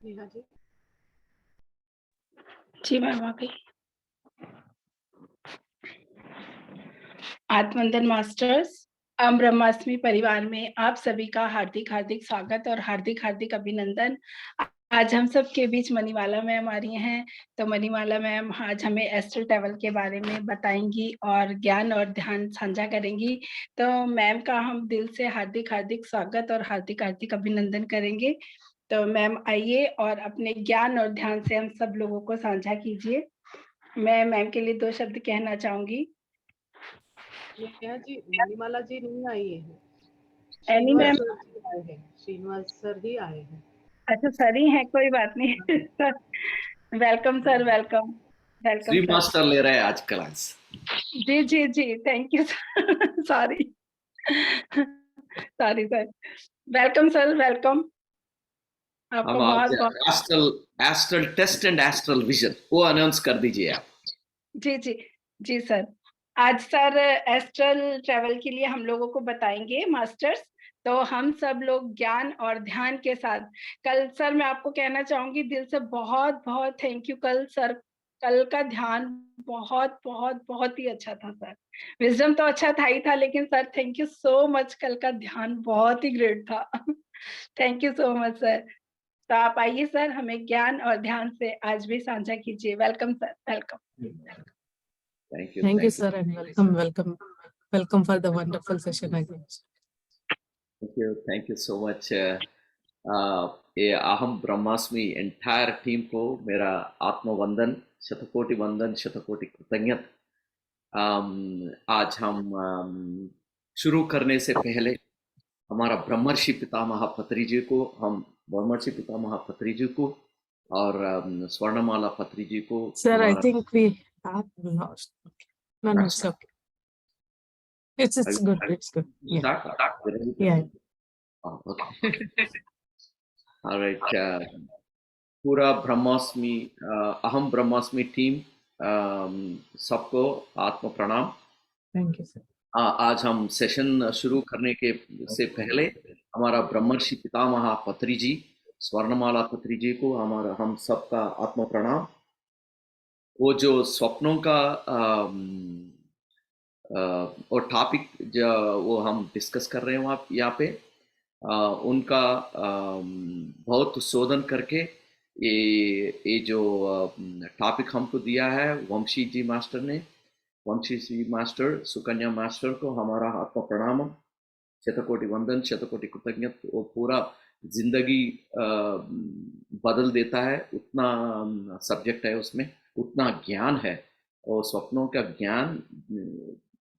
नेहा जी। जी ma'am आ गई। आत्मवंदन masters ब्रह्माष्टमी परिवार में आप सभी का हार्दिक हार्दिक स्वागत और हार्दिक हार्दिक अभिनंदन। आज हम सब के बीच मणिमाला मैम आ रही हैं। तो मणिमाला मैम आज हमें एस्ट्रल ट्रैवल के बारे में बताएंगी और ज्ञान और ध्यान साझा करेंगी। तो मैम का हम दिल से हार्दिक हार्दिक स्वागत और हार्दिक हार्दिक अभिनंदन करेंगे। तो मैम आइए और अपने ज्ञान और ध्यान से हम सब लोगों को साझा कीजिए। मैं मैम के लिए 2 शब्द कहना चाहूंगी। नेहा जी, मणिमाला जी नहीं आई है। Annie Srinivas ma'am. Sir ji आए हैं। श्रीनिवास सर ही आए हैं। अच्छा सर ही हैं, कोई बात नहीं। Sir welcome sir, welcome. Welcome Shri sir. Master ले रहे हैं आज क्लास। जी जी जी, thank you sir. Sorry sorry sir. Welcome sir, welcome. हम आपको आज बहुत बहुत astral astral test and astral vision वो अनाउंस कर दीजिए आप। जी जी जी सर। आज सर एस्ट्रल ट्रैवल के लिए हम लोगों को बताएंगे मास्टर्स। तो हम सब लोग ज्ञान और ध्यान के साथ कल सर मैं आपको कहना चाहूंगी दिल से बहुत बहुत थैंक यू। कल सर, कल का ध्यान बहुत बहुत बहुत ही अच्छा था सर। विजडम तो अच्छा था ही था, लेकिन sir thank you so much. कल का ध्यान बहुत ही ग्रेट था। Thank you so much sir. तो आप आइए सर, हमें ज्ञान और ध्यान से आज भी साझा कीजिए। Welcome sir, welcome. Thank you, Thank you, thank sir, and welcome for the wonderful session again. You, thank you so much. ये अहम ब्रह्मास्मि एंटायर टीम को मेरा आत्मवंदन, शतकोटि वंदन, शतकोटि कृतज्ञत। आज हम शुरू करने से पहले हमारा ब्रह्मर्षि पितामह पत्री जी को, हम ब्रह्मर्षि पितामह पत्री जी को और स्वर्णमाला पत्री जी को Sir, I हमारा think we have lost. No, it's okay. It's good. It's good. Yeah. start. Yeah. Oh, okay. All right. पूरा ब्रह्मास्मि अहम ब्रह्मास्मि टीम सबको आत्म प्रणाम। Thank you, sir. आज हम सेशन शुरू करने के से पहले हमारा ब्रह्मर्षि पितामह पत्री जी, स्वर्णमाला पत्री जी को हमारा हम सबका आत्म प्रणाम। वो जो स्वप्नों का और टॉपिक जो वो हम डिस्कस कर रहे हैं वहाँ यहाँ पे उनका बहुत शोधन करके ये जो टॉपिक हमको दिया है वंशी जी मास्टर ने, वंशी जी मास्टर, सुकन्या मास्टर को हमारा आत्मा प्रणाम, शतकोटि वंदन, शतकोटि कृतज्ञत। वो पूरा जिंदगी बदल देता है, उतना सब्जेक्ट है उसमें, उतना ज्ञान है और स्वप्नों का ज्ञान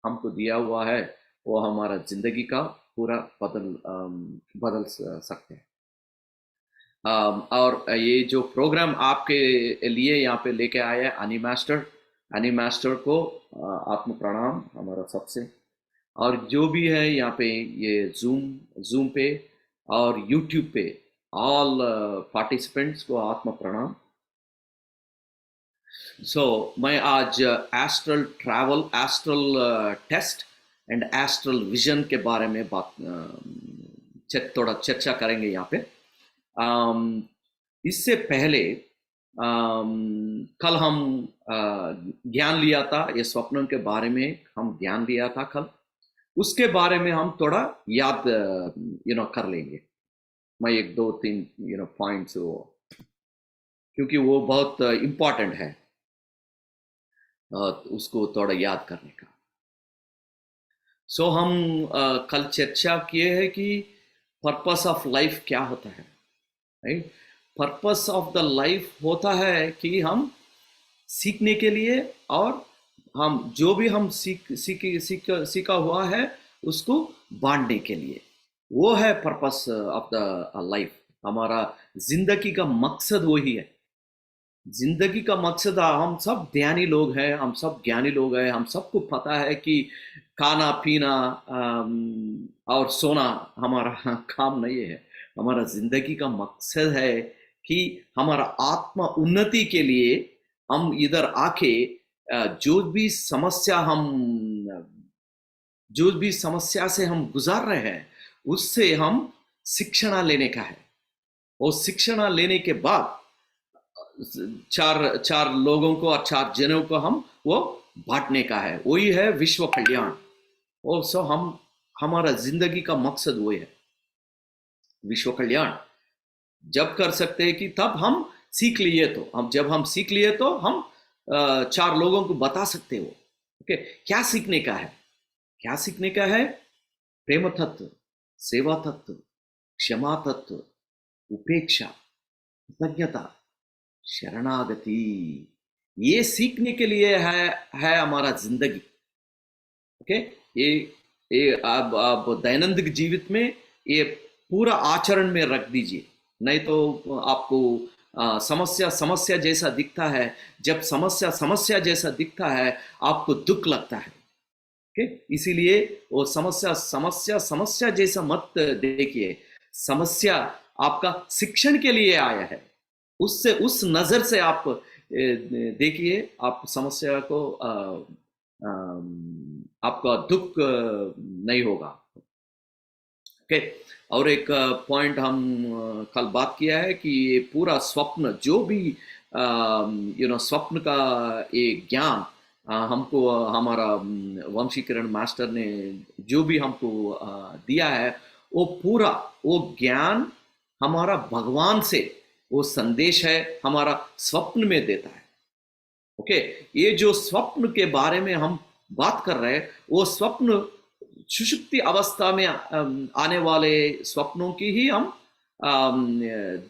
हमको दिया हुआ है। वो हमारा जिंदगी का पूरा बदल सकते हैं। और ये जो प्रोग्राम आपके लिए यहाँ पे लेके आया है अनी मास्टर को आत्म प्रणाम हमारा सबसे। और जो भी है यहाँ पे ये जूम पे और यूट्यूब पे ऑल पार्टिसिपेंट्स को आत्म प्रणाम। मैं आज astral travel, astral test and astral vision के बारे में थोड़ा चर्चा करेंगे यहाँ पे। इससे पहले कल हम ज्ञान लिया था, ये स्वप्नों के बारे में हम ज्ञान लिया था कल, उसके बारे में हम थोड़ा याद कर लेंगे। मैं एक दो तीन पॉइंट्स क्योंकि वो बहुत इम्पोर्टेंट है उसको थोड़ा याद करने का। हम कल चर्चा किए हैं कि पर्पस ऑफ लाइफ क्या होता है, right? Purpose of the life होता है कि हम सीखने के लिए और हम जो भी हम सीखा हुआ है उसको बांटने के लिए, वो है पर्पस ऑफ द लाइफ। हमारा जिंदगी का मकसद वही है। जिंदगी का मकसद, हम सब ध्यानी लोग हैं, हम सब ज्ञानी लोग हैं, हम सबको पता है कि खाना पीना और सोना हमारा काम नहीं है। हमारा जिंदगी का मकसद है कि हमारा आत्मा उन्नति के लिए हम इधर आके जो भी समस्या से हम गुजार रहे हैं उससे हम शिक्षण लेने का है। वो शिक्षण लेने के बाद चार लोगों को और 4 जनों को हम वो बांटने का है, वही है विश्व कल्याण। वो सो हमारा जिंदगी का मकसद वही है, विश्व कल्याण। जब कर सकते हैं कि तब हम सीख लिए, तो जब हम सीख लिए तो हम 4 लोगों को बता सकते हो। ओके, क्या सीखने का है? क्या सीखने का है? प्रेम तत्व, सेवा तत्व, क्षमा तत्व, उपेक्षा, कृतज्ञता, शरणागति। ये सीखने के लिए है हमारा जिंदगी। ओके, ये आप दैनंदिन जीवित में ये पूरा आचरण में रख दीजिए, नहीं तो आपको समस्या जैसा दिखता है। जब समस्या जैसा दिखता है आपको दुख लगता है। ओके, इसीलिए वो समस्या जैसा मत देखिए। समस्या आपका शिक्षण के लिए आया है, उस नजर से आप देखिए, आप समस्या को आपका दुख नहीं होगा। ओके, और एक पॉइंट हम कल बात किया है कि ये पूरा स्वप्न, जो भी स्वप्न का एक ज्ञान हमको हमारा वंशीकरण मास्टर ने जो भी हमको दिया है, वो पूरा वो ज्ञान हमारा भगवान से वो संदेश है, हमारा स्वप्न में देता है। ओके, ये जो स्वप्न के बारे में हम बात कर रहे हैं, वो स्वप्न सुषुप्ति अवस्था में आने वाले स्वप्नों की ही हम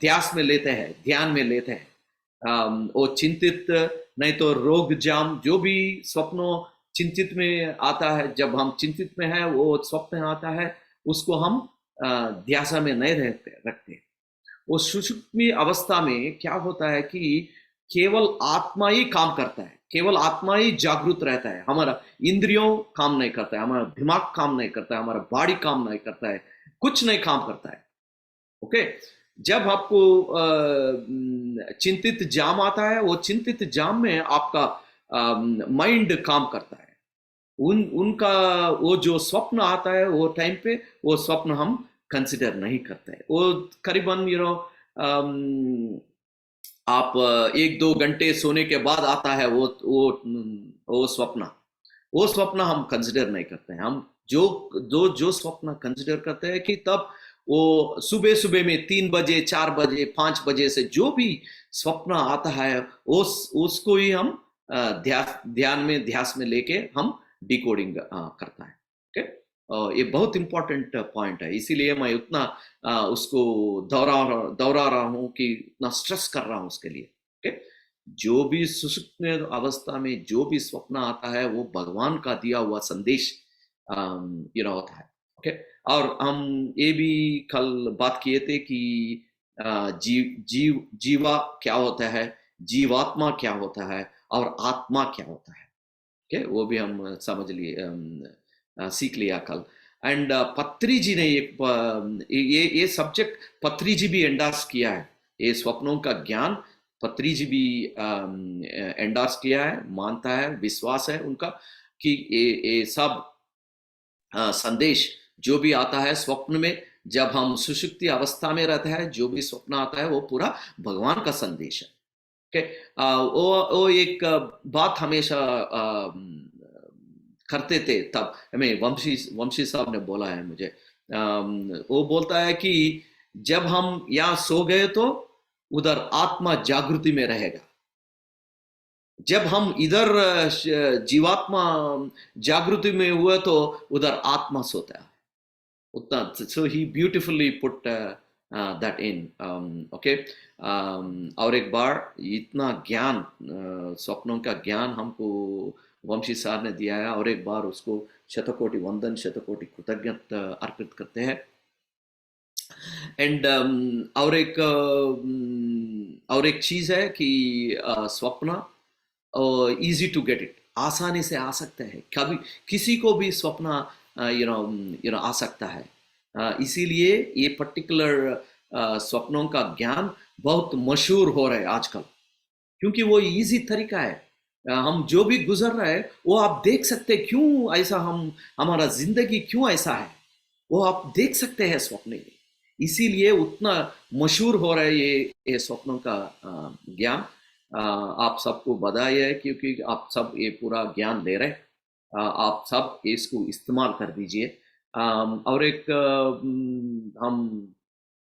ध्यान में लेते हैं। वो चिंतित, नहीं तो रोग जाम, जो भी स्वप्नों चिंतित में आता है, जब हम चिंतित में है वो स्वप्न आता है, उसको हम ध्यान में नहीं रखते। वो सुषुप्ति अवस्था में क्या होता है कि केवल आत्मा ही काम करता है, केवल आत्मा ही जागृत रहता है। हमारा इंद्रियों काम नहीं करता है, हमारा दिमाग काम नहीं करता है, हमारा बॉडी काम नहीं करता है, कुछ नहीं काम करता है। ओके, जब आपको चिंतित जाम आता है, वो चिंतित जाम में आपका माइंड काम करता है। उनका वो जो स्वप्न आता है, वो टाइम पे वो स्वप्न हम कंसिडर नहीं करते हैं। वो करीबन आप 1-2 घंटे सोने के बाद आता है वो स्वप्न हम कंसिडर नहीं करते हैं। हम जो स्वप्न कंसिडर करते हैं कि तब वो सुबह में 3 बजे, 4 बजे, 5 बजे से जो भी स्वप्न आता है उसको ही हम ध्यान में लेके हम डिकोडिंग करता है। ओके, ये बहुत इंपॉर्टेंट पॉइंट है, इसीलिए मैं उतना उसको दोहरा रहा हूँ कि उतना स्ट्रेस कर रहा हूँ उसके लिए। ओके, जो भी सुषुप्त अवस्था में जो भी स्वप्न आता है वो भगवान का दिया हुआ संदेश होता है। ओके, और हम ये भी कल बात किए थे कि जीवा क्या होता है, जीवात्मा क्या होता है और आत्मा क्या होता है। ओके, वो भी हम समझ लिए, सीख लिया कल। एंड पत्री जी ने ये सब्जेक्ट पत्री जी भी एंडोर्स किया है। ये स्वप्नों का ज्ञान पत्री जी भी एंडोर्स किया है, मानता है, विश्वास है उनका कि ये सब संदेश जो भी आता है स्वप्न में, जब हम सुषुप्ति अवस्था में रहते हैं, जो भी स्वप्न आता है वो पूरा भगवान का संदेश है। ओके, वो एक बात हमेशा करते थे, तब हमें वंशी साहब ने बोला है मुझे, वो बोलता है कि जब हम यहाँ सो गए तो उधर आत्मा जागृति में रहेगा, जब हम इधर जीवात्मा जागृति में हुए तो उधर आत्मा सोता है उतना। So he beautifully put that in. Okay, और एक बार इतना ज्ञान, स्वप्नों का ज्ञान हमको वंशी सार ने दिया है, और एक बार उसको शतकोटि वंदन, शतकोटि कृतज्ञता अर्पित करते हैं। एंड और एक चीज है कि स्वप्न इजी टू गेट इट, आसानी से आ सकता है, कभी किसी को भी स्वप्न आ सकता है। इसीलिए ये पर्टिकुलर स्वप्नों का ज्ञान बहुत मशहूर हो रहा है आजकल, क्योंकि वो इजी तरीका है। हम जो भी गुजर रहे हैं वो आप देख सकते हैं, क्यों ऐसा हमारा जिंदगी क्यों ऐसा है वो आप देख सकते हैं स्वप्न में। इसीलिए उतना मशहूर हो रहा है ये स्वप्नों का ज्ञान। आप सबको बधाई है क्योंकि आप सब ये पूरा ज्ञान ले रहे हैं। आप सब इसको इस्तेमाल कर दीजिए। और एक हम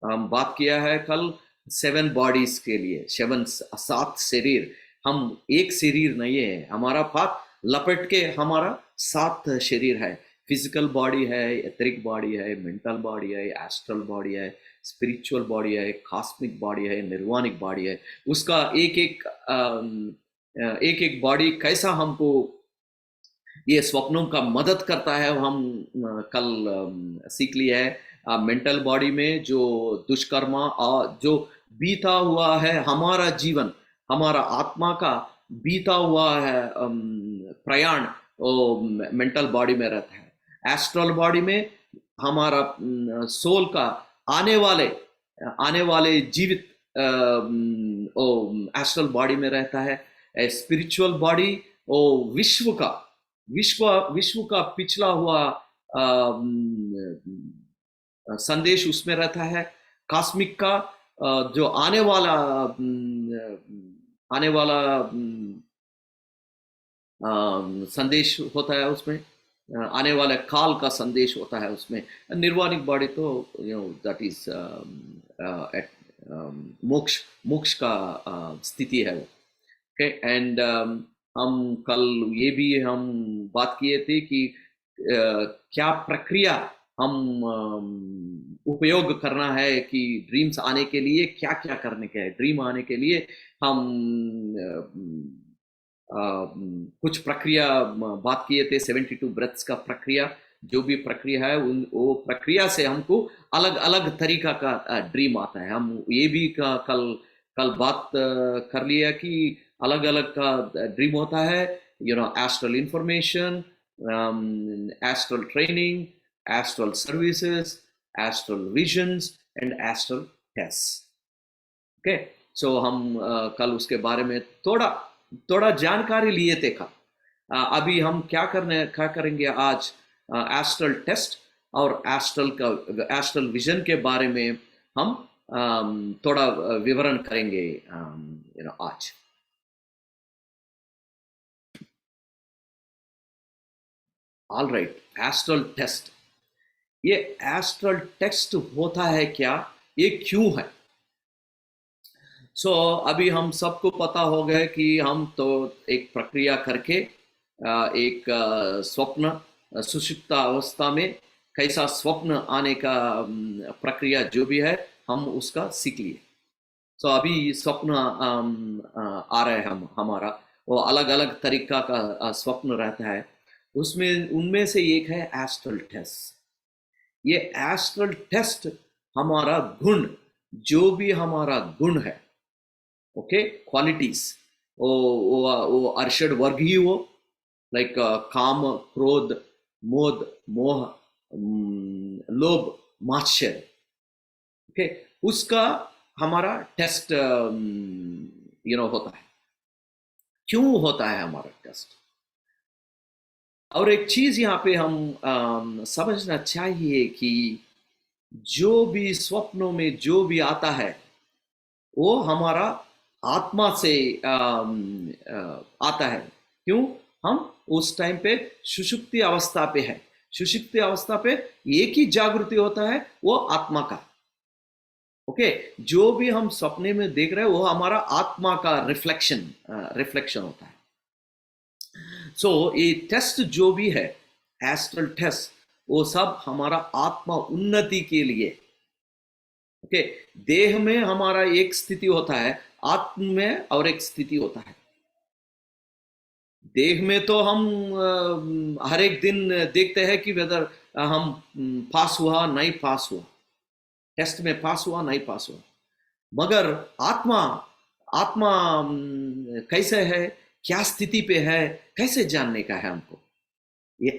बात किया है कल 7 बॉडीज के लिए, 7 शरीर। हम एक शरीर नहीं है, हमारा पाथ लपेट के हमारा 7 शरीर है। फिजिकल बॉडी है, एथरिक बॉडी है, मेंटल बॉडी है, एस्ट्रल बॉडी है, स्पिरिचुअल बॉडी है, कॉस्मिक बॉडी है, निर्वाणिक बॉडी है। उसका एक एक बॉडी कैसा हमको ये स्वप्नों का मदद करता है, हम कल सीख लिया है। मेंटल बॉडी में जो दुष्कर्मा और जो बीता हुआ है हमारा जीवन, हमारा आत्मा का बीता हुआ है प्रयाण, मेंटल बॉडी में रहता है। एस्ट्रल बॉडी में हमारा सोल का आने वाले जीवित एस्ट्रल बॉडी में रहता है। स्पिरिचुअल बॉडी विश्व का पिछला हुआ संदेश उसमें रहता है। कॉस्मिक का जो आने वाला संदेश होता है, उसमें आने वाले काल का संदेश होता है उसमें। निर्वाणिक बॉडी तो दैट इज मोक्ष का स्थिति है वो। ओके, एंड हम कल ये भी हम बात किए थे कि क्या प्रक्रिया हम उपयोग करना है कि ड्रीम्स आने के लिए क्या क्या करने के है। ड्रीम आने के लिए हम कुछ प्रक्रिया बात किए थे, 72 ब्रेथ्स का प्रक्रिया। जो भी प्रक्रिया है वो प्रक्रिया से हमको अलग अलग तरीका का ड्रीम आता है। हम ये भी कल बात कर लिया कि अलग अलग का ड्रीम होता है। Astral information, astral training, astral services, astral visions and astral test. Okay, so हम कल उसके बारे में थोड़ा जानकारी लिए थे कल। अभी हम क्या करेंगे आज, एस्ट्रल टेस्ट और एस्ट्रल विजन के बारे में हम थोड़ा विवरण करेंगे आज। All right, astral test. ये एस्ट्रल टेस्ट होता है क्या, ये क्यों है? अभी हम सबको पता हो गया कि हम तो एक प्रक्रिया करके एक स्वप्न सुषुप्त अवस्था में कैसा स्वप्न आने का प्रक्रिया जो भी है हम उसका सीख लिए। अभी स्वप्न आ रहे हैं हमारा, वो अलग अलग तरीका का स्वप्न रहता है। उनमें से एक है एस्ट्रल टेस्ट। ये एस्ट्रल टेस्ट हमारा गुण, जो भी हमारा गुण है, ओके, क्वालिटीज, वो अर्षद वर्ग ही हो, लाइक काम, क्रोध, मोद, मोह, लोभ, मात्सर्य, ओके, उसका हमारा टेस्ट होता है। क्यों होता है हमारा टेस्ट? और एक चीज यहाँ पे हम समझना चाहिए कि जो भी स्वप्नों में जो भी आता है वो हमारा आत्मा से आता है। क्यों? हम उस टाइम पे सुषुप्ति अवस्था पे है। सुषुप्ति अवस्था पे एक ही जागृति होता है, वो आत्मा का। ओके, जो भी हम सपने में देख रहे हैं वो हमारा आत्मा का रिफ्लेक्शन होता है। ये टेस्ट जो भी है, एस्ट्रल टेस्ट, वो सब हमारा आत्मा उन्नति के लिए। ओके, देह में हमारा एक स्थिति होता है, आत्मा में और एक स्थिति होता है। देह में तो हम हर एक दिन देखते हैं कि वेदर हम पास हुआ नहीं पास हुआ, टेस्ट में पास हुआ नहीं पास हुआ। मगर आत्मा कैसे है, क्या स्थिति पे है, कैसे जानने का है हमको? ये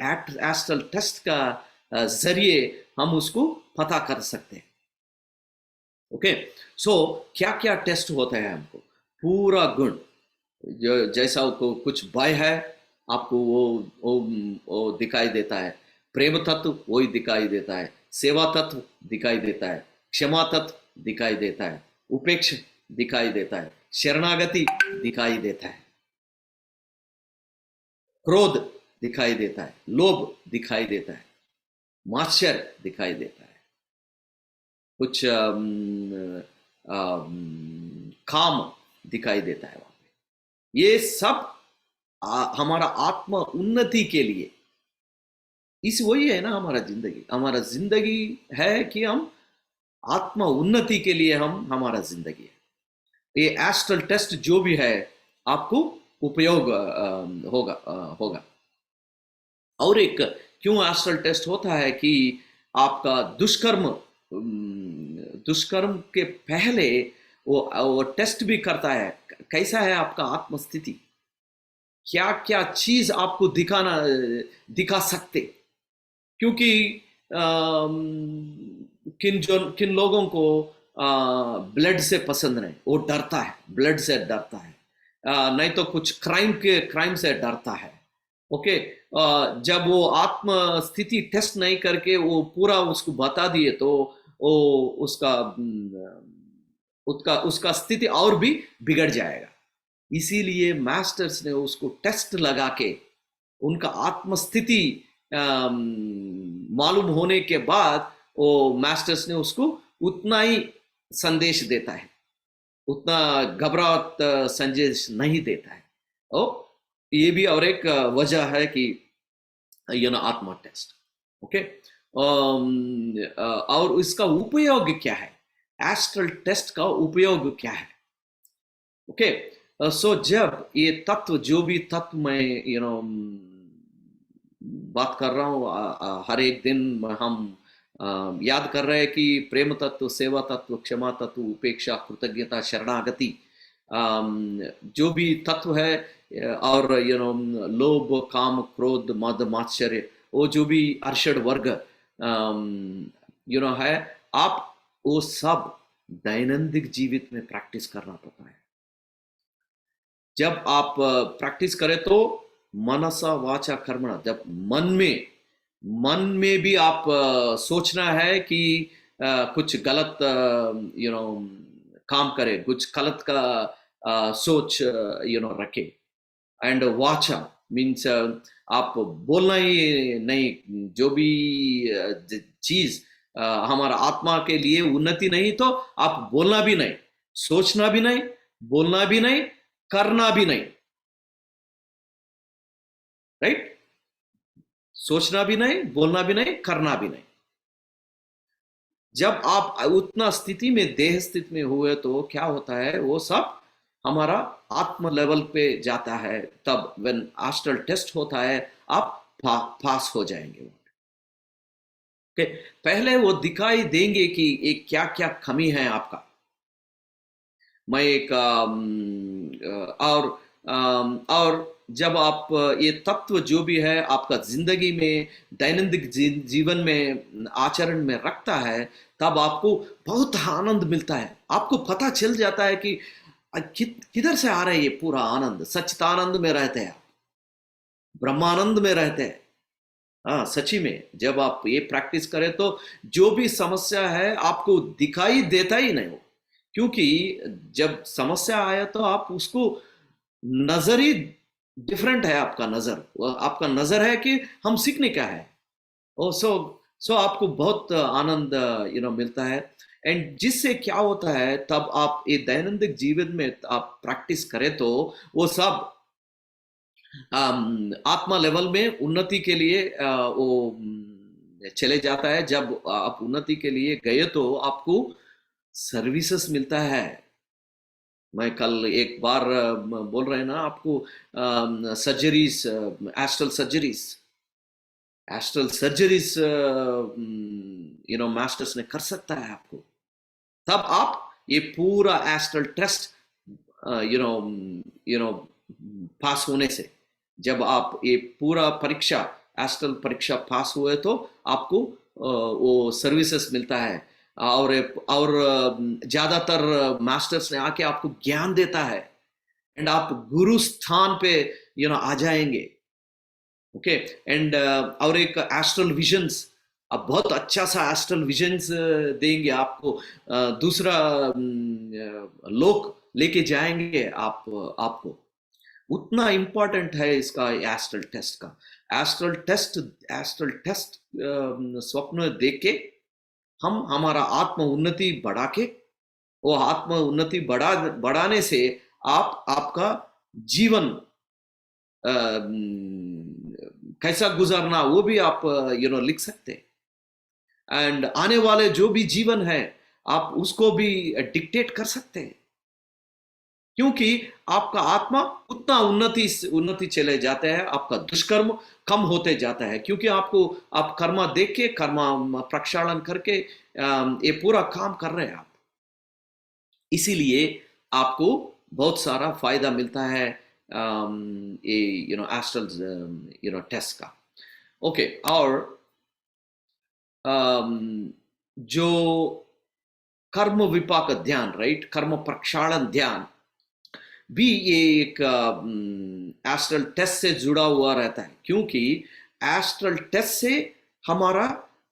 एस्ट्रल टेस्ट का जरिए हम उसको पता कर सकते हैं। ओके, क्या क्या टेस्ट होता है हमको? पूरा गुण, जो जैसा कुछ भय है आपको वो दिखाई देता है, प्रेम तत्व वही दिखाई देता है, सेवा तत्व दिखाई देता है, क्षमा तत्व दिखाई देता है, उपेक्षा दिखाई देता है, शरणागति दिखाई देता है, क्रोध दिखाई देता है, लोभ दिखाई देता है, मात्सर्य दिखाई देता है, कुछ काम दिखाई देता है वहां पे। ये सब हमारा आत्म उन्नति के लिए, इस वही है ना हमारा जिंदगी है कि हम आत्म उन्नति के लिए हमारा जिंदगी है। ये एस्ट्रल टेस्ट जो भी है आपको उपयोग होगा। और एक क्यों एस्ट्रल टेस्ट होता है कि आपका दुष्कर्म के पहले वो टेस्ट भी करता है, कैसा है आपका आत्मस्थिति, क्या क्या चीज आपको दिखा सकते, क्योंकि किन लोगों को ब्लड से पसंद नहीं, वो डरता है, ब्लड से डरता है, नहीं तो कुछ क्राइम से डरता है। ओके, जब वो आत्म स्थिति टेस्ट नहीं करके वो पूरा उसको बता दिए तो वो उसका स्थिति और भी बिगड़ जाएगा। इसीलिए मास्टर्स ने उसको टेस्ट लगा के उनका आत्मस्थिति मालूम होने के बाद वो मास्टर्स ने उसको उतना ही संदेश देता है, उतना घबराहट संदेश नहीं देता है। और ये भी और एक वजह है कि आत्मा टेस्ट। ओके, और इसका उपयोग क्या है, एस्ट्रल टेस्ट का उपयोग क्या है? ओके, सो जब ये तत्व, जो भी तत्व मैं बात कर रहा हूँ, हर एक दिन हम याद कर रहे हैं कि प्रेम तत्व, सेवा तत्व, क्षमा तत्व, उपेक्षा, कृतज्ञता, शरणागति, जो भी तत्व है, और लोभ, काम, क्रोध, मद, मात्सर्य, वो जो भी अर्षड वर्ग है, आप वो सब दैनंदिन जीवित में प्रैक्टिस करना पड़ता है। जब आप प्रैक्टिस करें तो मनसा वाचा कर्मणा, जब मन में भी आप सोचना है कि कुछ गलत काम करे, कुछ गलत का सोच रखे। एंड वाचा मीन्स आप बोलना ही नहीं, जो भी चीज हमारा आत्मा के लिए उन्नति नहीं तो आप बोलना भी नहीं, सोचना भी नहीं, बोलना भी नहीं, करना भी नहीं, राइट? सोचना भी नहीं, बोलना भी नहीं, करना भी नहीं। जब आप उतना स्थिति में, देह स्थिति में हुए तो क्या होता है, वो सब हमारा आत्म लेवल पे जाता है। तब व्हेन एस्ट्रल टेस्ट होता है आप पास हो जाएंगे। ओके, पहले वो दिखाई देंगे कि एक क्या क्या कमी है आपका। मैं एक और जब आप ये तत्व जो भी है आपका जिंदगी में, दैनंदिन जीवन में, आचरण में रखता है, तब आपको बहुत आनंद मिलता है। आपको पता चल जाता है कि किधर से आ रहा है ये पूरा आनंद। सच्चिदानंद में रहते हैं, ब्रह्मानंद में रहते हैं। हाँ, सच्ची में जब आप ये प्रैक्टिस करें तो जो भी समस्या है आपको दिखाई देता ही नहीं हो, क्योंकि जब समस्या आया तो आप उसको नजर ही डिफरेंट है। आपका नजर है कि हम सीखने का है। सो आपको बहुत आनंद मिलता है। एंड जिससे क्या होता है, तब आप ये दैनंदिन जीवन में आप प्रैक्टिस करें तो वो सब आत्मा लेवल में उन्नति के लिए वो चले जाता है। जब आप उन्नति के लिए गए तो आपको सर्विसेज मिलता है। मैं कल एक बार बोल रहे हैं ना आपको, सर्जरीज, एस्ट्रल सर्जरीज मास्टर्स ने कर सकता है आपको। तब आप ये पूरा एस्ट्रल टेस्ट पास होने से, जब आप ये पूरा परीक्षा, एस्ट्रल परीक्षा पास हुए तो आपको वो सर्विसेज मिलता है। और ज्यादातर मास्टर्स ने आके आपको ज्ञान देता है, एंड आप गुरु स्थान पे आ जाएंगे। ओके, एंड और एक एस्ट्रल विजन्स आप बहुत अच्छा सा एस्ट्रल विजन्स देंगे आपको, दूसरा लोक लेके जाएंगे आपको। उतना इंपॉर्टेंट है इसका एस्ट्रल टेस्ट का। एस्ट्रल टेस्ट स्वप्न देख के हम हमारा आत्म उन्नति बढ़ा के, वो आत्म उन्नति बढ़ाने से आपका जीवन कैसा गुजारना वो भी आप लिख सकते हैं। एंड आने वाले जो भी जीवन है आप उसको भी डिक्टेट कर सकते हैं, क्योंकि आपका आत्मा उतना उन्नति चले जाते हैं, आपका दुष्कर्म कम होते जाता है, क्योंकि आप कर्मा देख के, कर्मा प्रक्षालन करके ये पूरा काम कर रहे हैं आप। इसीलिए आपको बहुत सारा फायदा मिलता है ये एस्ट्रल टेस्ट का। ओके, और जो कर्म विपाक ध्यान, राइट, कर्म प्रक्षालन ध्यान भी ये एक एस्ट्रल टेस्ट से जुड़ा हुआ रहता है, क्योंकि एस्ट्रल टेस्ट से हमारा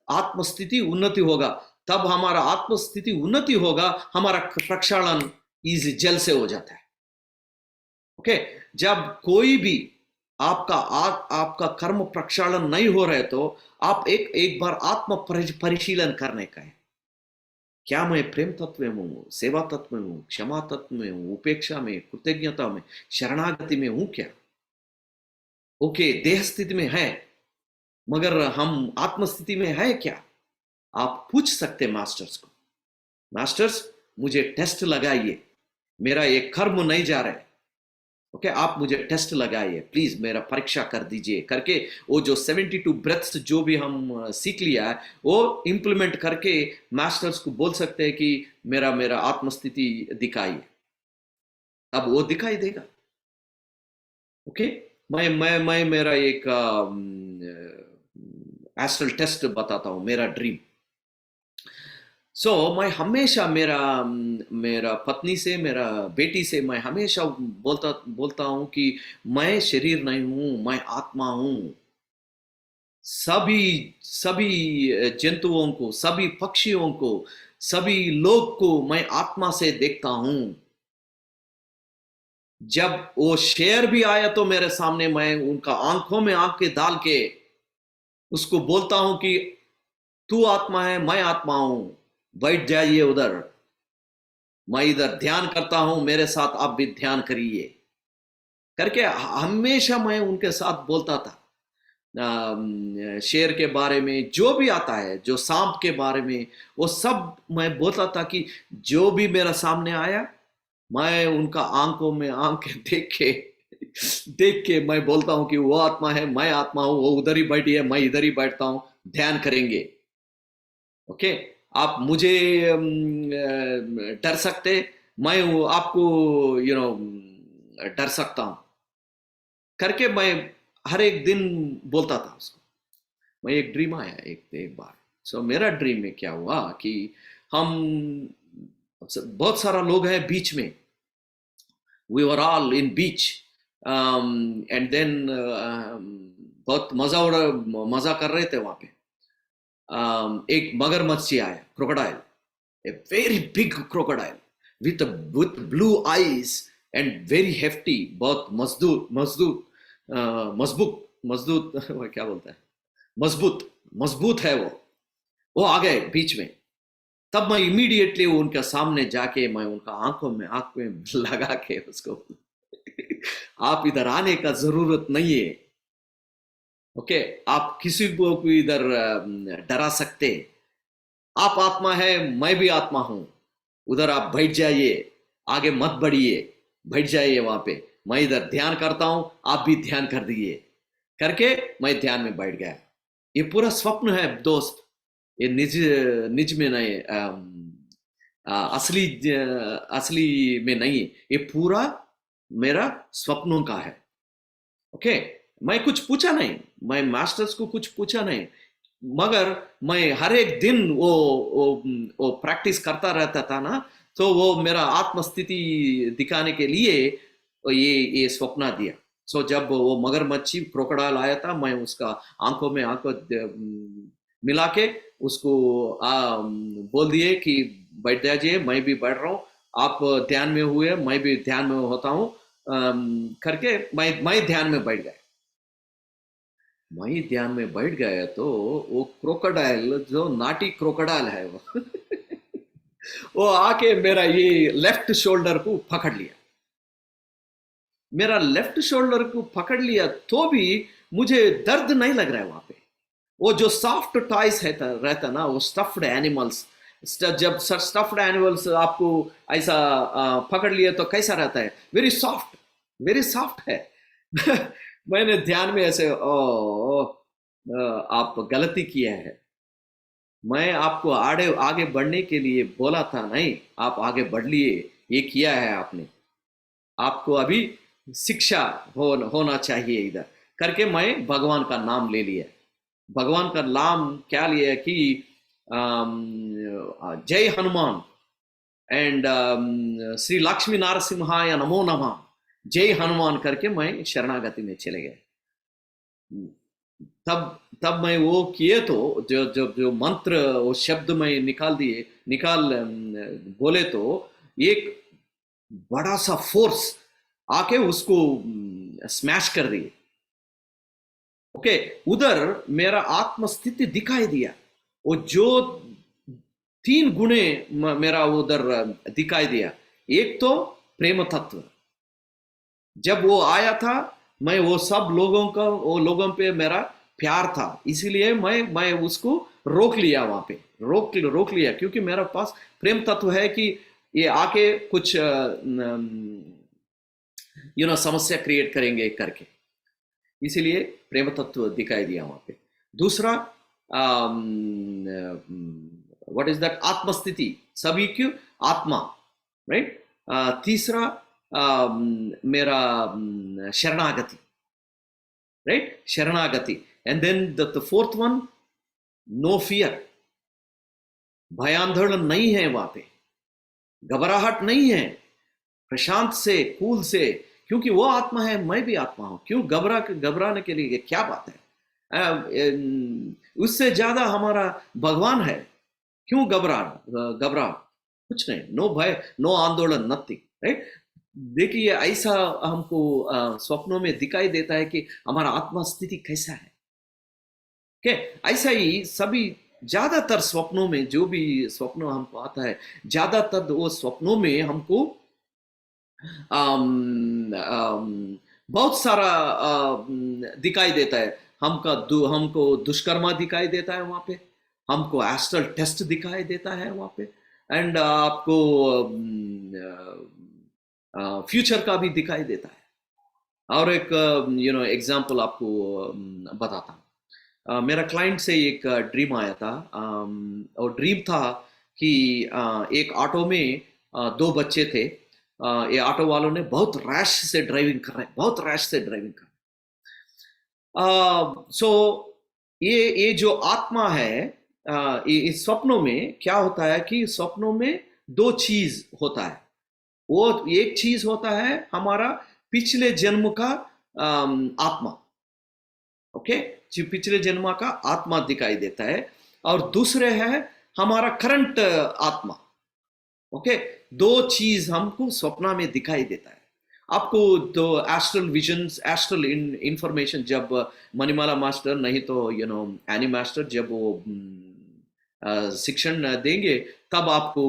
आत्मस्थिति उन्नति होगा। तब हमारा आत्मस्थिति उन्नति होगा, हमारा प्रक्षालन इजी जल से हो जाता है। ओके, जब कोई भी आपका कर्म प्रक्षालन नहीं हो रहे तो आप एक बार आत्म परिशीलन करने का है। क्या मैं प्रेम तत्व में हूँ, सेवा तत्व में हूँ, क्षमा तत्व में हूँ, उपेक्षा में, कृतज्ञता में, शरणागति में हूँ क्या? ओके, देह स्थिति में है, मगर हम आत्मस्थिति में है क्या? आप पूछ सकते मास्टर्स को, मास्टर्स मुझे टेस्ट लगाइए, मेरा ये कर्म नहीं जा रहा है। ओके, आप मुझे टेस्ट लगाइए प्लीज, मेरा परीक्षा कर दीजिए करके वो जो 72 ब्रेथ्स जो भी हम सीख लिया है वो इंप्लीमेंट करके मास्टर्स को बोल सकते हैं कि मेरा आत्मस्थिति दिखाइए, अब वो दिखाई देगा। ओके, मैं मेरा एक एस्ट्रल टेस्ट बताता हूँ, मेरा ड्रीम। मैं हमेशा मेरा पत्नी से, मेरा बेटी से मैं हमेशा बोलता हूं कि मैं शरीर नहीं हूं, मैं आत्मा हूं। सभी जंतुओं को, सभी पक्षियों को, सभी लोग को मैं आत्मा से देखता हूं। जब वो शेर भी आया तो मेरे सामने मैं उनका आंखों में आंखें डाल के उसको बोलता हूं कि तू आत्मा है, मैं आत्मा हूं, बैठ जाइए उधर, मैं इधर ध्यान करता हूं, मेरे साथ आप भी ध्यान करिए करके हमेशा मैं उनके साथ बोलता था। शेर के बारे में जो भी आता है, जो सांप के बारे में, वो सब मैं बोलता था कि जो भी मेरा सामने आया मैं उनका आंखों में आंखें देख के मैं बोलता हूं कि वो आत्मा है, मैं आत्मा हूं, वो उधर ही बैठी है, मैं इधर ही बैठता हूं, ध्यान करेंगे। ओके, आप मुझे डर सकते, मैं आपको डर सकता हूं करके मैं हर एक दिन बोलता था उसको। मैं एक ड्रीम आया एक बार। मेरा ड्रीम में क्या हुआ कि हम बहुत सारा लोग हैं बीच में, we were all in beach and then बहुत मजा कर रहे थे वहां पे। एक मगरमच्छी आया, crocodile, a very big crocodile with blue eyes and very hefty, बहुत मजबूत क्या बोलता है, मजबूत है वो आ गए बीच में। तब मैं इमीडिएटली उनके सामने जाके मैं उनका आंखें लगा के उसको आप इधर आने का जरूरत नहीं है। ओके, आप किसी को इधर डरा सकते, आप आत्मा है, मैं भी आत्मा हूं, उधर आप बैठ जाइए, आगे मत बढ़िए, बैठ जाइए वहां पे, मैं इधर ध्यान करता हूं, आप भी ध्यान कर दिए करके मैं ध्यान में बैठ गया। ये पूरा स्वप्न है दोस्त, ये निज में नहीं, असली में नहीं, ये पूरा मेरा स्वप्नों का है। ओके, मैं कुछ पूछा नहीं, मैं मास्टर्स को कुछ पूछा नहीं, मगर मैं हर एक दिन वो प्रैक्टिस करता रहता था ना, तो वो मेरा आत्मस्थिति दिखाने के लिए ये स्वप्न दिया। जब वो मगरमच्छी क्रोकोडाइल आया था, मैं उसका आंखों में आंखों मिला के उसको बोल दिए कि बैठ जाइए, मैं भी बैठ रहा हूँ, आप ध्यान में हुए, मैं भी ध्यान में होता हूँ, करके मैं ध्यान में बैठ गया। मैं ध्यान में बैठ गया तो वो क्रोकोडाइल, जो नाटी क्रोकोडाइल है वो आके मेरा ये लेफ्ट शोल्डर को पकड़ लिया। मेरा लेफ्ट शोल्डर को पकड़ लिया तो भी मुझे दर्द नहीं लग रहा है वहां पे। वो जो सॉफ्ट टॉयज रहता ना, वो स्टफ्ड एनिमल्स, जब स्टफ्ड एनिमल्स आपको ऐसा पकड़ लिए तो कैसा रहता है, वेरी सॉफ्ट है। मैंने ध्यान में ऐसे आप गलती किया है, मैं आपको आगे बढ़ने के लिए बोला था, नहीं आप आगे बढ़ लिए, ये किया है आपने, आपको अभी शिक्षा होना चाहिए इधर, करके मैं भगवान का नाम ले लिया। भगवान का नाम क्या लिया कि जय हनुमान एंड श्री लक्ष्मी नारसिम्हाय नमो नमः, जय हनुमान करके मैं शरणागति में चले गए। तब मैं वो किए तो जो मंत्र, वो शब्द मैं निकाल बोले तो एक बड़ा सा फोर्स आके उसको स्मैश कर दिए। ओके, उधर मेरा आत्मस्थिति दिखाई दिया, वो जो 3 गुणे मेरा उधर दिखाई दिया। एक तो प्रेम तत्व, जब वो आया था, मैं वो सब लोगों पे मेरा प्यार था, इसीलिए मैं उसको रोक लिया, वहां पे रोक लिया, क्योंकि मेरा पास प्रेम तत्व है कि ये आके कुछ समस्या क्रिएट करेंगे करके, इसीलिए प्रेम तत्व दिखाई दिया वहां पे। दूसरा व्हाट इज दैट, आत्मस्थिति, सभी की आत्मा, राइट। तीसरा मेरा शरणागति, राइट, शरणागति। And then the fourth one, no fear, भयांदोलन नहीं है वहां पे, घबराहट नहीं है, प्रशांत से, कूल से, क्योंकि वो आत्मा है, मैं भी आत्मा हूं, क्यों घबराने के लिए क्या बात है। उससे ज्यादा हमारा भगवान है, क्यों घबरा, कुछ नहीं, नो भय, नो आंदोलन, नथिंग, राइट। देखिए ऐसा हमको स्वप्नों में दिखाई देता है कि हमारा आत्मा स्थिति कैसा है। के ऐसा ही सभी ज्यादातर स्वप्नों में, जो भी स्वप्न हमको आता है, ज्यादातर वो स्वप्नों में हमको बहुत सारा दिखाई देता है। हमको दुष्कर्मा दिखाई देता है वहां पे, हमको एस्ट्रल टेस्ट दिखाई देता है वहां पे, एंड आपको फ्यूचर का भी दिखाई देता है। और एक एग्जांपल आपको बताता हूँ। मेरा क्लाइंट से एक ड्रीम आया था, और ड्रीम था कि एक ऑटो में 2 बच्चे थे। ये ऑटो वालों ने बहुत रैश से ड्राइविंग कर रहे हैं। सो ये जो आत्मा है, इस स्वप्नों में क्या होता है कि स्वप्नों में 2 चीज होता है। वो एक चीज होता है हमारा पिछले जन्म का आत्मा, ओके, पिछले जन्म का आत्मा दिखाई देता है, और दूसरे है हमारा करंट आत्मा, ओके। 2 चीज हमको स्वप्न में दिखाई देता है। आपको तो एस्ट्रल विजन्स, एस्ट्रल इंफॉर्मेशन, जब मणिमाला मास्टर, नहीं तो एनी मास्टर, जब वो शिक्षण देंगे, तब आपको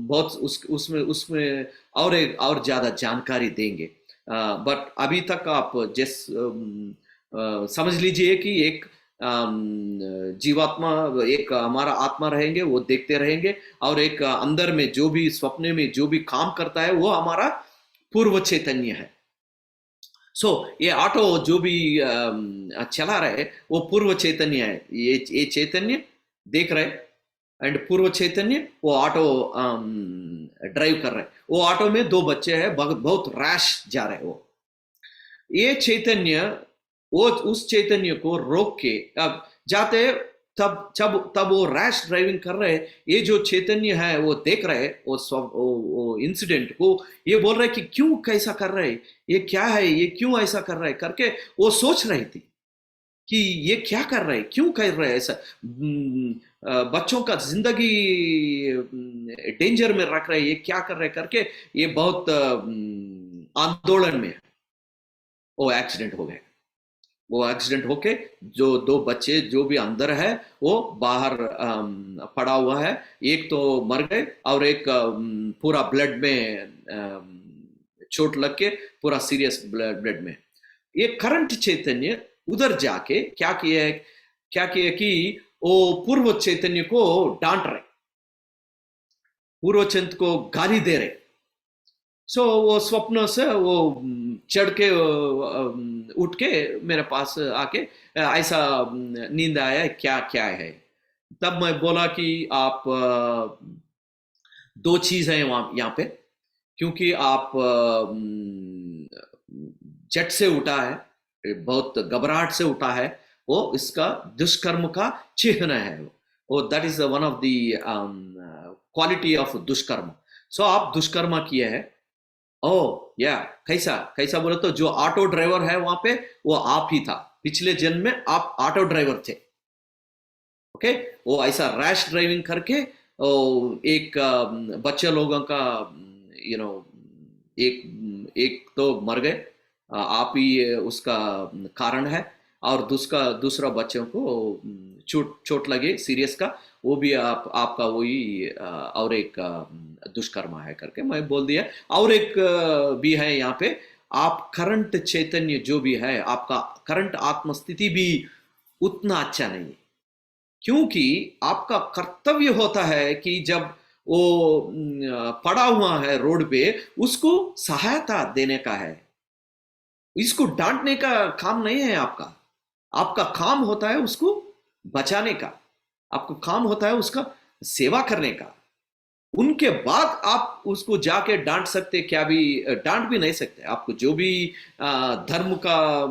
बहुत उसमें और ज्यादा जानकारी देंगे। बट अभी तक आप समझ लीजिए कि एक जीवात्मा, एक हमारा आत्मा रहेंगे, वो देखते रहेंगे, और एक अंदर में जो भी स्वप्न में जो भी काम करता है, वो हमारा पूर्व चैतन्य है। सो ये ऑटो जो भी चला रहे, वो पूर्व चैतन्य है। ये चैतन्य देख रहे, एंड पूर्व चैतन्य वो ऑटो ड्राइव कर रहे। वो ऑटो में 2 बच्चे हैं, बहुत रैश जा रहे। वो ये चैतन्य, वो उस चैतन्य को रोक के अब जाते, तब वो रैश ड्राइविंग कर रहे। ये जो चैतन्य है वो देख रहे वो इंसिडेंट को, ये बोल रहे कि क्यों कैसा कर रहे, ये क्या है, ये क्यों ऐसा कर रहे करके वो सोच रही थी। कि ये क्या कर रहे हैं, क्यों कर रहे हैं ऐसा, बच्चों का जिंदगी डेंजर में रख रहे हैं, ये क्या कर रहे हैं करके ये बहुत आंदोलन में है। वो एक्सीडेंट हो गया। वो एक्सीडेंट होके जो दो बच्चे जो भी अंदर है वो बाहर पड़ा हुआ है, एक तो मर गए और एक पूरा ब्लड में चोट लग के पूरा सीरियस ब्लड में। ये करंट चैतन्य उधर जाके क्या किया कि वो पूर्व चैतन्य को डांट रहे, पूर्व चैतन्य को गाली दे रहे। सो वो स्वप्न से वो चढ़ के उठ के मेरे पास आके ऐसा नींद आया, क्या क्या है। तब मैं बोला कि आप दो चीज है वहां यहाँ पे, क्योंकि आप झट से उठा है, बहुत घबराहट से उठा है, वो इसका दुष्कर्म का चिन्ह है वो, that is one of the quality of दुष्कर्म। सो आप दुष्कर्म किए है। ओ या कैसा बोले तो जो ऑटो ड्राइवर है वहां पे वो आप ही था, पिछले जन्म में आप ऑटो ड्राइवर थे। ओके, वो ऐसा रैश ड्राइविंग करके एक बच्चे लोगों का एक तो मर गए, आप ही उसका कारण है, और दूसरा बच्चों को चोट लगे सीरियस का, वो भी आपका वही और एक दुष्कर्म है करके मैं बोल दिया। और एक भी है यहाँ पे, आप करंट चैतन्य जो भी है, आपका करंट आत्मस्थिति भी उतना अच्छा नहीं है, क्योंकि आपका कर्तव्य होता है कि जब वो पड़ा हुआ है रोड पे उसको सहायता देने का है, इसको डांटने का काम नहीं है आपका। आपका काम होता है उसको बचाने का, आपको काम होता है उसका सेवा करने का। उनके बाद आप उसको जाके डांट सकते, क्या भी डांट भी नहीं सकते। आपको जो भी धर्म का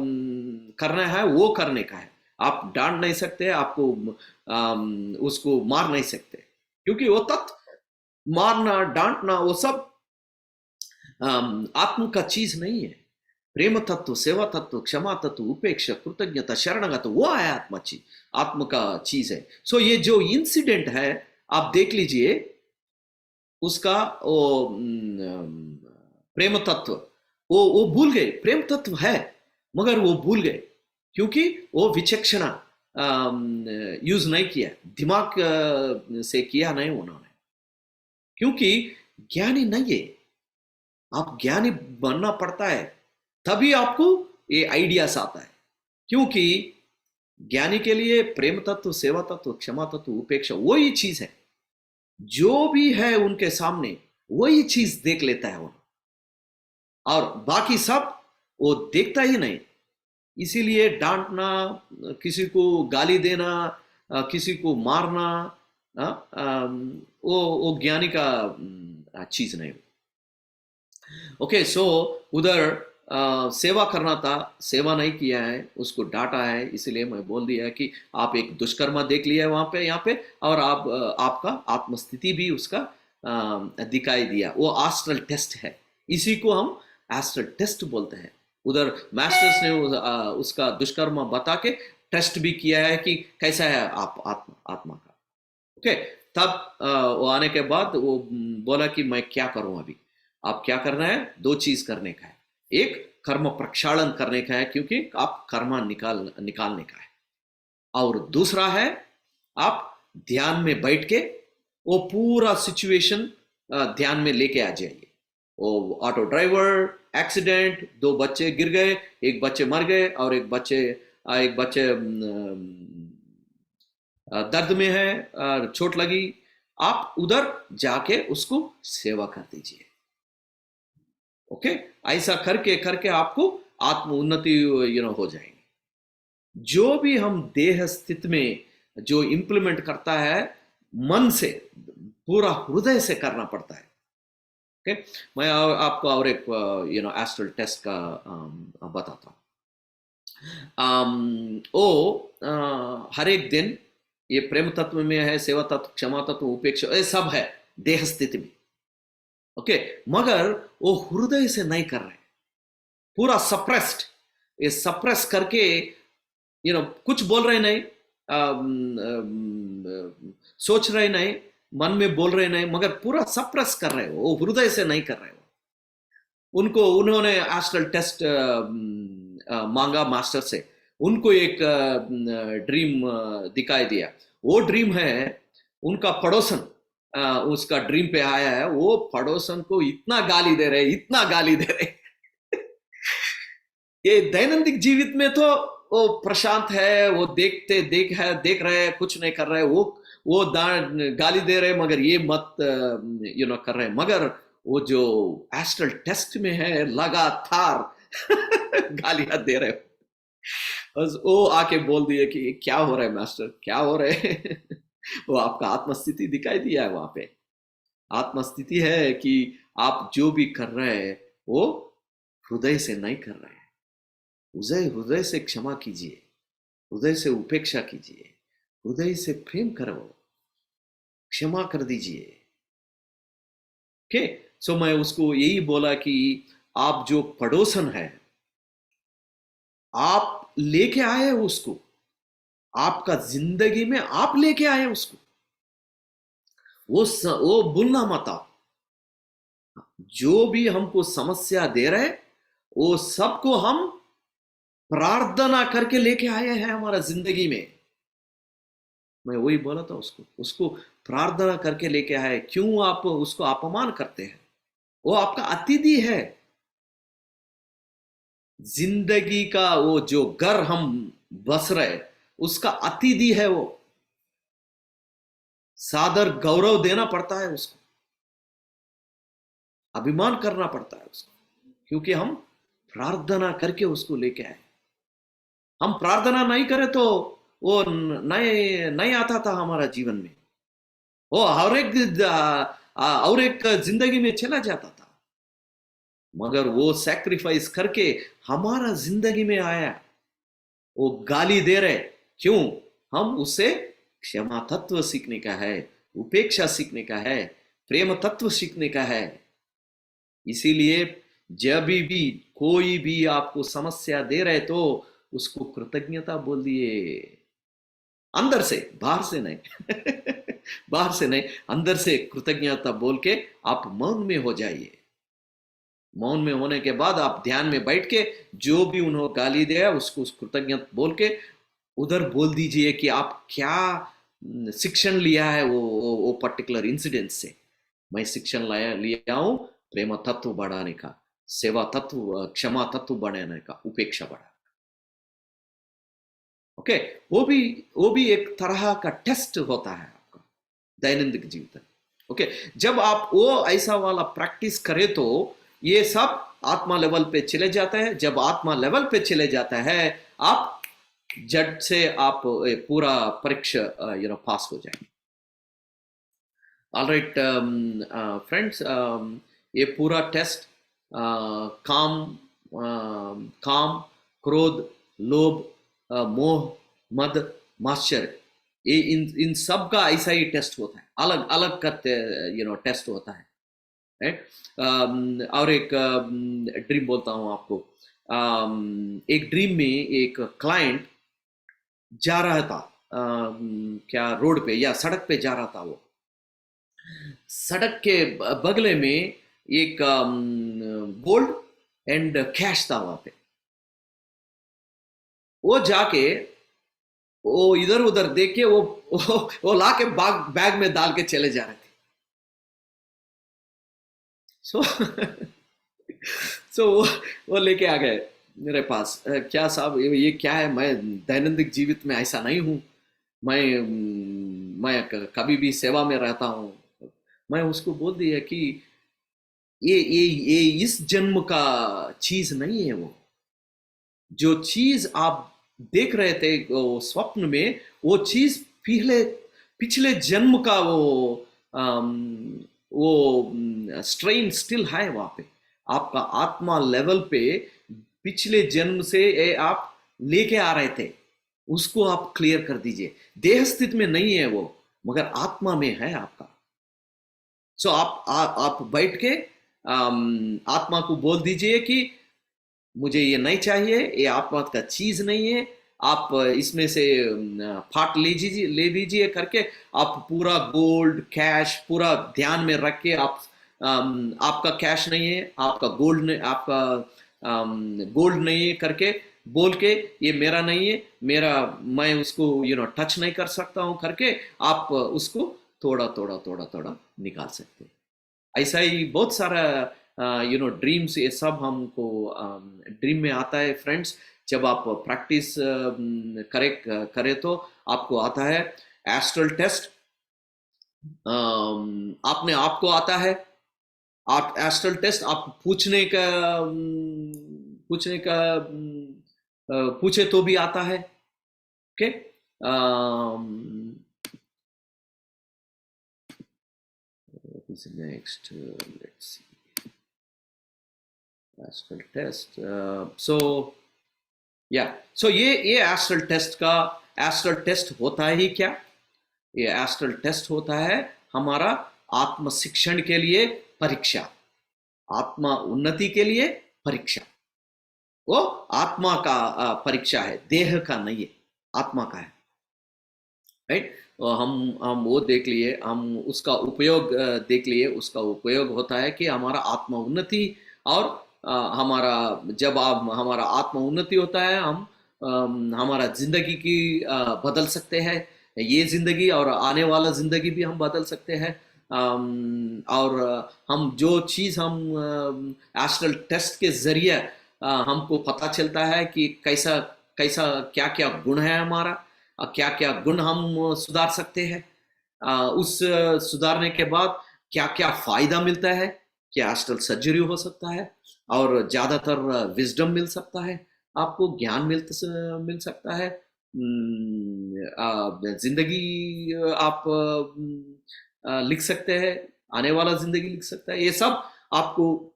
करना है वो करने का है, आप डांट नहीं सकते, आपको उसको मार नहीं सकते, क्योंकि वो तत्व मारना डांटना वो सब आत्म का चीज नहीं है। प्रेम तत्व, सेवा तत्व, क्षमा तत्व, उपेक्षा, कृतज्ञता, शरणगत, वो है आत्म का चीज है। सो ये जो इंसिडेंट है आप देख लीजिए, उसका वो प्रेम तत्व वो भूल गए। प्रेम तत्व है मगर वो भूल गए, क्योंकि वो विचक्षणा यूज नहीं किया, दिमाग से किया नहीं उन्होंने, क्योंकि ज्ञानी नहीं है। आप ज्ञानी बनना पड़ता है, तभी आपको ये आइडियाज आता है, क्योंकि ज्ञानी के लिए प्रेम तत्व, सेवा तत्व, क्षमा तत्व, उपेक्षा वही चीज है, जो भी है उनके सामने वही चीज देख लेता है वो, और बाकी सब वो देखता ही नहीं। इसीलिए डांटना, किसी को गाली देना, किसी को मारना वो ज्ञानी का चीज नहीं। ओके, सो उधर सेवा करना था, सेवा नहीं किया है, उसको डांटा है, इसलिए मैं बोल दिया कि आप एक दुष्कर्म देख लिया है वहां पे, यहाँ पे, और आपका आत्मस्थिति भी उसका दिखाई दिया। वो एस्ट्रल टेस्ट है, इसी को हम एस्ट्रल टेस्ट बोलते हैं। उधर मास्टर्स ने उसका दुष्कर्म बता के टेस्ट भी किया है कि कैसा है आप आत्मा का। ओके, तब वो आने के बाद वो बोला कि मैं क्या करूं अभी। आप क्या करना है, दो चीज करने का है, एक कर्म प्रक्षालन करने का है, क्योंकि आप कर्म निकालने का है, और दूसरा है आप ध्यान में बैठ के वो पूरा सिचुएशन ध्यान में लेके आ जाइए। वो ऑटो ड्राइवर एक्सीडेंट, दो बच्चे गिर गए, एक बच्चे मर गए, और एक बच्चे दर्द में है, चोट लगी। आप उधर जाके उसको सेवा कर दीजिए। ओके, ऐसा करके आपको आत्म उन्नति हो जाएगी। जो भी हम देह स्थिति में जो इंप्लीमेंट करता है, मन से, पूरा हृदय से करना पड़ता है। ओके, मैं आपको और एक एस्ट्रल टेस्ट का बताता हूँ। हर एक दिन ये प्रेम तत्व में है, सेवा तत्व, क्षमा तत्व, उपेक्षा, ये सब है देह स्थिति में। ओके, मगर वो हृदय से नहीं कर रहे, पूरा सप्रेस्ड। ये सप्रेस करके कुछ बोल रहे नहीं, सोच रहे नहीं, मन में बोल रहे नहीं, मगर पूरा सप्रेस कर रहे हो, वो हृदय से नहीं कर रहे हो। उन्होंने एस्ट्रल टेस्ट मांगा मास्टर से, उनको एक ड्रीम दिखाई दिया। वो ड्रीम है उनका पड़ोसन, उसका ड्रीम पे आया है, वो पड़ोसन को इतना गाली दे रहे, इतना गाली दे रहे। ये दैनंदिन जीवित में तो वो प्रशांत है, वो देख रहे हैं, कुछ नहीं कर रहे, वो गाली दे रहे, मगर ये मत कर रहे, मगर वो जो एस्ट्रल टेस्ट में है लगातार गालियां दे रहे हो। वो आके बोल दिए कि क्या हो रहा है मास्टर, क्या हो रहा है? वो आपका आत्मस्थिति दिखाई दिया है वहां पे। आत्मस्थिति है कि आप जो भी कर रहे हैं वो हृदय से नहीं कर रहे हैं। हृदय से क्षमा कीजिए, हृदय से उपेक्षा कीजिए, हृदय से प्रेम करो, क्षमा कर दीजिए। ओके, सो मैं उसको यही बोला कि आप जो पड़ोसन है, आप लेके आए उसको, आपका जिंदगी में आप लेके आए उसको, वो भूलना मत आप। जो भी हमको समस्या दे रहे, वो सबको हम प्रार्थना करके लेके आए हैं हमारा जिंदगी में। मैं वही बोला था उसको प्रार्थना करके लेके आए। क्यों आप उसको अपमान करते हैं? वो आपका अतिथि है। जिंदगी का वो जो घर हम बस रहे, उसका अतिथि है वो। सादर गौरव देना पड़ता है उसको, अभिमान करना पड़ता है उसको, क्योंकि हम प्रार्थना करके उसको लेके आए। हम प्रार्थना नहीं करें तो वो नहीं आता था हमारा जीवन में, वो और एक जिंदगी में चला जाता था। मगर वो सैक्रिफाइस करके हमारा जिंदगी में आया। वो गाली दे रहे, क्यों? हम उससे क्षमा तत्व सीखने का है, उपेक्षा सीखने का है, प्रेम तत्व सीखने का है। इसीलिए जब भी कोई भी आपको समस्या दे रहे तो उसको कृतज्ञता बोल दिए, अंदर से, बाहर से नहीं। बाहर से नहीं, अंदर से कृतज्ञता बोल के आप मौन में हो जाइए। मौन में होने के बाद आप ध्यान में बैठ के जो भी उन्होंने गाली दिया उसको कृतज्ञता बोल के उधर बोल दीजिए कि आप क्या शिक्षण लिया है वो पर्टिकुलर इंसिडेंट से। मैं शिक्षण लिया हूं प्रेम तत्व बढ़ाने का, सेवा तत्व, क्षमा तत्व बढ़ाने का, उपेक्षा बढ़ाने का। ओके, वो भी एक तरह का टेस्ट होता है आपका दैनंदिन जीवन। ओके, जब आप वो ऐसा वाला प्रैक्टिस करें तो ये सब आत्मा लेवल पे चले जाता है। जब आत्मा लेवल पे चले जाता है, आप जट से आप पूरा परीक्षा पास हो जाएंगे। ऑलराइट फ्रेंड्स, ये पूरा टेस्ट काम, क्रोध, लोभ, मोह, मद, माश्चर्य, ये इन सब का ऐसा ही टेस्ट होता है। अलग अलग का टेस्ट होता है। और एक ड्रीम बोलता हूं आपको। एक ड्रीम में एक क्लाइंट जा रहा था, क्या रोड पे या सड़क पे जा रहा था। वो सड़क के बगले में एक गोल्ड एंड कैश था वहां पे। वो जाके वो इधर उधर देख के वो लाके बैग में डाल के चले जा रहे थे। सो वो लेके आ गए मेरे पास। क्या साहब, ये क्या है? मैं दैनंदिन जीवित में ऐसा नहीं हूं, मैं कभी भी सेवा में रहता हूं। मैं उसको बोल दिया कि ये इस जन्म का चीज नहीं है। वो जो चीज आप देख रहे थे वो स्वप्न में, वो चीज पिछले जन्म का वो स्ट्रेन स्टिल है वहां पे। आपका आत्मा लेवल पे पिछले जन्म से आप लेके आ रहे थे, उसको आप क्लियर कर दीजिए। देह स्थित में नहीं है वो, मगर आत्मा में है आपका। सो आप बैठ के आत्मा को बोल दीजिए कि मुझे ये नहीं चाहिए, ये आत्मा का चीज नहीं है, आप इसमें से फाट ले लीजिए करके आप पूरा गोल्ड कैश पूरा ध्यान में रख के आप आपका कैश नहीं है, आपका गोल्ड नहीं है करके बोल के ये मेरा नहीं है, मैं उसको टच नहीं कर सकता हूँ करके आप उसको थोड़ा निकाल सकते हैं। ऐसा ही बहुत सारा ड्रीम्स ये सब हमको ड्रीम में आता है फ्रेंड्स। जब आप प्रैक्टिस करे तो आपको आता है एस्ट्रल टेस्ट, आपने आपको आता है आप एस्ट्रल टेस्ट आप पूछे तो भी आता है। Okay, what is next? Let's see. Astral test. So ये एस्ट्रल टेस्ट होता है ही क्या? ये एस्ट्रल टेस्ट होता है हमारा आत्म शिक्षण के लिए परीक्षा, आत्मा उन्नति के लिए परीक्षा। वो आत्मा का परीक्षा है, देह का नहीं है, आत्मा का है, राइट। हम वो देख लिए, हम उसका उपयोग देख लिए। उसका उपयोग होता है कि हमारा आत्मा उन्नति और जब हमारा आत्मा उन्नति होता है हम हमारा जिंदगी की बदल सकते हैं, ये जिंदगी और आने वाला जिंदगी भी हम बदल सकते हैं। और हम जो चीज़ हम एस्ट्रल टेस्ट के जरिए हमको पता चलता है कि कैसा क्या क्या गुण है हमारा, क्या क्या गुण हम सुधार सकते हैं, उस सुधारने के बाद क्या क्या फायदा मिलता है, क्या एस्ट्रल सर्जरी हो सकता है और ज़्यादातर विजडम मिल सकता है, आपको ज्ञान मिल सकता है, जिंदगी आप लिख सकते हैं, आने वाला जिंदगी लिख सकता है। ये सब आपको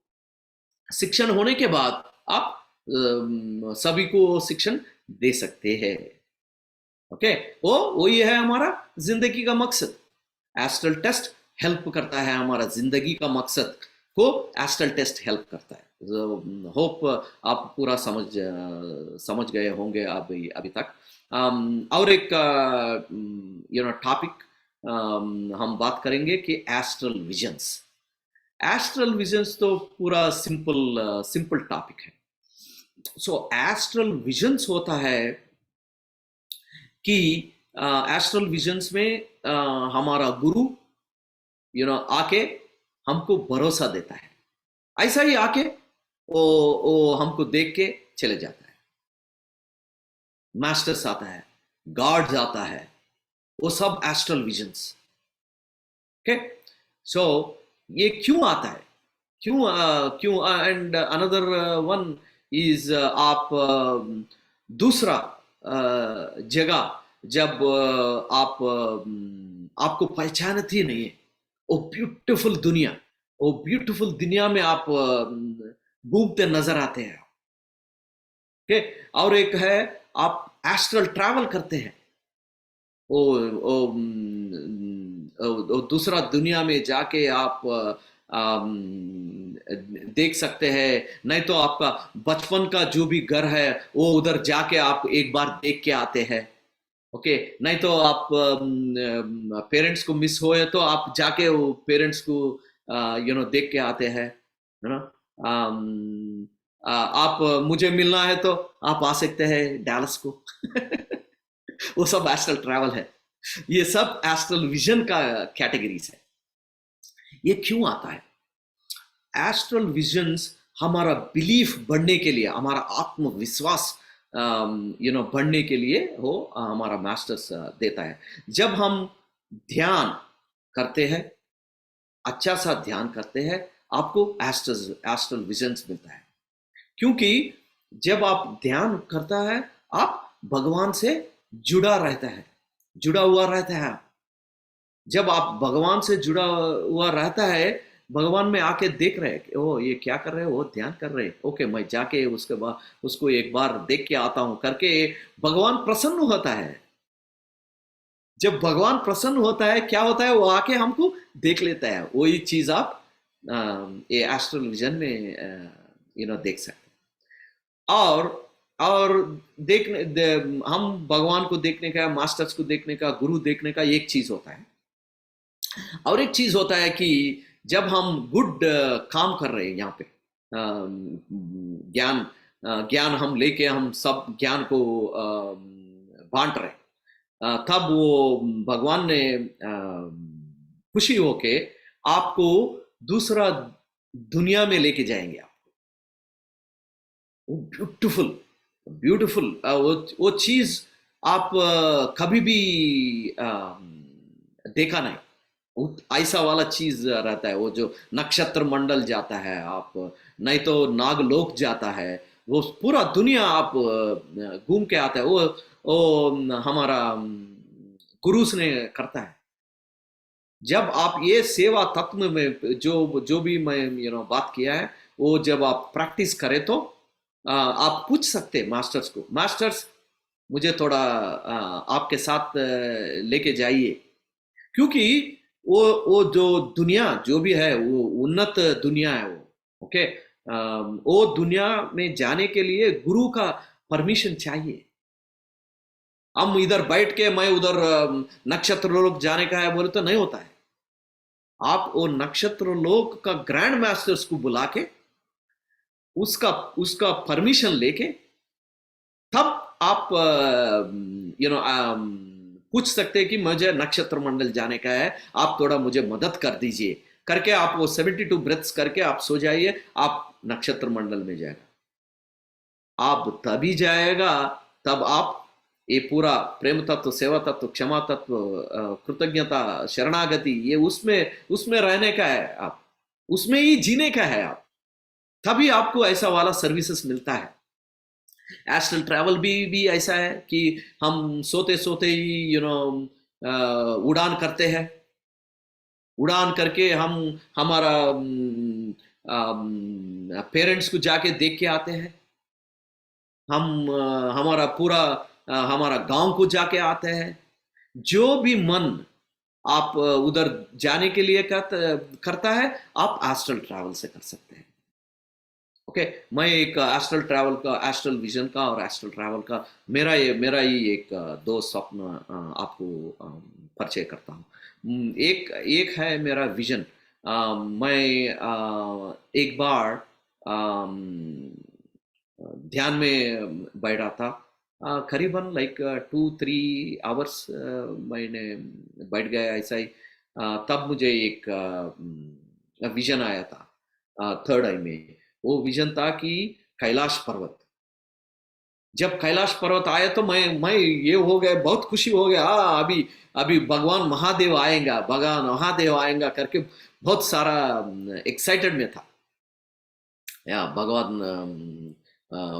शिक्षण होने के बाद आप सभी को शिक्षण दे सकते हैं। ओके, वही है हमारा जिंदगी का मकसद। एस्ट्रल टेस्ट हेल्प करता है, हमारा जिंदगी का मकसद को एस्ट्रल टेस्ट हेल्प करता है। होप आप पूरा समझ गए होंगे अभी तक। और एक टॉपिक हम बात करेंगे कि एस्ट्रल विजन्स। एस्ट्रल विजन्स तो पूरा सिंपल टॉपिक है। सो एस्ट्रल विजन्स होता है कि एस्ट्रल विजन्स में हमारा गुरु आके हमको भरोसा देता है, ऐसा ही आके वो हमको देख के चले जाता है। मास्टर्स आता है, गॉड्स आता है, वो सब एस्ट्रल विजन्स। ओके, सो ये क्यों आता है, क्यों एंड अनदर वन इज आप दूसरा जगह जब आपको पहचानती ही नहीं है, वो ब्यूटीफुल दुनिया में आप घूमते नजर आते हैं। ओके, और एक है आप एस्ट्रल ट्रैवल करते हैं, दूसरा दुनिया में जाके आप देख सकते हैं। नहीं तो आपका बचपन का जो भी घर है वो उधर जाके आप एक बार देख के आते हैं। ओके, नहीं तो आप पेरेंट्स को मिस होए तो आप जाके वो पेरेंट्स को देख के आते हैं, है ना। आप मुझे मिलना है तो आप आ सकते हैं डैलस को वो सब एस्ट्रल ट्रैवल है। ये सब एस्ट्रल विजन का कैटेगरीज है। ये क्यों आता है? एस्ट्रल विजन्स हमारा बिलीफ बढ़ने के लिए, हमारा आत्मविश्वास बढ़ने के लिए वो हमारा मास्टर्स देता है। जब हम ध्यान करते हैं, अच्छा सा ध्यान करते हैं, आपको एस्ट्रल विजन्स मिलता है। क्योंकि जब आप ध्यान करता है आप भगवान से जुड़ा हुआ रहता है। जब आप भगवान से जुड़ा हुआ रहता है, भगवान में आके देख रहे हैं कि ओ ये क्या कर रहे हैं, वो ध्यान कर रहे हैं, ओके मैं जाके उसके बाद उसको एक बार देख के आता हूं करके भगवान प्रसन्न होता है। जब भगवान प्रसन्न होता है क्या होता है, वो आके हमको देख लेता है। वही चीज आप ये एस्ट्रल विजन में देख सकते हैं। और और हम भगवान को देखने का, मास्टर्स को देखने का, गुरु देखने का एक चीज होता है, और एक चीज होता है कि जब हम गुड काम कर रहे हैं यहाँ पे, ज्ञान हम लेके हम सब ज्ञान को बांट रहे, तब वो भगवान ने खुशी होके आपको दूसरा दुनिया में लेके जाएंगे। आपको ब्यूटीफुल ब्यूटीफुल वो चीज आप कभी भी देखा नहीं, ऐसा वाला चीज रहता है। वो जो नक्षत्र मंडल जाता है, आप नहीं तो नागलोक जाता है, वो पूरा दुनिया आप घूम के आता है। वो हमारा गुरुस ने करता है। जब आप ये सेवा तत्व में जो भी मैं बात किया है, वो जब आप प्रैक्टिस करें तो आप पूछ सकते मास्टर्स को, मास्टर्स मुझे थोड़ा आपके साथ लेके जाइए, क्योंकि वो जो दुनिया जो भी है वो उन्नत दुनिया है वो, ओके। वो दुनिया में जाने के लिए गुरु का परमिशन चाहिए। हम इधर बैठ के मैं उधर नक्षत्र लोक जाने का है बोले तो नहीं होता है। आप वो नक्षत्र लोक का ग्रैंड मास्टर्स को बुला के उसका परमिशन लेके तब आप पूछ सकते हैं कि मुझे नक्षत्र मंडल जाने का है, आप थोड़ा मुझे मदद कर दीजिए करके आप वो 72 ब्रेथ्स करके आप सो जाइए, आप नक्षत्र मंडल में जाएगा। आप तभी जाएगा तब आप ये पूरा प्रेम तत्व, सेवा तत्व, क्षमा तत्व, कृतज्ञता, शरणागति, ये उसमें रहने का है, आप उसमें ही जीने का है आप, तभी आपको ऐसा वाला सर्विसेज मिलता है। एस्ट्रल ट्रैवल भी ऐसा है कि हम सोते सोते ही उड़ान करते हैं। उड़ान करके हम हमारा पेरेंट्स को जाके देख के आते हैं, हम हमारा पूरा हमारा गांव को जाके आते हैं। जो भी मन आप उधर जाने के लिए करता है, आप एस्ट्रल ट्रैवल से कर सकते हैं। ओके, मैं एक एस्ट्रल ट्रैवल का, एस्ट्रल विजन का और एस्ट्रल ट्रैवल का मेरा ही एक दो स्वप्न आपको परिचय करता हूँ। एक है मेरा विजन। मैं एक बार ध्यान में बैठा था, करीबन लाइक 2-3 आवर्स मैंने बैठ गया ऐसा ही। तब मुझे एक विजन आया था थर्ड आई में। वो विजन था कि कैलाश पर्वत, जब कैलाश पर्वत आया तो मैं ये हो गया, बहुत खुशी हो गया। अभी भगवान महादेव आएगा करके बहुत सारा एक्साइटेड में था। या भगवान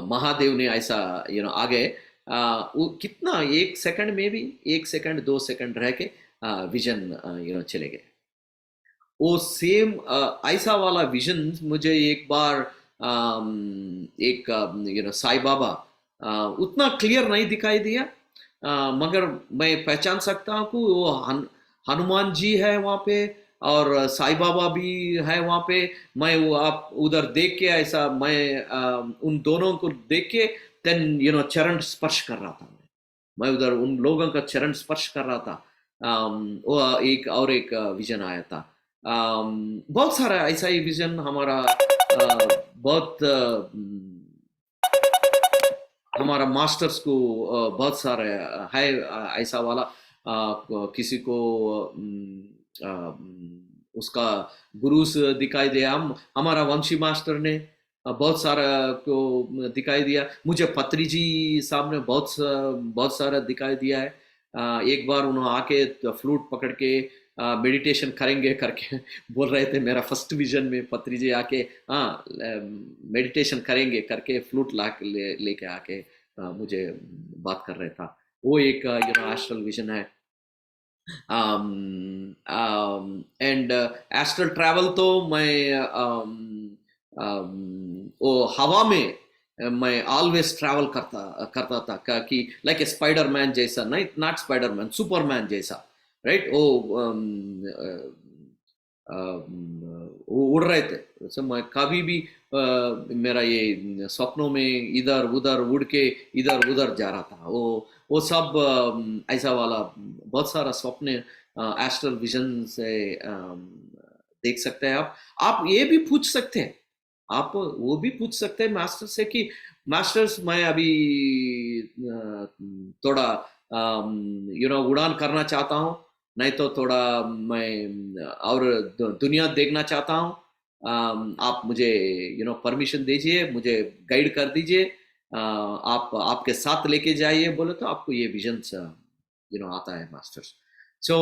महादेव ने ऐसा आ गए। वो कितना 1 सेकंड में भी 1 सेकंड 2 सेकंड रह के विजन चले गए। वो सेम ऐसा वाला विजन मुझे एक बार एक साईं बाबा उतना क्लियर नहीं दिखाई दिया, मगर मैं पहचान सकता हूँ कि वो हनुमान जी है वहाँ पे और साईं बाबा भी है वहाँ पे। मैं वो आप उधर देख के ऐसा मैं उन दोनों को देख के देन चरण स्पर्श कर रहा था। मैं उधर उन लोगों का चरण स्पर्श कर रहा था। वो एक विजन आया था। बहुत सारा ऐसा ही विजन हमारा बहुत हमारा मास्टर्स को बहुत सारे है ऐसा वाला। किसी को उसका गुरुस दिखाई दिया। हमारा वंशी मास्टर ने बहुत सारा को दिखाई दिया। मुझे पत्री जी साहब ने बहुत सारा दिखाई दिया है। एक बार उन्होंने आके फ्लूट पकड़ के मेडिटेशन करेंगे करके बोल रहे थे। मेरा फर्स्ट विजन में पत्री जी आके मेडिटेशन करेंगे करके फ्लूट लेके आके मुझे बात कर रहे था। वो एक एस्ट्रल विजन है। एंड एस्ट्रल ट्रैवल तो मैं वो हवा में मैं ऑलवेज ट्रैवल करता था कि लाइक ए स्पाइडरमैन जैसा, नहीं नॉट स्पाइडरमैन, सुपरमैन जैसा, राइट। वो वो उड़ रहे थे। जैसे मैं कभी भी मेरा ये सपनों में इधर उधर उड़ के इधर उधर जा रहा था। वो सब ऐसा वाला बहुत सारा स्वप्न एस्ट्रल विजन से देख सकते हैं आप ये भी पूछ सकते हैं, आप वो भी पूछ सकते हैं मास्टर से कि मास्टर्स मैं अभी थोड़ा उड़ान करना चाहता हूँ, नहीं तो थोड़ा मैं और दुनिया देखना चाहता हूँ, आप मुझे परमिशन दीजिए, मुझे गाइड कर दीजिए, आप आपके साथ लेके जाइए बोले तो आपको ये विजन्स आता है masters. So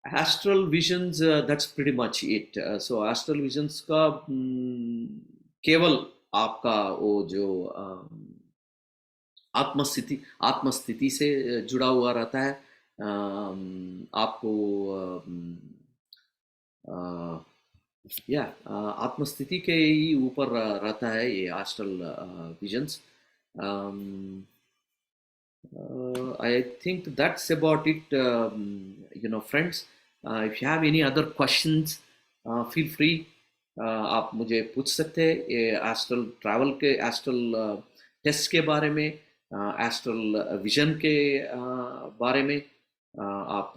astral visions, that's pretty much it. So astral visions का केवल आपका वो जो आत्मस्थिति से जुड़ा हुआ रहता है। आपको आत्मस्थिति के ही ऊपर रहता है ये astral visions. I think that's about it, friends. If you have any other questions, feel free. आप मुझे पूछ सकते हैं ये एस्ट्रल ट्रैवल के, एस्ट्रल टेस्ट के बारे में, एस्ट्रल विजन के बारे में आप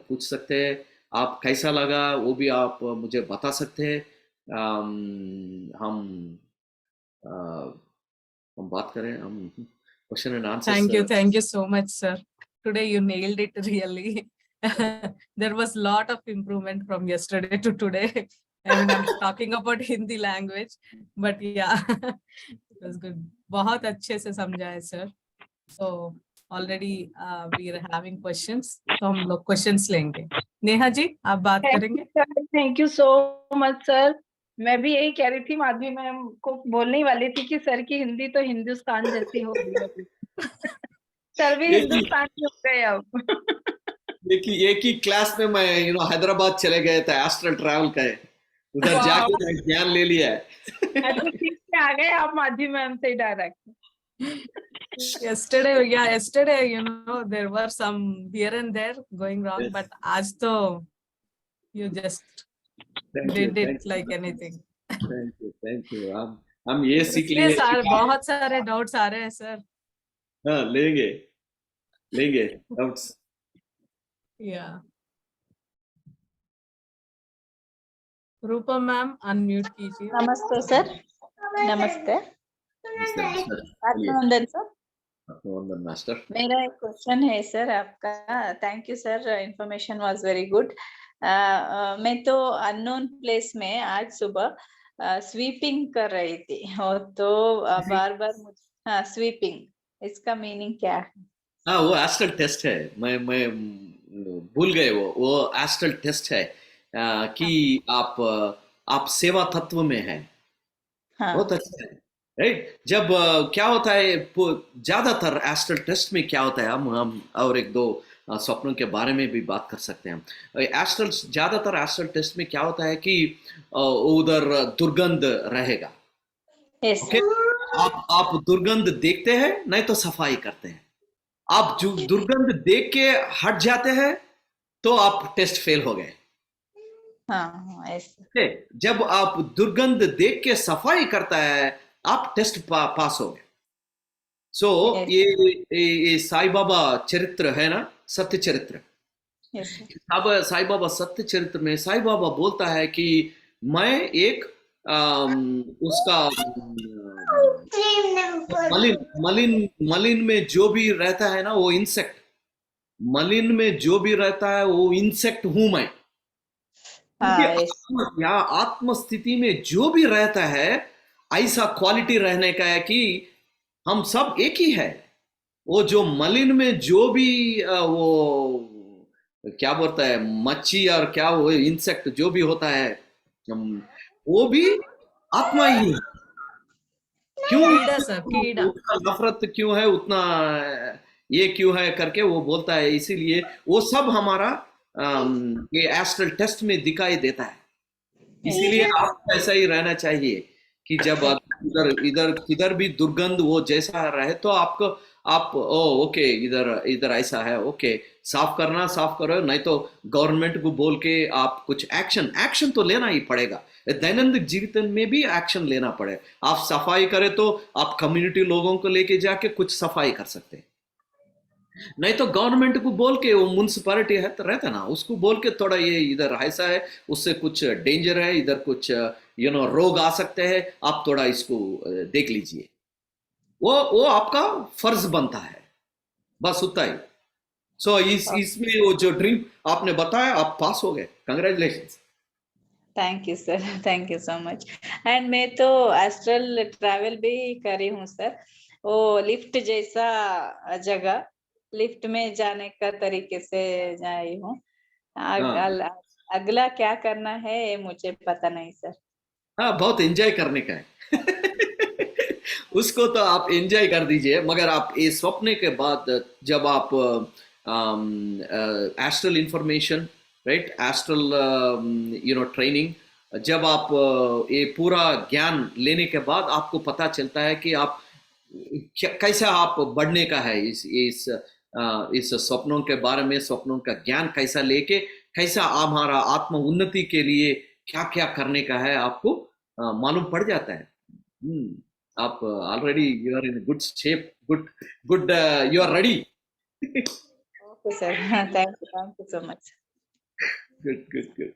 पूछ सकते हैं। आप कैसा लगा वो भी आप मुझे बता सकते हैं। हम बात करें, हम question and answers. Thank you so much, sir. Today you nailed it really. There was a lot of improvement from yesterday to today. I mean, I'm talking about Hindi language, but yeah, it was good. बहुत अच्छे से समझा है sir. So already we are having questions, तो हम लोग questions लेंगे। नेहा जी आप बात करेंगे? Thank you so much sir. मैं भी यही कह रही थी, माधवी मैम को बोलने ही वाली थी कि सर की हिंदी तो हिंदुस्तान जैसी हो गई। सर भी हिंदुस्तान के हो गए अब। एक ही क्लास में मैं हैदराबाद चले गए थे, एस्ट्रल ट्रैवल का उधर जाके ज्ञान ले लिया है। आ गए आप माधवी मैम से direct. yesterday there were some here and there going wrong, but आज तो you just did it like anything. Thank you. हम ये सीख लिए। बहुत सारे डाउट्स आ रहे हैं सर। हाँ, लेंगे डाउट्स। रूपा मैम अनम्यूट कीजिए। नमस्ते सर। नमस्ते। आत्मवंदन सर। आत्मवंदन मास्टर। मेरा एक क्वेश्चन है सर आपका। Thank you sir, information was very good. मैं तो अननोन प्लेस में आज सुबह स्वीपिंग कर रही थी, और तो बार-बार मुझे स्वीपिंग, इसका मीनिंग क्या है? हाँ, वो एस्ट्रल टेस्ट है। मैं भूल गए, वो एस्ट्रल टेस्ट है कि आप सेवा तत्व में हैं। हाँ। बहुत अच्छा है, राइट। जब क्या होता है ज्यादातर एस्ट्रल टेस्ट में क्या होता है, हम और एक दो स्वप्नों के बारे में भी बात कर सकते हैं। ज्यादातर एस्ट्रल टेस्ट में क्या होता है कि उधर दुर्गंध रहेगा। yes. आप दुर्गंध देखते हैं, नहीं तो सफाई करते हैं। आप जो दुर्गंध देख के हट जाते हैं तो आप टेस्ट फेल हो गए। हाँ, जब आप दुर्गंध देख के सफाई करता है आप टेस्ट पास हो गए। सो ये साईं बाबा चरित्र है ना, सत्य चरित्र। अब साईं बाबा सत्य चरित्र में साईं बाबा बोलता है कि मैं एक उसका मलिन में जो भी रहता है ना, वो इंसेक्ट, मलिन में जो भी रहता है वो इंसेक्ट हूं मैं। या आत्म स्थिति में जो भी रहता है ऐसा क्वालिटी रहने का है कि हम सब एक ही है। वो जो मलिन में जो भी वो क्या बोलता है, मच्छी और क्या वो इंसेक्ट जो भी होता है, वो भी आत्मा ही है। क्यों नफरत क्यों है, उतना ये क्यों है करके वो बोलता है। इसीलिए वो सब हमारा ये एस्ट्रल टेस्ट में दिखाई देता है। इसीलिए आपको ऐसा ही रहना चाहिए कि जब इधर किधर भी दुर्गंध वो जैसा रहे तो आपको ओके इधर ऐसा है, ओके साफ करना साफ करो, नहीं तो गवर्नमेंट को बोल के आप कुछ एक्शन तो लेना ही पड़ेगा। दैनंदिन जीवन में भी एक्शन लेना पड़े। आप सफाई करें तो आप कम्युनिटी लोगों को लेके जाके कुछ सफाई कर सकते हैं, नहीं तो गवर्नमेंट को बोल के, वो म्यूनसिपालिटी है तो रहता ना, उसको बोल के थोड़ा ये इधर ऐसा है, उससे कुछ डेंजर है, इधर कुछ रोग आ सकते हैं, आप थोड़ा इसको देख लीजिए। वो आपका फर्ज बनता है, बस उतना ही। सो इसमें वो जो ड्रीम आपने बताया, आप पास हो गए, congratulation. Thank you sir, thank you so much. And मैं तो एस्ट्रल ट्रैवल भी करी हूँ सर, वो लिफ्ट जैसा जगह, लिफ्ट में जाने का तरीके से जाई हूँ। अगला क्या करना है ये मुझे पता नहीं सर। हाँ, बहुत एंजॉय करने का है उसको तो आप एंजॉय कर दीजिए, मगर आप ये स्वप्न के बाद जब आप astral information, right, astral training, जब आप ये पूरा ज्ञान लेने के बाद आपको पता चलता है कि आप कैसा आप बढ़ने का है, इस सपनों के बारे में, सपनों का ज्ञान कैसा लेके, कैसा हमारा आत्म उन्नति के लिए क्या क्या करने का है, आपको मालूम पड़ जाता है। आप already you are in good shape, good you are ready. Okay sir, thank you so much. Good.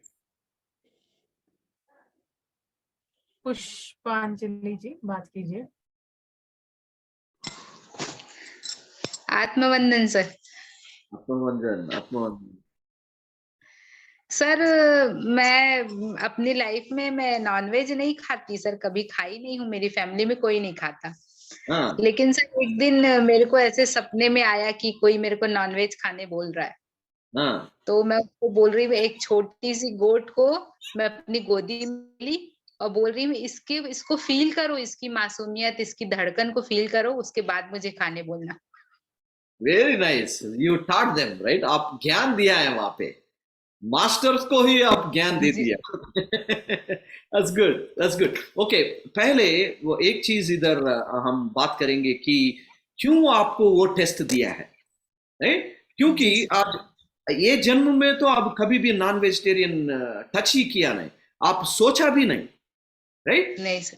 Pushpanjali ji बात कीजिए। आत्मवंदन सर। आत्मवंदन सर, मैं अपनी लाइफ में मैं नॉनवेज नहीं खाती सर, कभी खाई नहीं हूँ, मेरी फैमिली में कोई नहीं खाता। हाँ, लेकिन सर एक दिन मेरे को ऐसे सपने में आया कि कोई मेरे को नॉनवेज खाने बोल रहा है। हाँ, तो मैं उसको बोल रही हूँ, एक छोटी सी गोट को मैं अपनी गोदी में ली और बोल रही हूँ इसको फील करो, इसकी मासूमियत, इसकी धड़कन को फील करो, उसके बाद मुझे खाने बोलना। Very nice, you taught them, right, आप ज्ञान दिया है वहां पे, मास्टर्स को ही आप ज्ञान दे दिया। That's good. ओके, पहले वो एक चीज इधर हम बात करेंगे कि क्यों आपको वो टेस्ट दिया है, राइट? क्योंकि आप ये जन्म में तो आप कभी भी नॉन वेजिटेरियन टच ही किया नहीं, आप सोचा भी नहीं, राइट? नहीं सर।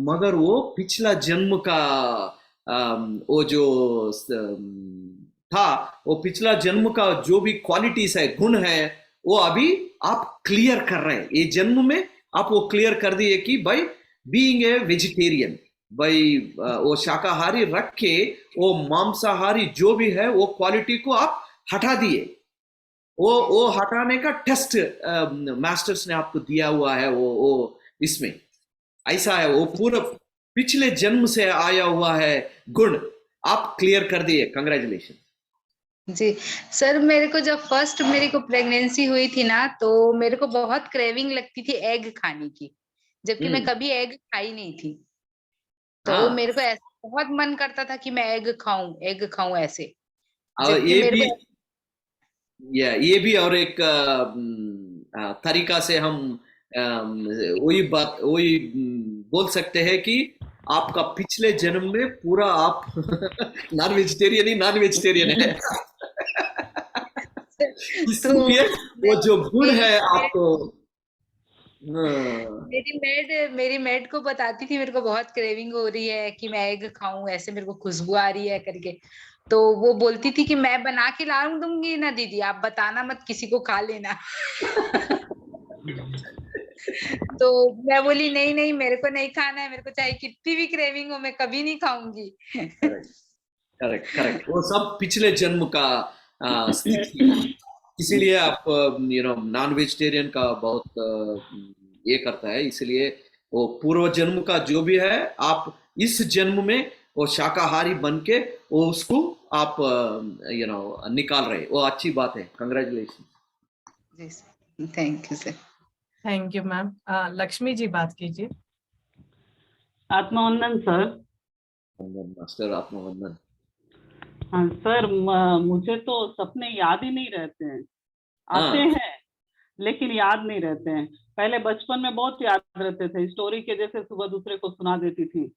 मगर वो पिछला जन्म का वो जो था, वो पिछला जन्म का जो भी क्वालिटीज है, गुण है, वो अभी आप क्लियर कर रहे हैं। ये जन्म में आप वो क्लियर कर दिए कि भाई बीइंग ए वेजिटेरियन, भाई वो शाकाहारी रख के वो मांसाहारी जो भी है वो क्वालिटी को आप हटा दिए। वो हटाने का टेस्ट मास्टर्स ने आपको दिया हुआ है, वो इसमें ऐसा है, वो पूरा पिछले जन्म से आया हुआ है गुण आप क्लियर कर दिए। कंग्रेचुलेशन जी सर। मेरे को जब फर्स्ट मेरे को प्रेगनेंसी हुई थी ना, तो मेरे को बहुत क्रेविंग लगती थी एग खाने की, जबकि मैं कभी एग खाई नहीं थी। तो मेरे को ऐसा बहुत मन करता था कि मैं एग खाऊं ऐसे। ये भी और एक तरीका से हम वही बोल सकते हैं कि आपका पिछले जन्म में पूरा आप नॉन वेजिटेरियन है। इसलिए वो जो गुण है आपको, मेरी मेड को बताती थी मेरे को बहुत क्रेविंग हो रही है कि मैं एग खाऊं, ऐसे मेरे को खुशबू आ रही है करके। तो वो बोलती थी कि मैं बना के ला दूंगी ना दीदी, आप बताना मत, किसी को खा लेना। तो मैं बोली नहीं मेरे को नहीं खाना है, मेरे को चाहे कितनी भी क्रेविंग हो, मैं कभी नहीं खाऊंगी। करेक्ट। वो सब पिछले जन्म का स्थिति, इसीलिए आप नॉन वेजिटेरियन का बहुत ये करता है, इसलिए वो पूर्व जन्म का जो भी है आप इस जन्म में वो शाकाहारी बन के वो उसको आप निकाल रहे, वो अच्छी बात है। कंग्रेचुलेशन। जी sir, thank you sir. Thank you ma'am. Lakshmi ji बात कीजिए। आत्मवंदन सर। मास्टर आत्मवंदन। हाँ सर, मुझे तो सपने याद ही नहीं रहते हैं, आते हैं लेकिन याद नहीं रहते हैं। पहले बचपन में बहुत याद रहते थे, स्टोरी के जैसे सुबह दूसरे को सुना देती थी।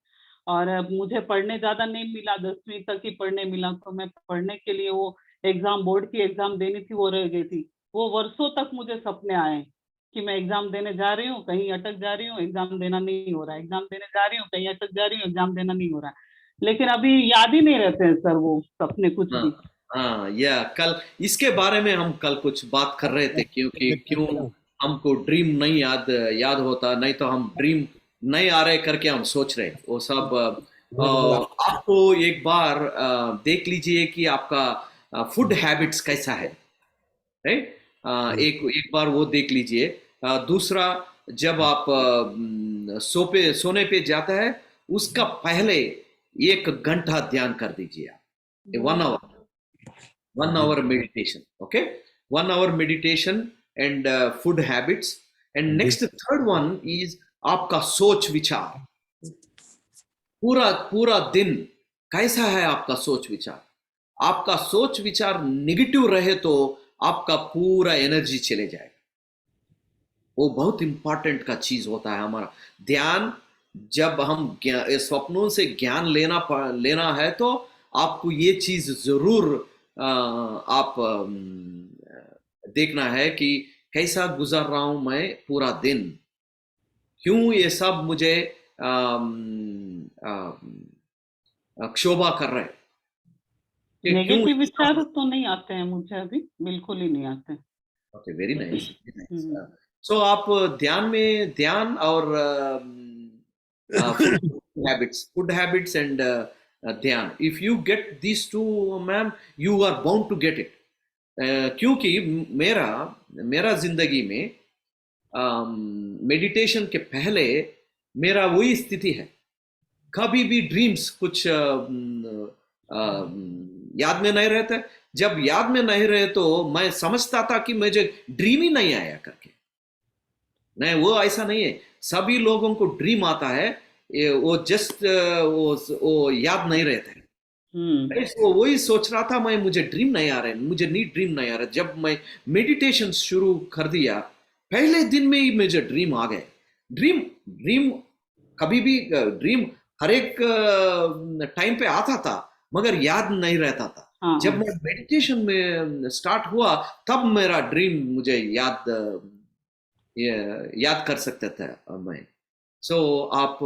और मुझे पढ़ने ज्यादा नहीं मिला, 10वीं तक ही पढ़ने मिला, तो मैं पढ़ने के लिए वो एग्जाम, बोर्ड की एग्जाम देनी थी, वो रह गई थी। वो वर्षों तक मुझे सपने आए कि मैं एग्जाम देने जा रही हूँ, कहीं अटक जा रही हूँ, एग्जाम देना नहीं हो रहा है, एग्जाम देने जा रही हूँ, कहीं अटक जा रही हूँ, एग्जाम देना नहीं हो रहा है। लेकिन अभी याद ही नहीं रहते हैं सर वो सपने कुछ भी। हाँ, या कल इसके बारे में हम कल कुछ बात कर रहे थे, क्योंकि क्यों हमको ड्रीम नहीं याद होता, नहीं तो हम ड्रीम नहीं आ रहे करके हम सोच रहे वो सब। आपको एक बार देख लीजिए कि आपका फूड हैबिट्स कैसा है, राइट? एक बार वो देख लीजिए। दूसरा, जब आप सोने पे जाता है उसका पहले 1 घंटा ध्यान कर दीजिए आप, 1 hour meditation, okay? 1 hour meditation and food habits, and next third one is आपका सोच विचार। पूरा दिन कैसा है आपका सोच विचार? आपका सोच विचार निगेटिव रहे तो आपका पूरा एनर्जी चले जाएगा। वो बहुत इंपॉर्टेंट का चीज होता है हमारा ध्यान। जब हम स्वप्नों से ज्ञान लेना है तो आपको ये चीज जरूर आप देखना है कि कैसा गुजार रहा हूं मैं पूरा दिन, क्यों ये सब मुझे क्षोभा कर रहे हैं। नेगेटिव विचार तो नहीं आते हैं मुझे अभी, बिल्कुल ही नहीं आते। Okay, very nice. सो आप ध्यान और फूड हैबिट्स एंड ध्यान, if you get this to ma'am, you are bound to get it. क्योंकि मेरा जिंदगी में मेडिटेशन के पहले मेरा वही स्थिति है, कभी भी ड्रीम्स कुछ याद में नहीं रहते। जब याद में नहीं रहे तो मैं समझता था कि मुझे ड्रीम ही नहीं आया करके। नहीं, वो ऐसा नहीं है। सभी लोगों को ड्रीम आता है, वो जस्ट वो याद नहीं रहता है। वो वही सोच रहा था मैं, मुझे ड्रीम नहीं आ रहा है, मुझे ड्रीम नहीं आ रहा। जब मैं मेडिटेशन शुरू कर दिया, पहले दिन में ही मुझे ड्रीम आ गए। ड्रीम कभी भी ड्रीम हर एक टाइम पे आता था, मगर याद नहीं रहता था। जब मैं मेडिटेशन में स्टार्ट हुआ तब मेरा ड्रीम मुझे याद कर सकता था मैं। सो आप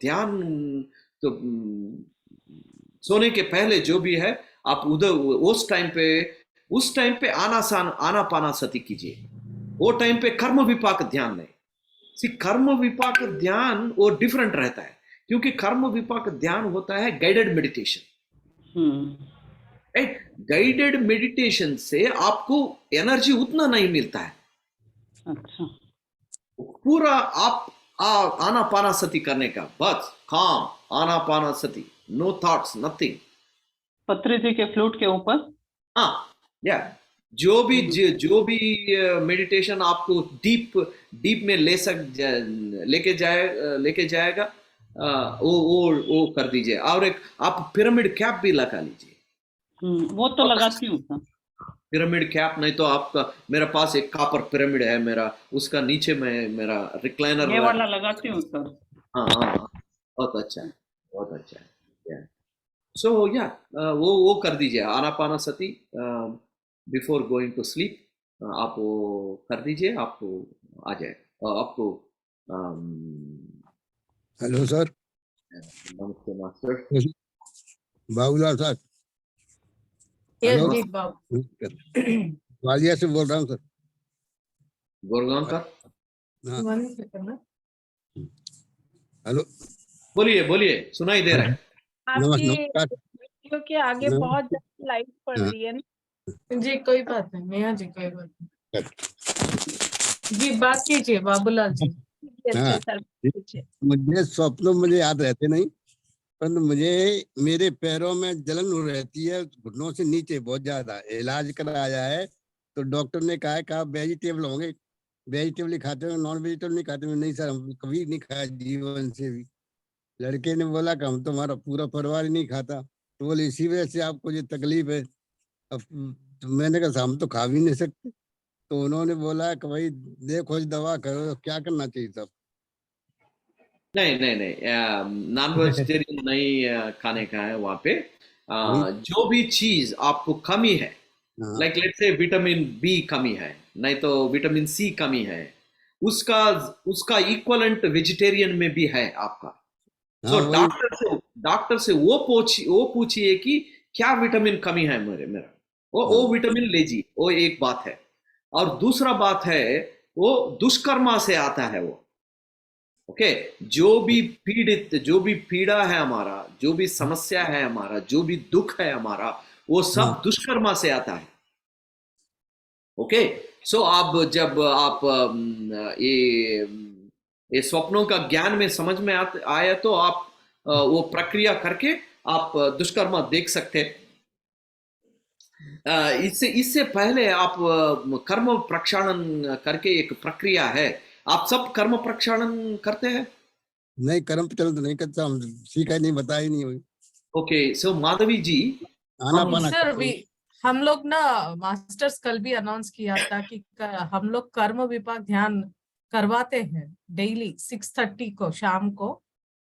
ध्यान तो सोने के पहले जो भी है आप उधर उस टाइम पे आना सती कीजिए। वो टाइम पे कर्म विपाक ध्यान नहीं। कर्म विपाक ध्यान वो डिफरेंट रहता है, क्योंकि कर्म विपाक ध्यान होता है guided meditation. Right? Guided meditation से आपको एनर्जी उतना नहीं मिलता है। अच्छा। पूरा आप आनापानासति करने का, बस काम आनापानासति, नो थॉट्स, नथिंग। पत्री जी के फ्लूट के ऊपर। हाँ, या जो भी मेडिटेशन आपको डीप में लेके जाएगा, वो कर दीजिए। और एक आप पिरामिड कैप भी लगा लीजिए। वो तो लगाती हूँ सर। पिरामिड कैप नहीं तो आपका, मेरे पास एक कॉपर पिरामिड है मेरा, उसका नीचे में मेरा रिक्लाइनर ये वाला लगाती हूँ सर। हाँ, बहुत अच्छा है। सो वो कर दीजिए आनापानासति बिफोर गोइंग टू स्लीप। आप वो कर दीजिए, आपको आ जाए। आपको हेलो सर। नमस्ते मास्टर। बाबूलाल सर। जी बाबू। ग्वालियर से बोल रहा हूँ सर। गुरगांव का। हेलो, बोलिए, सुनाई दे रहा है। नमस्कार। वीडियो के आगे बहुत लाइट पड़ रही है ना। जी कोई बात नहीं नेहा जी, कोई बात नहीं। जी बात कीजिए बाबूलाल जी। मुझे स्वप्न मुझे याद रहते नहीं, पर मुझे मेरे पैरों में जलन हो रहती है, घुटनों से नीचे बहुत ज्यादा। इलाज कराया है तो डॉक्टर ने कहा है कि आप वेजिटेबल होंगे, वेजिटेबल ही खाते हो, नॉन वेजिटेबल नहीं खाते। नहीं सर, हम कभी नहीं खाया जीवन से भी। लड़के ने बोला कि हम तुम्हारा पूरा परिवार ही नहीं खाता, तो बोले इसी वजह से आपको ये तकलीफ है। अब तो मैंने कहा हम तो खा भी नहीं सकते। तो उन्होंने बोला कि भाई देखो दवा करो, क्या करना चाहिए तब? नहीं, नॉन वेजिटेरियन नहीं खाने का है वहाँ पे। जो भी चीज आपको कमी है हाँ like let's say vitamin B कमी है, नहीं तो विटामिन सी कमी है, उसका उसका इक्वलेंट वेजिटेरियन में भी है आपका। हाँ सो वही डॉक्टर से वो पूछिए कि क्या विटामिन कमी है मेरा, वो हाँ विटामिन लीजिए, वो एक बात है। और दूसरा बात है, वो दुष्कर्मा से आता है वो। ओके, जो भी पीड़ा है हमारा, जो भी समस्या है हमारा, जो भी दुख है हमारा, वो हाँ सब दुष्कर्मा से आता है। ओके, सो आप जब आप ये स्वप्नों का ज्ञान में समझ में आया तो आप वो प्रक्रिया करके आप दुष्कर्म देख सकते हैं। इससे पहले आप कर्म प्रक्षालन करके एक प्रक्रिया है, आप सब कर्म प्रक्षालन करते हैं? नहीं, कर्म प्रचलन तो नहीं करता, हम सीखा ही नहीं, बताया ही नहीं हुई। ओके, सो माधवी जी, आना हम पाना सर करते हैं। हम लोग ना मास्टर्स कल भी अनाउंस किया था कि हम लोग कर्म विपाक ध्यान करवाते हैं डेली 6:30 को शाम को,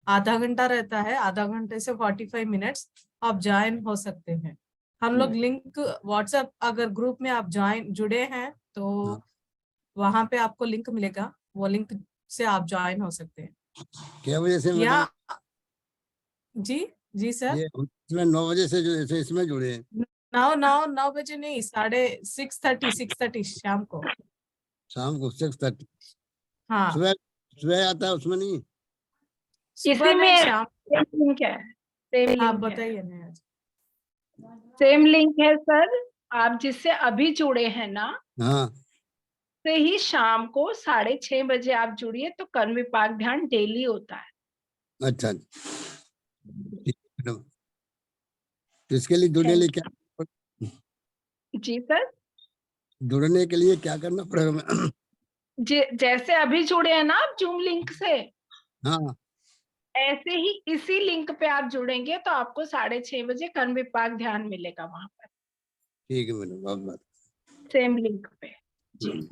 आधा घंटा रहता है, आधा घंटे से 45 मिनट्स आप ज्वाइन हो सकते हैं। हम लोग लिंक व्हाट्सएप अगर ग्रुप में आप जुड़े हैं तो हाँ। वहां पे आपको लिंक मिलेगा, वो लिंक से आप ज्वाइन हो सकते हैं। क्या वजह से या मैडम? जी सर, ये हम इसमें 9 बजे से जो ऐसे इसमें जुड़े हैं। 9 बजे नहीं, 6:30 शाम को। शाम को 6:30 हाँ, सुबह सुबह आता है उसमें नहीं? सुबह इसी नहीं, में शाम। सेम लिंक है, सेम आप लिंक है, बताइए ना। सेम लिंक है सर। आप जिससे अभी जुड़े हैं ना, हाँ से ही शाम को 6:30 बजे आप जुड़िए, तो कर्म विपाक ध्यान डेली होता है। अच्छा, ठीक है मैडम। तो इसके लिए जुड़ने लिए क्या, जी सर, जुड़ने के लिए क्या करना पड़ेगा मैडम? जैसे अभी जुड़े हैं ना आप जूम लिंक से, हाँ ऐसे ही इसी लिंक पे आप जुड़ेंगे तो आपको 6:30 बजे कर्म विपाक ध्यान मिलेगा वहां पर, ठीक है मैडम, बहुत बात। सेम लिंक पे। जी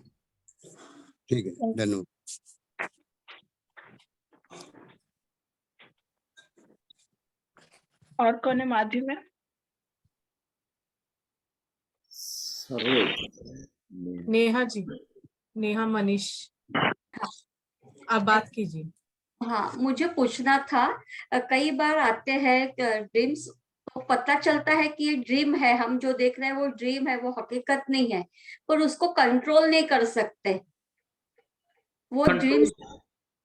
ठीक है, धन्यवाद। और कौन है माध्यम में? नेहा जी, नेहा मनीष, आप बात कीजिए। हाँ, मुझे पूछना था, कई बार आते हैं ड्रीम्स, तो पता चलता है कि ये ड्रीम है, हम जो देख रहे हैं वो ड्रीम है, वो हकीकत नहीं है, पर उसको कंट्रोल नहीं कर सकते। वो ड्रीम्स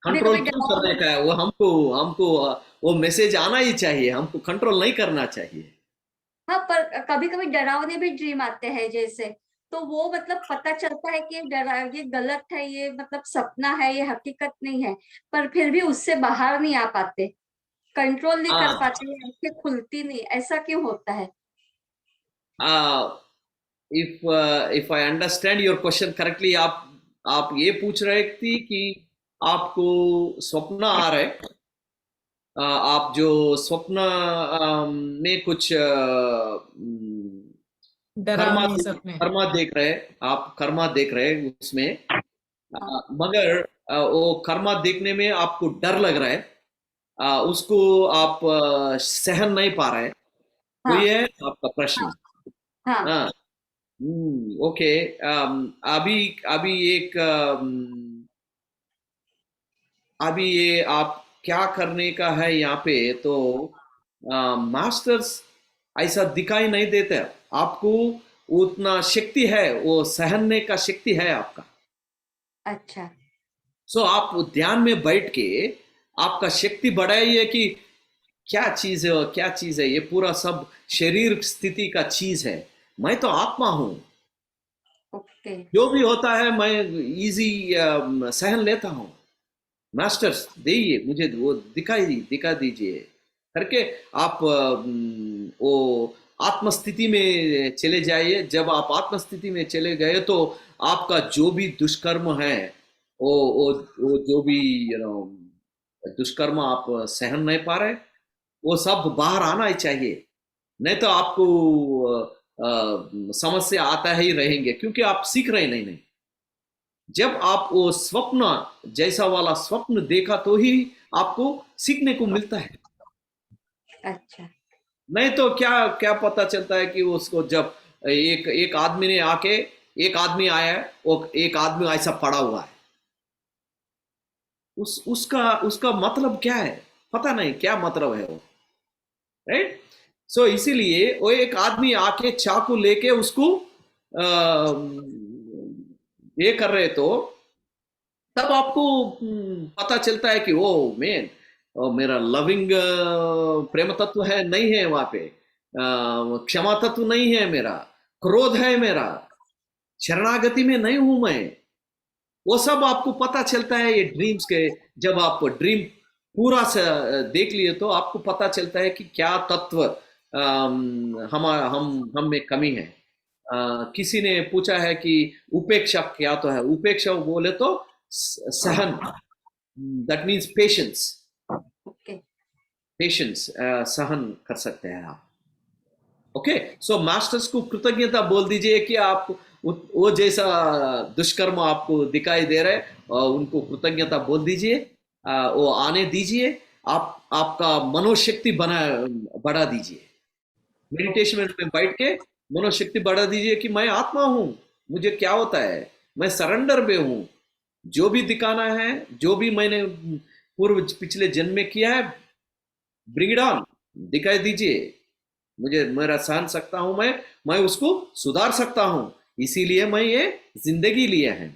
कंट्रोल क्यों करने का है? वो हमको वो मैसेज आना ही चाहिए, हमको कंट्रोल नहीं करना चाहिए। हाँ, पर कभी कभी डरावने भी ड्रीम आते हैं जैसे, तो वो मतलब पता चलता है कि ये गलत है, ये मतलब सपना है, ये हकीकत नहीं है, पर फिर भी उससे बाहर नहीं आ पाते, कंट्रोल नहीं कर पाते, आंखें खुलती नहीं, ऐसा क्यों होता है? If I understand your question correctly, आप ये पूछ रहे थी कि आपको स्वप्न आ रहे, आप जो स्वप्न में कुछ कर्मा देख रहे, आप कर्मा देख रहे उसमें, मगर वो कर्मा देखने में आपको डर लग रहा है, उसको आप सहन नहीं पा रहे, वही है आपका प्रश्न? हाँ, ओके। अभी ये आप क्या करने का है यहाँ पे, तो मास्टर्स ऐसा दिखाई नहीं देता, आपको उतना शक्ति है, वो सहने का शक्ति है आपका। अच्छा। सो आप ध्यान में बैठ के आपका शक्ति बढ़ाइए कि क्या चीज है, क्या चीज है, ये पूरा सब शरीर स्थिति का चीज है, मैं तो आत्मा हूं। ओके। जो भी होता है मैं इजी सहन लेता हूं। मास्टर्स देइए मुझे, वो दिखा दीजिए करके आप वो आत्मस्थिति में चले जाइए। जब आप आत्मस्थिति में चले गए तो आपका जो भी दुष्कर्म है, वो जो भी दुष्कर्म आप सहन नहीं पा रहे, वो सब बाहर आना ही चाहिए, नहीं तो आपको समस्या आता ही रहेंगे, क्योंकि आप सीख रहे नहीं। जब आप वो स्वप्न जैसा वाला स्वप्न देखा तो ही आपको सीखने को मिलता है। अच्छा। नहीं तो क्या पता चलता है कि उसको जब एक आदमी ने आके, एक आदमी आया है और एक आदमी ऐसा पड़ा हुआ है, उसका मतलब क्या है पता नहीं, क्या मतलब है वो, राइट? सो इसीलिए वो एक आदमी आके चाकू लेके उसको ये कर रहे, तो तब आपको पता चलता है कि ओ मैन, मेरा लविंग प्रेम तत्व है नहीं है वहां पे, क्षमा तत्व नहीं है, मेरा क्रोध है, मेरा शरणागति में नहीं हूं मैं, वो सब आपको पता चलता है ये ड्रीम्स के। जब आप ड्रीम पूरा से देख लिए तो आपको पता चलता है कि क्या तत्व हम में कमी है। किसी ने पूछा है कि उपेक्षा क्या तो है, उपेक्षा बोले तो सहन, दैट मीन्स पेशेंस, पेशेंस सहन कर सकते हैं आप। ओके, सो मास्टर्स को कृतज्ञता बोल दीजिए कि आप वो जैसा दुष्कर्म आपको दिखाई दे रहे हैं, उनको कृतज्ञता बोल दीजिए, वो आने दीजिए, आपका मनोशक्ति बढ़ा दीजिए, मेडिटेशन में बैठ के मनोशक्ति बढ़ा दीजिए कि मैं आत्मा हूं, मुझे क्या होता है, मैं सरेंडर में हूं, जो भी दिखाना है, जो भी मैंने पिछले जन्म में किया है, ब्रिंग इट ऑन, दिखाई दीजिए, मुझे मेरा सहन सकता हूं, मैं उसको सुधार सकता हूं, इसीलिए मैं ये जिंदगी लिया है।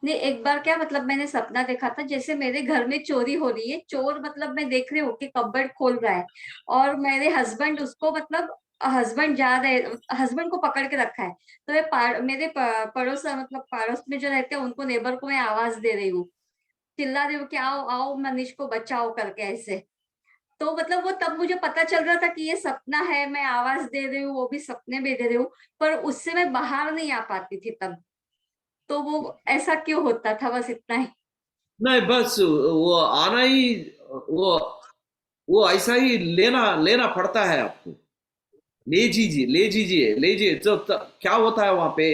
नहीं, एक बार क्या मतलब मैंने सपना देखा था, जैसे मेरे घर में चोरी हो रही है, चोर मतलब मैं देख रही हूँ कि कबर्ड खोल रहा है और मेरे हस्बैंड उसको मतलब हस्बैंड जा रहे, हस्बैंड को पकड़ के रखा है, तो मेरे पड़ोस मतलब पड़ोस में जो रहते हैं उनको, नेबर को मैं आवाज दे रही हूँ, चिल्ला रही हूँ कि आओ आओ मनीष को बचाओ करके ऐसे। तो मतलब वो तब मुझे पता चल रहा था कि ये सपना है, मैं आवाज दे रही हूँ, वो भी सपने में दे रही हूँ, पर उससे मैं बाहर नहीं आ पाती थी तब। तो वो ऐसा क्यों होता था, बस इतना ही। नहीं, बस वो आना ही, वो ऐसा ही लेना पड़ता है आपको, ले लीजिए। तो क्या होता है वहां पे,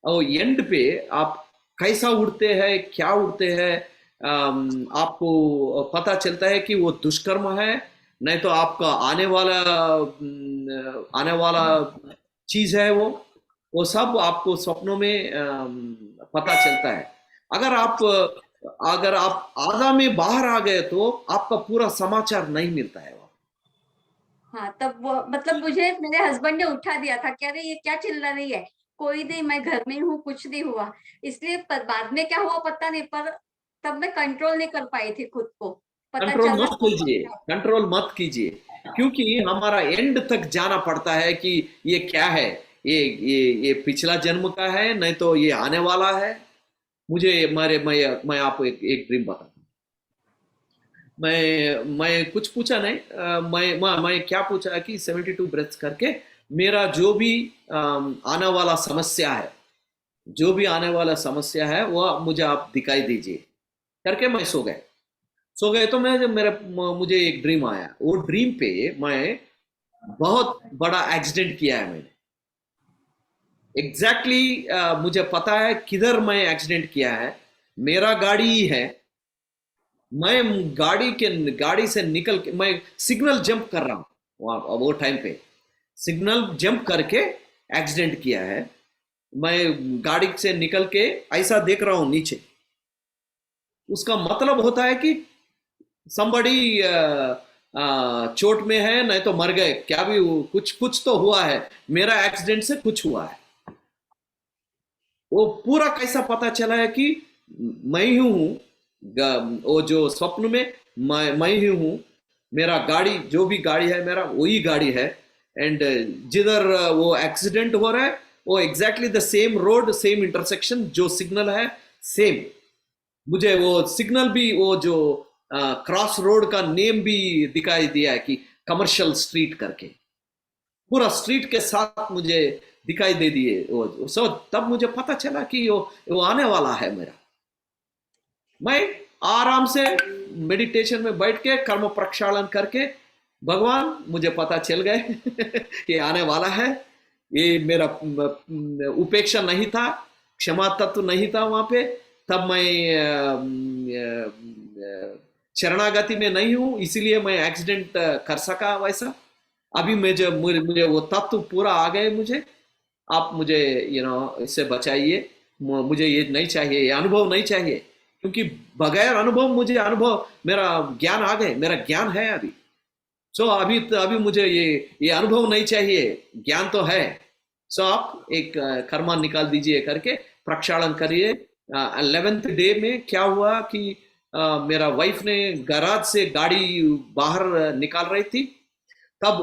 और एंड पे आप कैसा उड़ते हैं, क्या उड़ते हैं, आपको पता चलता है कि वो दुष्कर्म है, नहीं तो आपका आने वाला चीज है, वो सब आपको सपनों में पता चलता है। अगर आप आधा में बाहर आ गए तो आपका पूरा समाचार नहीं मिलता है। हाँ, तब वो मतलब मुझे मेरे हस्बैंड ने उठा दिया था कि अरे ये क्या चिल्ला रही है, कोई नहीं, मैं घर में हूँ, कुछ नहीं हुआ। इसलिए बाद में क्या हुआ पता नहीं, पर तब मैं कंट्रोल नहीं कर पाई थी खुद को, पता कंट्रोल मत कीजिए, क्योंकि हमारा एंड तक जाना पड़ता है कि ये क्या है, ये पिछला जन्म का है, नहीं तो ये आने वाला है। मैं आपको एक ड्रीम बताता हूँ। मैं कुछ पूछा नहीं, मैं क्या पूछा कि 72 ब्रेथ्स करके मेरा जो भी आने वाला समस्या है वो मुझे आप दिखाई दीजिए करके मैं सो गए। तो मुझे एक ड्रीम आया। वो ड्रीम पे मैं बहुत बड़ा एक्सीडेंट किया है मैंने, एग्जैक्टली मुझे पता है किधर मैं एक्सीडेंट किया है। मेरा गाड़ी ही है, मैं गाड़ी से निकल के मैं सिग्नल जंप कर रहा हूँ, वो टाइम पे सिग्नल जंप करके एक्सीडेंट किया है। मैं गाड़ी से निकल के ऐसा देख रहा हूँ नीचे, उसका मतलब होता है कि somebody चोट में है, नहीं तो मर गए, क्या भी कुछ तो हुआ है, मेरा एक्सीडेंट से कुछ हुआ है। वो पूरा कैसा पता चला है कि मैं ही हूँ, वो जो स्वप्न में मैं ही हूँ, मेरा गाड़ी जो भी गाड़ी है मेरा वही गाड़ी है, एंड जिधर वो एक्सीडेंट हो रहा है वो exactly the same road, same intersection, जो सिग्नल है सेम। मुझे वो सिग्नल भी, वो जो क्रॉस रोड का नेम भी दिखाई दिया है कि कमर्शियल स्ट्रीट करके, पूरा स्ट्रीट के साथ मुझे दिखाई दे दिए वो सब। तब मुझे पता चला कि वो आने वाला है मेरा। मैं आराम से मेडिटेशन में बैठ के कर्म प्रक्षालन करके, भगवान मुझे पता चल गए कि आने वाला है। ये मेरा उपेक्षा नहीं था, क्षमा तत्व नहीं था वहां पे, तब मैं शरणागति में नहीं हूं, इसीलिए मैं एक्सीडेंट कर सका वैसा। अभी मुझे वो तत्व पूरा आ गए मुझे। आप मुझे इससे बचाइए, मुझे ये नहीं चाहिए, ये अनुभव नहीं चाहिए, क्योंकि बगैर अनुभव मुझे अनुभव, मेरा ज्ञान आ गए, मेरा ज्ञान है अभी। सो अभी मुझे ये अनुभव नहीं चाहिए, ज्ञान तो है। सो आप एक कर्मा निकाल दीजिए करके प्रक्षालन करिए। 11th डे में क्या हुआ कि मेरा वाइफ ने गराज से गाड़ी बाहर निकाल रही थी, तब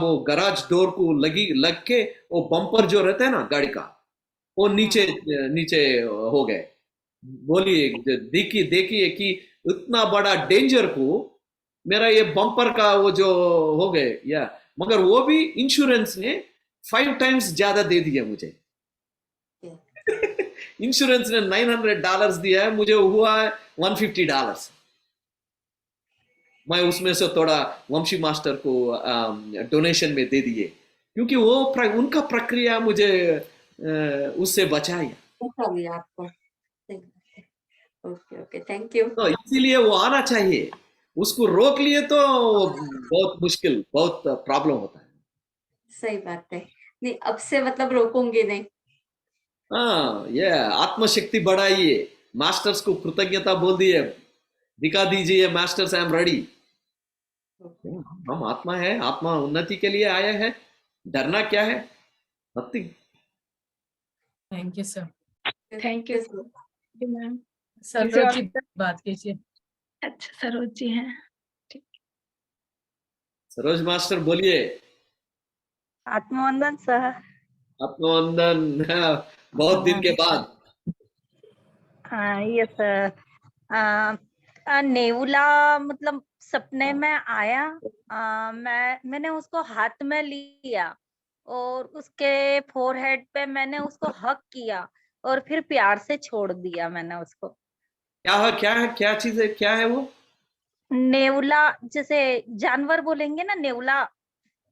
वो गराज डोर को लग के वो बम्पर जो रहता है ना गाड़ी का, वो नीचे नीचे हो गए। बोलिए, देखिए कि इतना बड़ा डेंजर को मेरा ये बम्पर का वो जो हो गए, या मगर वो भी इंश्योरेंस ने 5 टाइम्स ज्यादा दे दिया मुझे। इंश्योरेंस ने $900 दिया है, मुझे हुआ है $150। मैं उसमें से थोड़ा वंशी मास्टर को डोनेशन में दे दिए, क्योंकि वो उनका प्रक्रिया मुझे उससे बचाया। आपको ओके, थैंक यू। तो इसीलिए वो आना चाहिए, उसको रोक लिए तो बहुत मुश्किल, बहुत प्रॉब्लम होता है। सही बात है। नहीं, अब से मतलब रोकूंगी नहीं। हाँ, ये आत्मशक्ति बढ़ाइए, मास्टर्स को कृतज्ञता बोल दिए, दिखा दीजिए मास्टर्स आई एम रेडी। हम आत्मा है, आत्मा उन्नति के लिए आया है, डरना क्या है? Nothing. Thank you sir. Thank you ma'am. Saroj ji बात कीजिए। अच्छा, सरोज जी हैं। सरोज मास्टर बोलिए। आत्मवंदन सर। आत्मवंदन, बहुत दिन के बाद। हाँ ये सर, नेवला मतलब सपने में आया। मैंने उसको हाथ में लिया और उसके फोरहेड पे मैंने उसको हक किया और फिर प्यार से छोड़ दिया मैंने उसको। क्या चीज है, क्या है वो? नेवला, जैसे जानवर बोलेंगे ना, नेवला।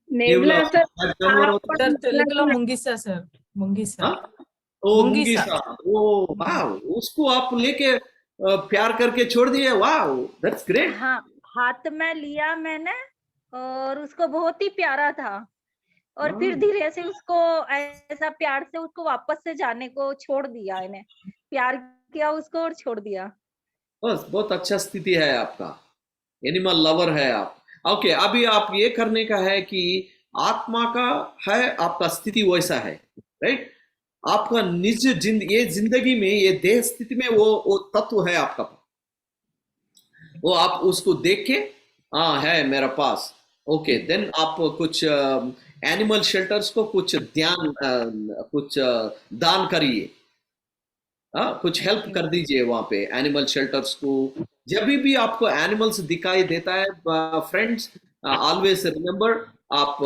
नेवला सर, सर तेलुगुలో ముంగిసా सर, ముంగిసా। ओ मुंगीसा, ओ वाह, उसको आप लेके प्यार करके छोड़ दिए, वाह, दैट्स ग्रेट। हाँ, हाथ में लिया मैंने और उसको बहुत ही प्यारा था, और फिर धीरे से उसको ऐसा प्यार से उसको वापस से जाने को छोड़ दिया। इन्हें प्यार किया उसको और छोड़ दिया। बस, बहुत अच्छा स्थिति है आपका, एनिमल लवर है आप। ओके, अभी आप ये करने का है कि आत्मा का है, आपका स्थिति वैसा है, राइट? आपका निज ये जिंदगी में, ये देह स्थिति में वो तत्व है आपका, वो आप उसको देख के हाँ है मेरा पास। ओके, देन आप कुछ एनिमल शेल्टर्स को कुछ दान करिए, कुछ हेल्प कर दीजिए वहां पे एनिमल शेल्टर्स को। जब भी आपको एनिमल्स दिखाई देता है, फ्रेंड्स, ऑलवेज रिमेम्बर, आप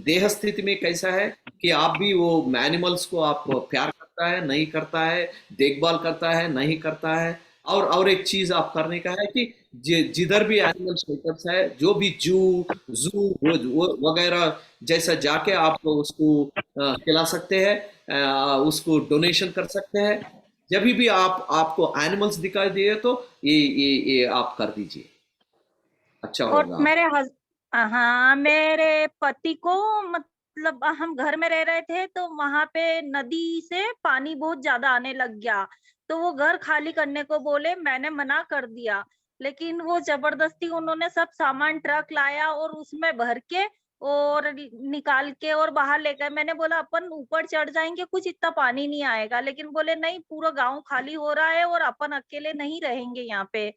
देह स्थिति में कैसा है कि आप भी वो एनिमल्स को आप प्यार करता है, नहीं करता है, देखभाल करता है, नहीं करता है। और एक चीज आप करने का है कि जिधर भी एनिमल शेल्टर्स है, जो भी जू वगैरह जैसा जाके आप उसको खिला सकते हैं, उसको डोनेशन कर सकते हैं। जब भी आपको एनिमल्स दिखाई दिए तो ये आप कर दीजिए, अच्छा और होगा। मेरे पति को मतलब हम घर में रह रहे थे तो वहां पे नदी से पानी बहुत ज्यादा आने लग गया, तो वो घर खाली करने को बोले। मैंने मना कर दिया, लेकिन वो जबरदस्ती उन्होंने सब सामान ट्रक लाया और उसमें भर के और निकाल के और बाहर ले गए। मैंने बोला अपन ऊपर चढ़ जाएंगे, कुछ इतना पानी नहीं आएगा, लेकिन बोले नहीं, पूरा गांव खाली हो रहा है और अपन अकेले नहीं रहेंगे यहाँ पे।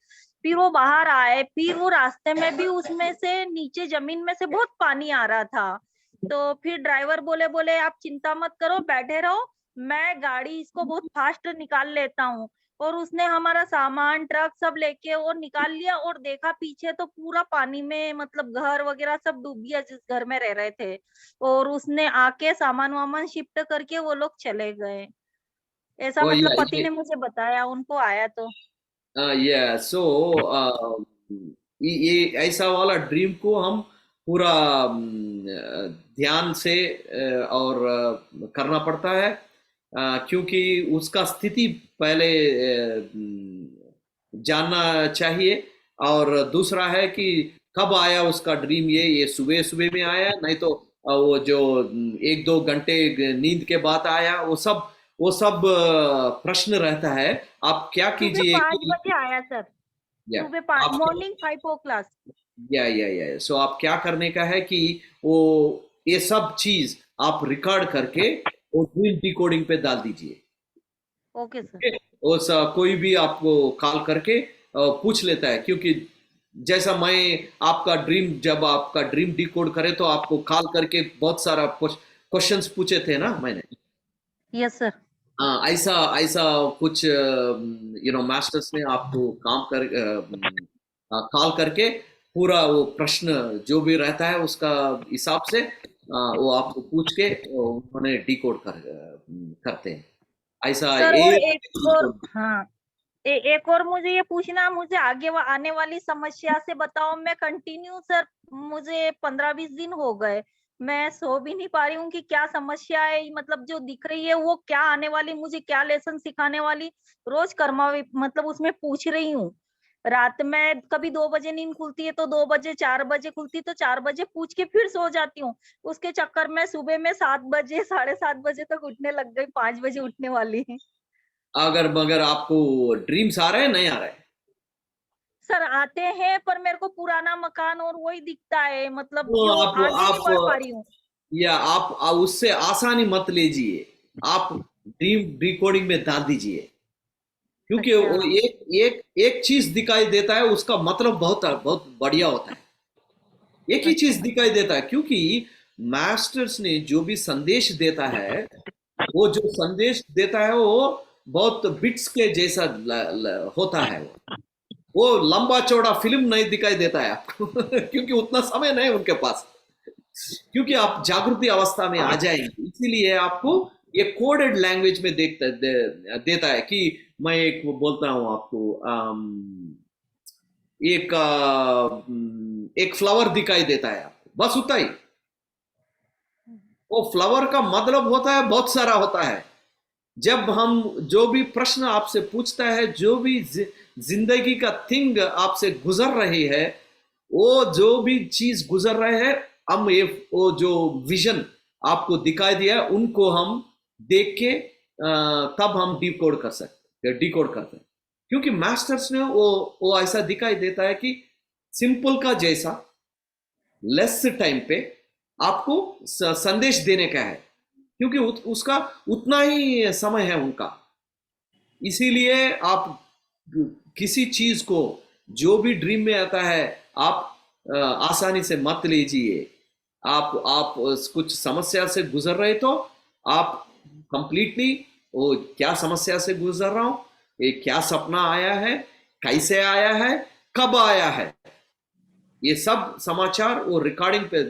फिर वो बाहर आए, फिर वो रास्ते में भी उसमें से नीचे जमीन में से बहुत पानी आ रहा था। तो फिर ड्राइवर बोले आप चिंता मत करो, बैठे रहो, मैं गाड़ी इसको बहुत फास्ट निकाल लेता हूँ। और उसने हमारा सामान ट्रक सब लेके और निकाल लिया, और देखा पीछे तो पूरा पानी में, मतलब घर वगैरह सब डूब गया जिस घर में रह रहे थे। और उसने आके सामान वामान शिफ्ट करके वो लोग चले गए। ऐसा मतलब पति ने मुझे बताया, उनको आया तो। सो ये ऐसा वाला ड्रीम को हम पूरा ध्यान से और करना पड़ता है, क्योंकि उसका स्थिति पहले जानना चाहिए। और दूसरा है कि कब आया उसका ड्रीम, ये सुबह सुबह में आया, नहीं तो वो जो 1-2 घंटे नींद के बाद आया, वो सब प्रश्न रहता है। आप क्या सुबह कीजिए 5 बजे आया सर, या सुबह 5 आप मॉर्निंग 5 o'clock। या सो आप क्या करने का है कि वो ये सब चीज आप रिकॉर्ड करके वो ड्रीम डिकोडिंग पे डाल दीजिए। Okay sir. कोई भी आपको कॉल करके पूछ लेता है, क्योंकि जैसा मैं आपका ड्रीम, जब आपका ड्रीम डिकोड करे तो आपको कॉल करके बहुत सारा क्वेश्चंस पूछे थे ना मैंने। Yes sir. हाँ, ऐसा कुछ मास्टर्स ने आपको काम कर कॉल करके पूरा वो प्रश्न जो भी रहता है उसका हिसाब से वो आपको पूछ के उन्होंने डिकोड करते हैं। ऐसा सर और एक और, हाँ एक और मुझे ये पूछना, मुझे आगे आने वाली समस्या से बताओ। मैं कंटिन्यू सर, मुझे 15-20 दिन हो गए, मैं सो भी नहीं पा रही हूँ कि क्या समस्या है, मतलब जो दिख रही है वो क्या आने वाली, मुझे क्या लेसन सिखाने वाली, रोज कर्मा मतलब उसमें पूछ रही हूँ। रात में कभी 2 बजे नींद खुलती है तो 2 बजे, 4 बजे खुलती तो 4 बजे पूछ के फिर सो जाती हूँ। उसके चक्कर में सुबह में 7 बजे, 7:30 बजे तक उठने लग गई, 5 बजे उठने वाली है। मगर आपको ड्रीम्स आ रहे हैं, नहीं आ रहे हैं? सर आते हैं, पर मेरे को पुराना मकान और वही दिखता है, मतलब तो जो आगे नहीं बढ़ पा रही हूँ। या आप उससे आसानी मत लीजिए, आप ड्रीम डिकोडिंग में डाल दीजिए, क्योंकि अच्छा। वो एक चीज दिखाई देता है, उसका मतलब बहुत बढ़िया होता है। एक ही चीज दिखाई देता है, क्योंकि मास्टर्स ने जो भी संदेश देता है, वो जो संदेश देता है वो बहुत बिट्स के जैसा होता है। वो लंबा चौड़ा फिल्म नहीं दिखाई देता है आपको क्योंकि उतना समय नहीं उनके पास, क्योंकि आप जागृति अवस्था में आ जाएंगे। इसीलिए आपको ये कोडेड लैंग्वेज में देता है कि मैं एक बोलता हूं आपको, एक फ्लावर दिखाई देता है आपको, बस उतना ही। वो फ्लावर का मतलब होता है बहुत सारा होता है। जब हम जो भी प्रश्न आपसे पूछता है, जो भी जिंदगी का थिंग आपसे गुजर रही है, वो जो भी चीज गुजर रहे हैं, हम वो जो विजन आपको दिखाई दिया है, उनको हम देख के तब हम डिकोड करते हैं। क्योंकि मास्टर्स ने वो ऐसा दिखाई देता है कि सिंपल का जैसा लेस टाइम पे आपको संदेश देने का है, क्योंकि उसका उतना ही समय है उनका। इसीलिए आप किसी चीज को जो भी ड्रीम में आता है, आप आसानी से मत लीजिए। आप कुछ समस्या से गुजर रहे तो आप कंप्लीटली वो क्या समस्या से गुजर रहा हूं, ये क्या सपना आया है, कैसे आया है, कब आया है, ये सब समाचार वो रिकॉर्डिंग पे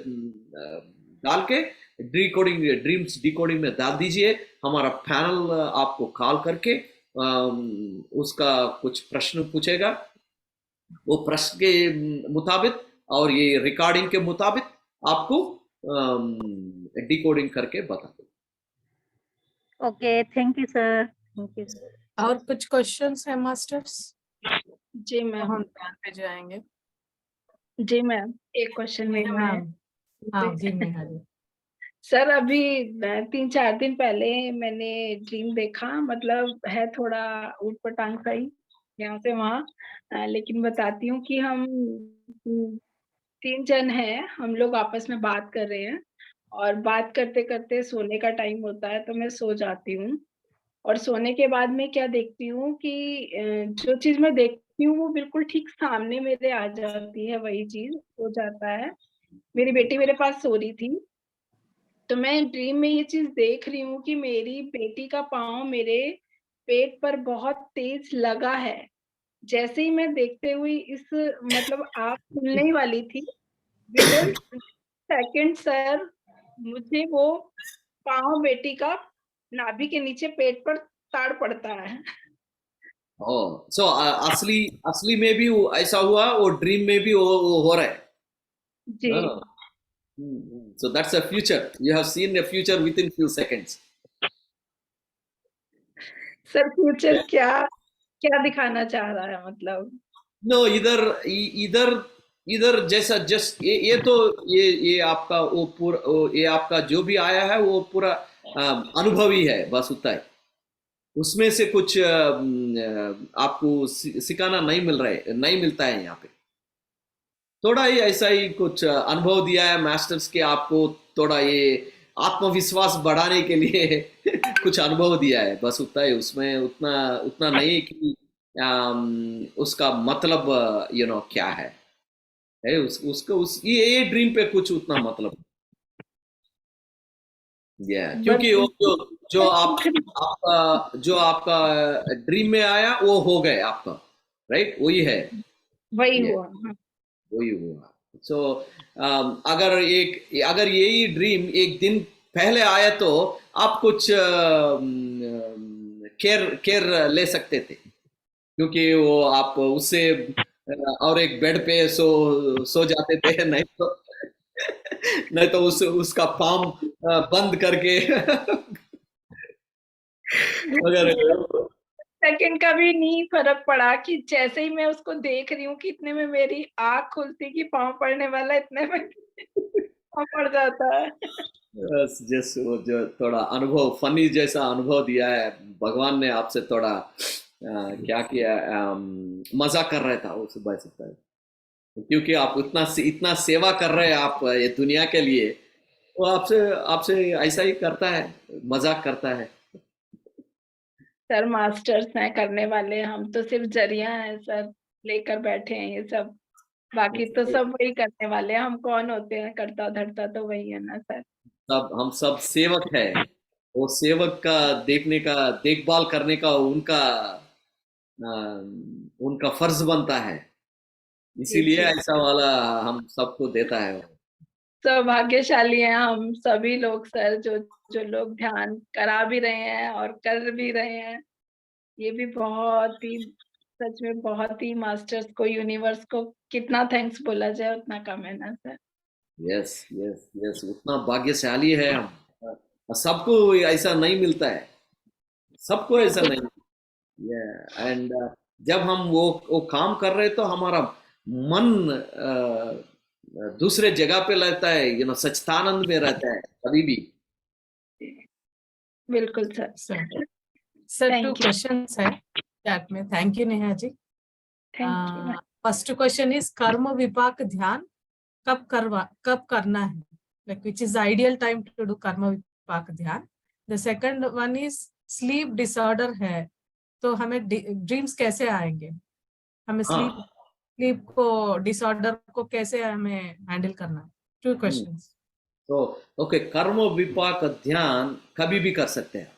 डाल के ड्रीम्स डिकोडिंग में डाल दीजिए। हमारा पैनल आपको कॉल करके उसका कुछ प्रश्न पूछेगा, वो प्रश्न के मुताबिक और ये रिकॉर्डिंग के मुताबिक आपको डिकोडिंग करके बता दो। Okay, thank you sir, thank you. और कुछ क्वेश्चंस है मास्टर्स? जी मैम। हम ध्यान पे जाएंगे। जी मैम, एक क्वेश्चन मेरा है। हाँ जी नेहा जी। सर अभी 3-4 दिन पहले मैंने ड्रीम देखा, मतलब है थोड़ा ऊट-पटांग सा ही, यहाँ से वहाँ, लेकिन बताती हूँ कि हम 3 जन हैं, हम लोग आपस में बात कर रहे हैं और बात करते-करते सोने का टाइम होता है तो मैं सो जाती हूँ। और सोने के बाद में क्या देखती हूँ कि जो चीज़ मैं देखती हूँ वो बिल्कुल ठीक सामने मेरे आ जाती है, वही चीज़ हो जाता है। मेरी बेटी मेरे पास सो रही थी, तो मैं ड्रीम में ये चीज़ देख रही हूँ कि मेरी बेटी का पाँव मेरे पेट पर बहुत तेज़ लगा है। जैसे ही मैं देखते हुए इस मतलब आँख खुलने ही वाली थी, विदिन सेकंड सर मुझे वो पाँव बेटी का नाभि के नीचे पेट पर ताड़ पड़ता है। सो असली में भी ऐसा हुआ, वो ड्रीम में भी वो हो रहा है जी। So that's a future. You have seen the future within few seconds. Sir future क्या दिखाना चाह रहा है मतलब? No, इधर इधर जैसा जस्ट ये तो ये आपका वो पूरा ये आपका जो भी आया है वो पूरा अनुभव ही है, बस उतना ही। उसमें से कुछ आपको सिखाना नहीं मिलता है यहाँ पे। थोड़ा ही ऐसा ही कुछ अनुभव दिया है मास्टर्स के, आपको थोड़ा ये आत्मविश्वास बढ़ाने के लिए कुछ अनुभव दिया है, बस उतना ही। उसमें उतना नहीं कि उसका मतलब क्या है ये ड्रीम पे कुछ उतना मतलब क्योंकि वो जो आपका ड्रीम में आया वो हो गए आपका, राइट? वही है, वही हुआ। वही हुआ। सो अगर यही ड्रीम एक दिन पहले आया तो आप कुछ केयर ले सकते थे, क्योंकि वो आप उससे और एक बेड पे सो जाते थे, नहीं तो उसका पाम बंद करके अगर सेकंड का भी नहीं फर्क पड़ा कि जैसे ही मैं उसको देख रही हूँ कि इतने में मेरी आँख खुलती कि पाँव पड़ने वाला, इतने में पाँव पड़ जाता है। जैसे वो जो थोड़ा अनुभव फनी जैसा अनुभव दिया है भगवान ने आपसे, थोड़ा क्या किया, मजाक कर रहा था वो सुबह सुबह, क्योंकि आप इतना सेवा कर रहे हैं आप ये दुनिया के लिए, वो आपसे ऐसा ही करता है, मजाक करता है। सर मास्टर्स हैं करने वाले, हम तो सिर्फ जरिया हैं सर, लेकर बैठे हैं ये सब, बाकी तो सब वही करने वाले हैं। हम कौन होते हैं, करता धरता तो वही है ना सर। हम सब सेवक है, वो सेवक का देखभाल करने का उनका फर्ज बनता है, इसीलिए ऐसा वाला हम सबको देता है। सौभाग्यशाली हैं हम सभी लोग सर, जो लोग ध्यान करा भी रहे हैं और कर भी रहे हैं। ये भी बहुत ही, सच में बहुत ही मास्टर्स को, यूनिवर्स को कितना थैंक्स बोला जाए उतना कम है ना सर। यस यस यस, उतना भाग्यशाली है हम। सबको ऐसा नहीं मिलता है, सबको ऐसा नहीं। एंड जब हम वो काम कर रहे तो हमारा मन दूसरे जगह पे रहता है, सच्चिदानंद में रहता है कभी भी। बिल्कुल सर। सर 2 questions है चैट में। Thank you Neha ji. First question is कर्म विपाक ध्यान कब करना है, like which is the ideal time to do कर्म विपाक ध्यान। The second one is sleep disorder है, तो हमें ड्रीम्स कैसे आएंगे, हमें स्लीप को डिसऑर्डर को कैसे हमें हैंडल करना है। 2 questions। तो ओके, कर्म विपाक ध्यान कभी भी कर सकते हैं,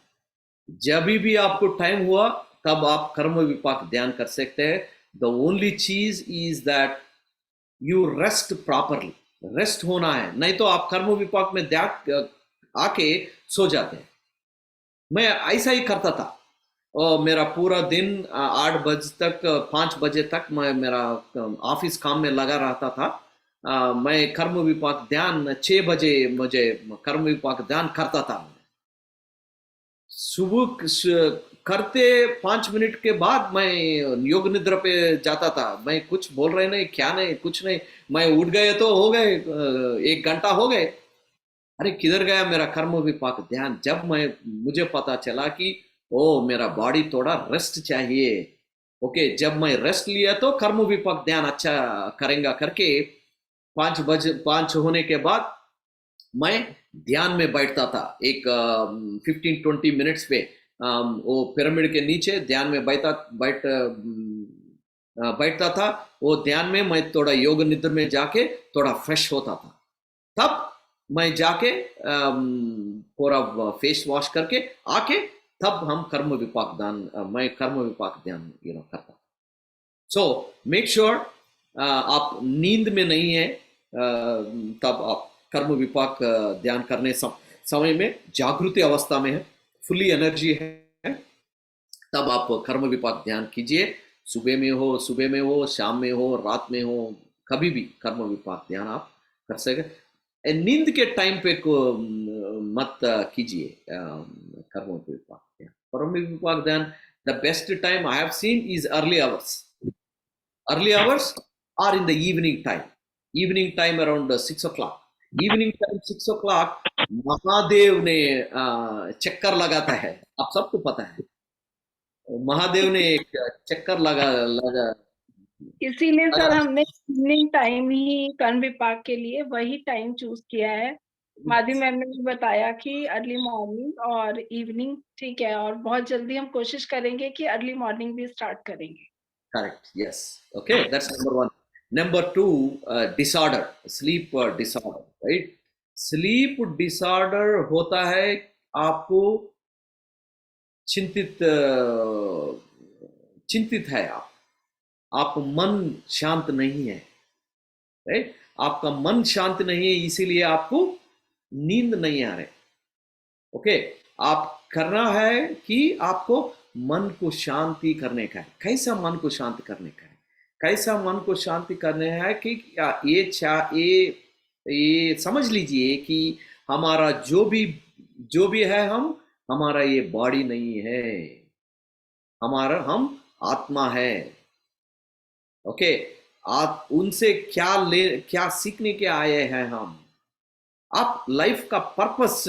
जब भी आपको टाइम हुआ तब आप कर्म विपाक ध्यान कर सकते हैं। द ओनली चीज is that you rest properly, rest होना है, नहीं तो आप कर्म विपाक में ध्यान आके सो जाते हैं। मैं ऐसा ही करता था, और मेरा पूरा दिन 8 बजे तक 5 बजे तक मैं मेरा ऑफिस काम में लगा रहता था। मैं कर्म विपाक ध्यान 6 बजे मुझे कर्म विपाक ध्यान करता था। सुबह करते 5 मिनट के बाद मैं योग निद्रा पे जाता था। मैं कुछ बोल रहे नहीं, क्या नहीं, कुछ नहीं, मैं उठ गए तो हो गए 1 घंटा हो गए। अरे किधर गया मेरा कर्म विपाक ध्यान? जब मुझे पता चला कि मेरा बॉडी थोड़ा रेस्ट चाहिए, ओके, जब मैं रेस्ट लिया तो कर्म विपाक ध्यान अच्छा करेंगे करके 5 होने के बाद मैं ध्यान में बैठता था। एक 15-20 मिनट्स पे वो पिरामिड के नीचे ध्यान में बैठता था। वो ध्यान में मैं थोड़ा योग निद्रा में जाके थोड़ा फ्रेश होता था। तब मैं जाके पूरा फेस वॉश करके आके तब हम कर्म विपाक ध्यान करता। सो मेक श्योर आप नींद में नहीं है, तब आप कर्म विपाक ध्यान करने समय में जागृति अवस्था में है, फुल्ली एनर्जी है, तब आप कर्म विपाक ध्यान कीजिए। सुबह में हो, शाम में हो, रात में हो, कभी भी कर्म विपाक ध्यान आप कर सके। नींद के टाइम पे मत कीजिए कर्म विपाक ध्यान। कर्म विपाक ध्यान the best time I have seen is early hours और in the evening time. Evening time around 6 o'clock. Evening time 6 o'clock Mahadev ने चक्कर लगाता है, आप सबको पता है। महादेव ने एक चक्कर लगा इसीलिए सर हमने इवनिंग टाइम ही कर्ण विपाक के लिए वही टाइम चूज किया है। माधवी मैम ने भी बताया कि अर्ली मॉर्निंग और इवनिंग ठीक है, और बहुत जल्दी हम कोशिश करेंगे कि अर्ली मॉर्निंग भी स्टार्ट करेंगे। Correct, yes. Okay, that's number 1. Number 2, disorder, sleep disorder, right? Sleep disorder होता है आपको चिंतित है आप मन शांत नहीं है, राइट? आपका मन शांत नहीं है, इसीलिए आपको नींद नहीं आ रहे। ओके, आप करना है कि आपको मन को शांति करने का है। कैसा मन को शांति करने का है? कैसा मन को शांति करने है कि ये समझ लीजिए कि हमारा जो भी है, हमारा ये बॉडी नहीं है, हम आत्मा है। ओके, आप उनसे क्या सीखने के आए हैं हम? आप लाइफ का पर्पस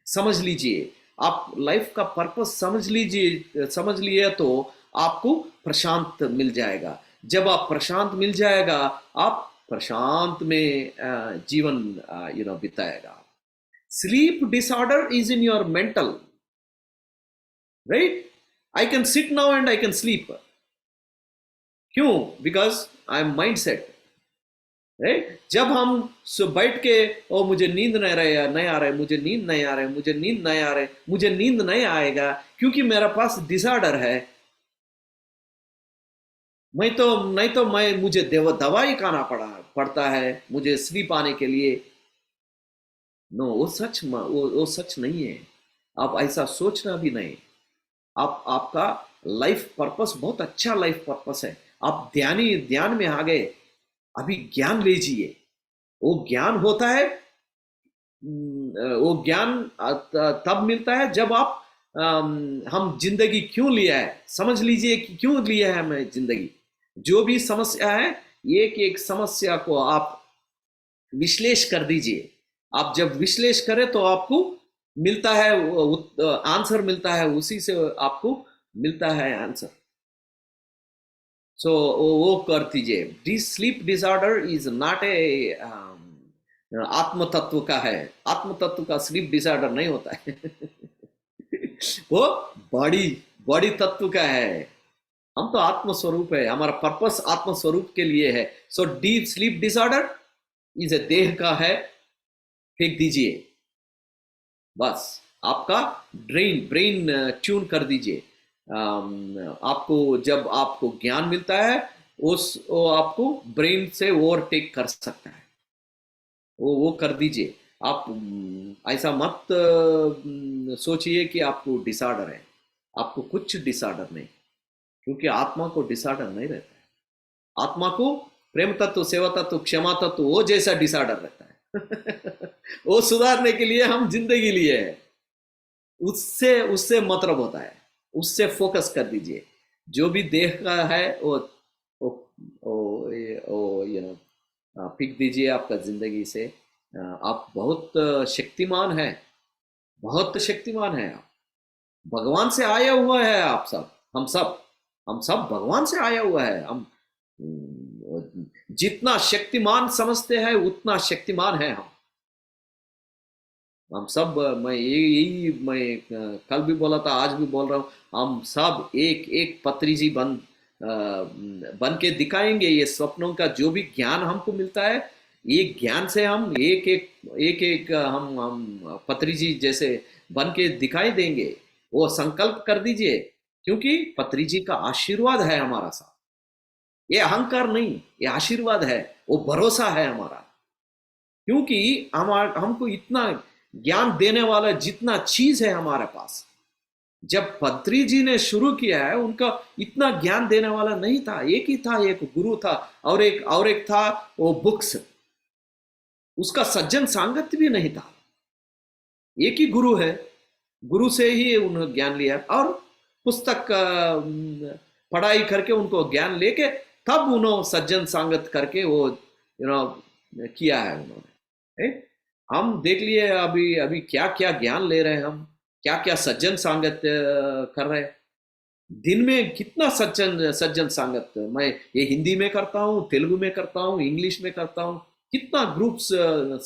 समझ लीजिए। आप लाइफ का पर्पस समझ लिए तो आपको प्रशांत मिल जाएगा। जब आप प्रशांत मिल जाएगा, आप प्रशांत में जीवन बिताएगा। Sleep disorder is in your mental, right? I can sit now and I can sleep. क्यों? Because I am mind set, right? जब हम बैठ के मुझे नींद नहीं आ रहा है, मुझे नींद नहीं आएगा क्योंकि मेरा पास डिसऑर्डर है। मुझे दवाई खाना पड़ता है मुझे स्लीप आने के लिए। नो, वो सच नहीं है। आप ऐसा सोचना भी नहीं। आपका लाइफ पर्पस बहुत अच्छा लाइफ पर्पस है। आप ध्यान में आ गए, अभी ज्ञान लीजिए। वो ज्ञान होता है, वो ज्ञान तब मिलता है जब आप हम जिंदगी क्यों लिया है, समझ लीजिए कि क्यों लिया है हमें जिंदगी। जो भी समस्या है, एक समस्या को आप विश्लेषण कर दीजिए। आप जब विश्लेषण करें तो आपको मिलता है आंसर मिलता है, उसी से आपको मिलता है आंसर। सो वो कर दीजिए। Sleep disorder is not a आत्म तत्व का है। आत्म तत्व का स्लीप डिसऑर्डर नहीं होता है वो बॉडी तत्व का है। हम तो आत्म स्वरूप है, हमारा पर्पस आत्म स्वरूप के लिए है। So deep sleep disorder is a देह का है, फेंक दीजिए बस। आपका ब्रेन ट्यून कर दीजिए। जब आपको ज्ञान मिलता है, वो आपको ब्रेन से ओवरटेक कर सकता है, वो कर दीजिए। आप ऐसा मत सोचिए कि आपको डिसऑर्डर है। आपको कुछ डिसऑर्डर नहीं, क्योंकि आत्मा को डिसऑर्डर नहीं रहता है। आत्मा को प्रेम तत्व, सेवा तत्व, क्षमा तत्व, वो जैसा डिसऑर्डर रहता है वो सुधारने के लिए हम जिंदगी लिए है। उससे मतलब होता है, उससे फोकस कर दीजिए। जो भी देह का है वो फेंक दीजिए आपका जिंदगी से। आप बहुत शक्तिमान है, बहुत शक्तिमान है। आप भगवान से आया हुआ है। आप सब, हम सब भगवान से आया हुआ है। हम जितना शक्तिमान समझते हैं उतना शक्तिमान है हम सब। मैं कल भी बोला था, आज भी बोल रहा हूँ, हम सब एक पत्री जी बन के दिखाएंगे। ये स्वप्नों का जो भी ज्ञान हमको मिलता है, ये ज्ञान से हम एक हम पत्री जी जैसे बन के दिखाई देंगे। वो संकल्प कर दीजिए, क्योंकि पत्री जी का आशीर्वाद है हमारा साथ। ये अहंकार नहीं, ये आशीर्वाद है, वो भरोसा है हमारा। क्योंकि हमको इतना ज्ञान देने वाला जितना चीज है हमारे पास, जब पत्री जी ने शुरू किया है, उनका इतना ज्ञान देने वाला नहीं था। एक ही था, एक गुरु था, और एक था वो बुक्स। उसका सज्जन सांगत भी नहीं था। एक ही गुरु है, गुरु से ही उन्होंने ज्ञान लिया, और पुस्तक पढ़ाई करके उनको ज्ञान लेके तब उन्होंने सज्जन सांगत करके वो किया है उन्होंने। हम देख लिए अभी अभी क्या क्या ज्ञान ले रहे हैं हम, क्या क्या सज्जन संगत कर रहे हैं। दिन में कितना सज्जन सज्जन संगत मैं ये हिंदी में करता हूँ, तेलुगु में करता हूँ, इंग्लिश में करता हूँ, कितना ग्रुप्स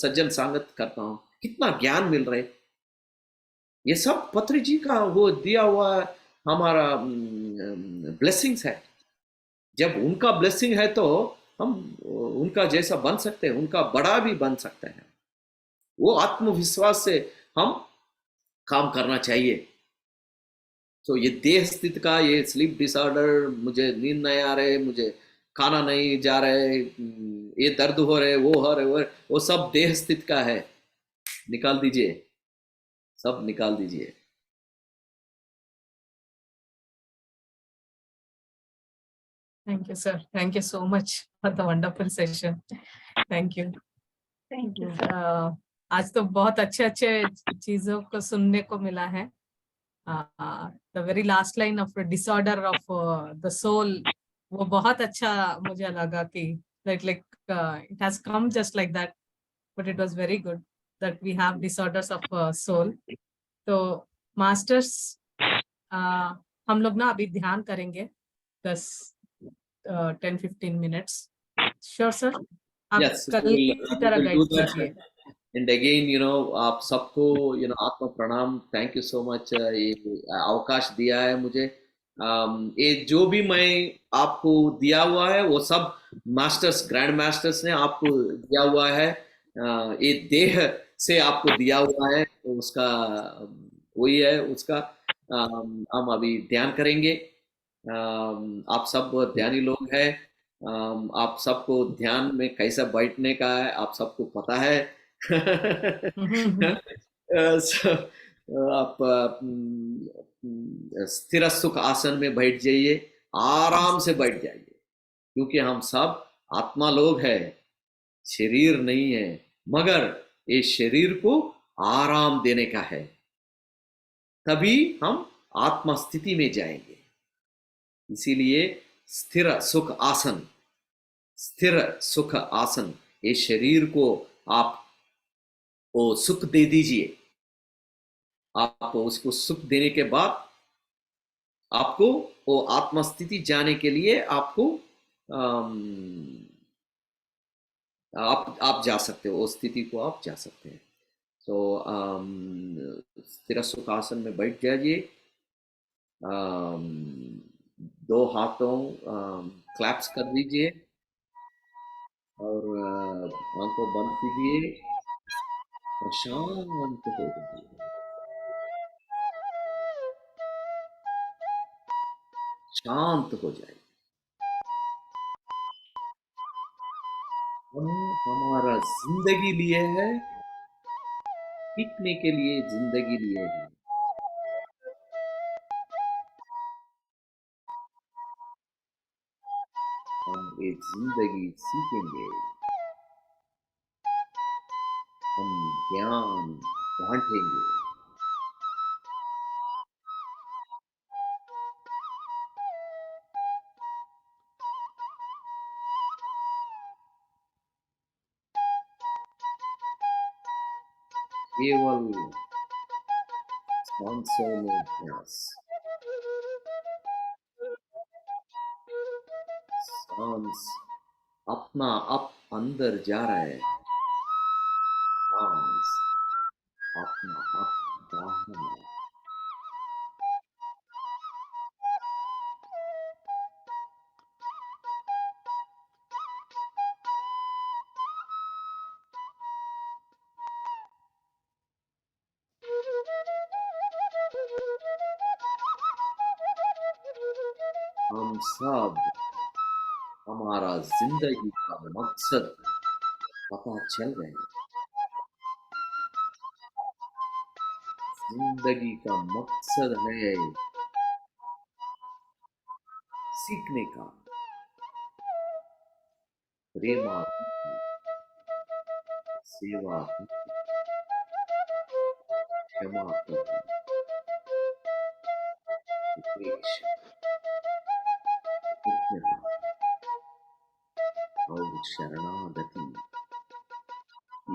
सज्जन संगत करता हूँ, कितना ज्ञान मिल रहे। ये सब पत्री जी का वो दिया हुआ हमारा ब्लेसिंग्स है। जब उनका ब्लेसिंग है तो हम उनका जैसा बन सकते हैं, उनका बड़ा भी बन सकते हैं। वो आत्मविश्वास से हम काम करना चाहिए। तो ये देह स्थित का ये स्लीप डिसऑर्डर, मुझे नींद नहीं आ रहे, मुझे खाना नहीं जा रहे, ये दर्द हो रहे, वो हो रहे, वो सब देह स्थित का है। निकाल दीजिए, सब निकाल दीजिए। Thank you, sir. Thank you so much for the wonderful session. Thank you. Thank you sir. आज तो बहुत अच्छे अच्छे चीजों को सुनने को मिला है। The very last line of disorder of the soul, वो बहुत अच्छा मुझे लगा कि like it has come just like that, but it was very good that we have disorders of soul. तो मास्टर्स हम लोग ना अभी ध्यान करेंगे 10-15 minutes. Sure, sir. आप Yes, कल we की तरह will गाइड do that. कीजिए। And again, आप सबको आत्मा प्रणाम। थैंक यू सो मच, ये अवकाश दिया है मुझे। ये जो भी मैं आपको दिया हुआ है वो सब मास्टर्स, ग्रैंड मास्टर्स ने आपको दिया हुआ है। ये देह से आपको दिया हुआ है, तो उसका वही है उसका। हम अभी ध्यान करेंगे। आप सब ध्यानी लोग हैं। आप सबको ध्यान में कैसा बैठने का है आप सबको पता है। So, आप स्थिर सुख आसन में बैठ जाइए, आराम से बैठ जाइए, क्योंकि हम सब आत्मा लोग हैं, शरीर नहीं है। मगर ये शरीर को आराम देने का है, तभी हम आत्मा स्थिति में जाएंगे। इसीलिए स्थिर सुख आसन, स्थिर सुख आसन, ये शरीर को आप वो सुख दे दीजिए। आप उसको सुख देने के बाद आपको वो आत्मा स्थिति जाने के लिए आपको आप जा सकते हो, वो स्थिति को आप जा सकते हैं। तो स्थिर सुख आसन में बैठ जाइए। दो हाथों क्लैप्स कर दीजिए और आंखों बंद कीजिए और शांत हो जाइए। शांत हो जाए। हम हमारा जिंदगी लिए है, सीखने के लिए जिंदगी लिए है। हम ये जिंदगी सीखेंगे, हम ज्ञान बांटेंगे। केवल सांसों में ध्यास, सांस अपना आप अंदर जा रहा है, सांस अपना आप बाहर है। हम सब हमारा जिंदगी का मकसद पता चल रहे हैं। जिंदगी का मकसद है सीखने का, प्रेमा, सेवा, क्षमा, उपेक्षा, कृतज्ञता, और शरणागति,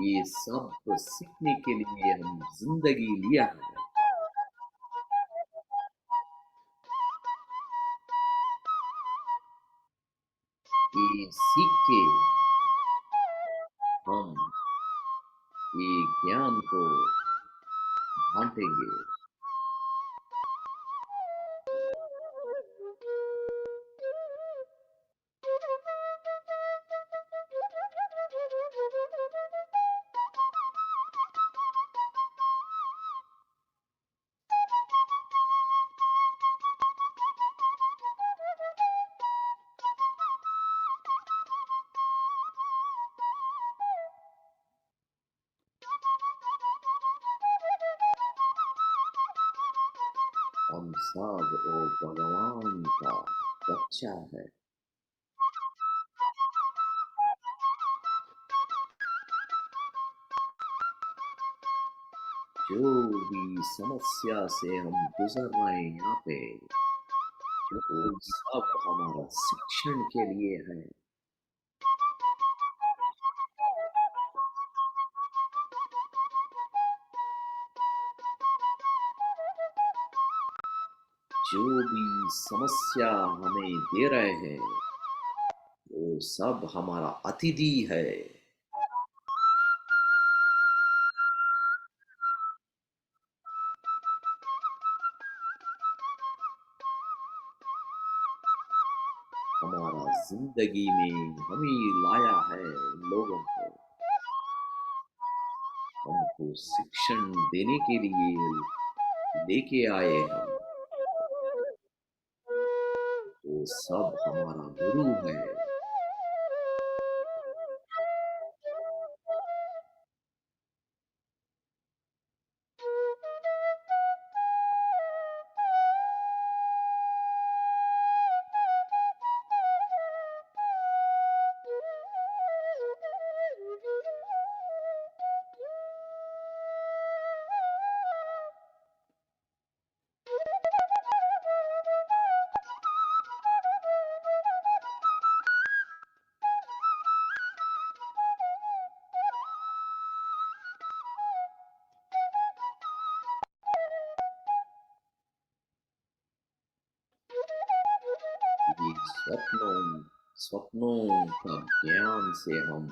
ये सब सीखने के लिए हम जिंदगी लिया है। ये सीख के हम ये ज्ञान को बांटेंगे। हम सब वो भगवान का बच्चा है। जो भी समस्या से हम गुजर रहे हैं यहाँ पे, वो सब हमारा शिक्षण के लिए है। जो भी समस्या हमें दे रहे हैं, वो सब हमारा अतिथि है। हमारा जिंदगी में हमें लाया है उन लोगों को, हमको शिक्षण देने के लिए लेके आए हम। वो सब हमारा गुरु है। ये स्वप्नों का ज्ञान से हम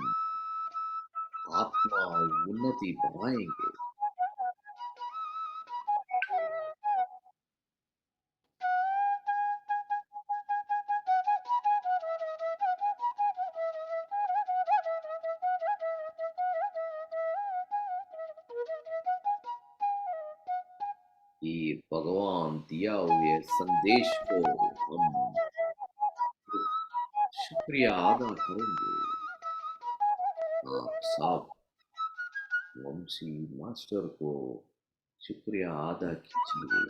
आत्मा उन्नति बढ़ाएंगे। ये भगवान दिया हुए संदेश को हम शुक्रिया अदा करेंगे। आप सब वंशी मास्टर को शुक्रिया अदा कीजिए,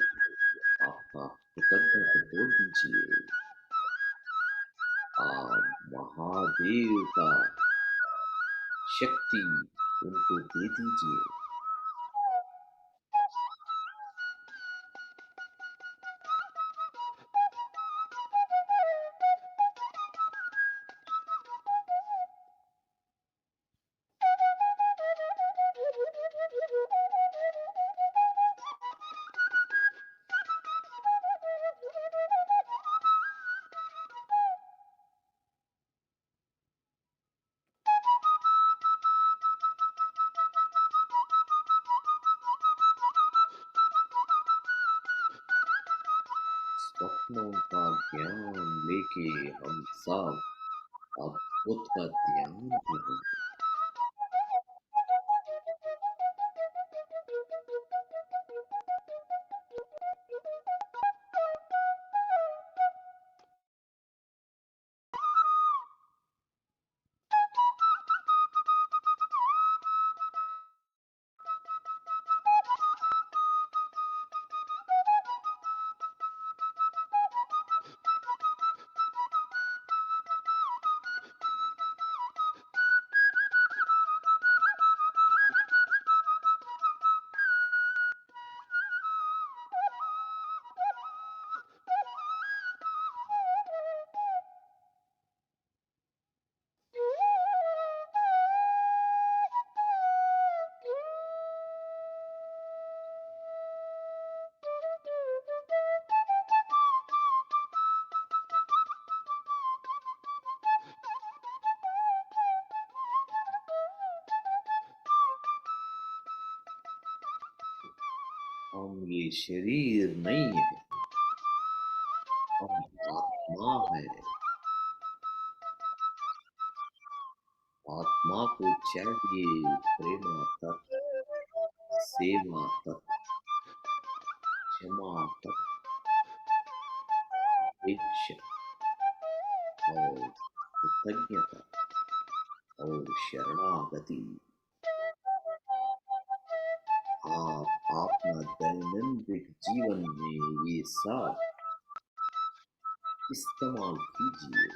आपका कृतज्ञता बोल दीजिए। आप महादेव का शक्ति उनको दे दीजिए। स्वप्नों का ज्ञान लेके हम सब अद्भुत का ध्यान करेंगे। हम ये शरीर नहीं है, हम आत्मा है। आत्मा को चाहिए प्रेम तत्व, सेवा तत्व, क्षमा तत्व, इच्छा और कृतज्ञता और शरणागति। आप अपना दैनंदिन जीवन में ये सब इस्तेमाल कीजिए।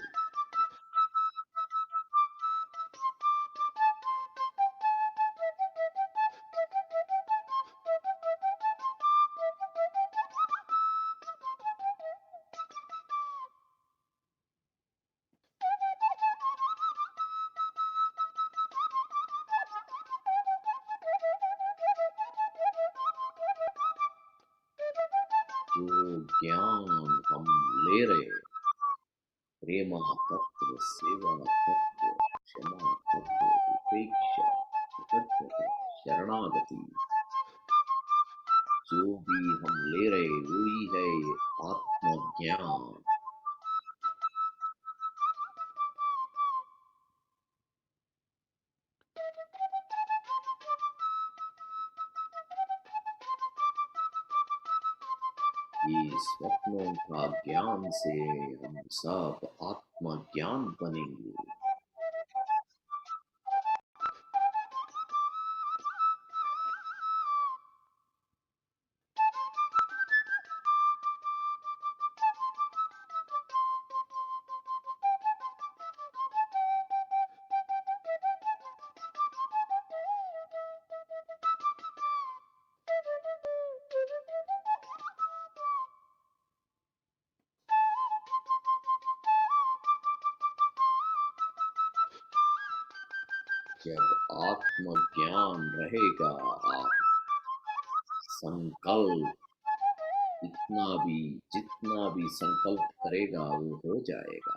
जो ज्ञान हम ले रहे, प्रेमा तत्व, सेवा तत्व, क्षमा तत्व, उपेक्षा, कृतज्ञता, शरणागति, जो भी हम ले रहे वही है आत्मज्ञान। ये स्वप्नों का ज्ञान से हम सब आत्मज्ञान बनेंगे। जब आत्मज्ञान रहेगा, आप संकल्प जितना भी संकल्प करेगा वो हो जाएगा।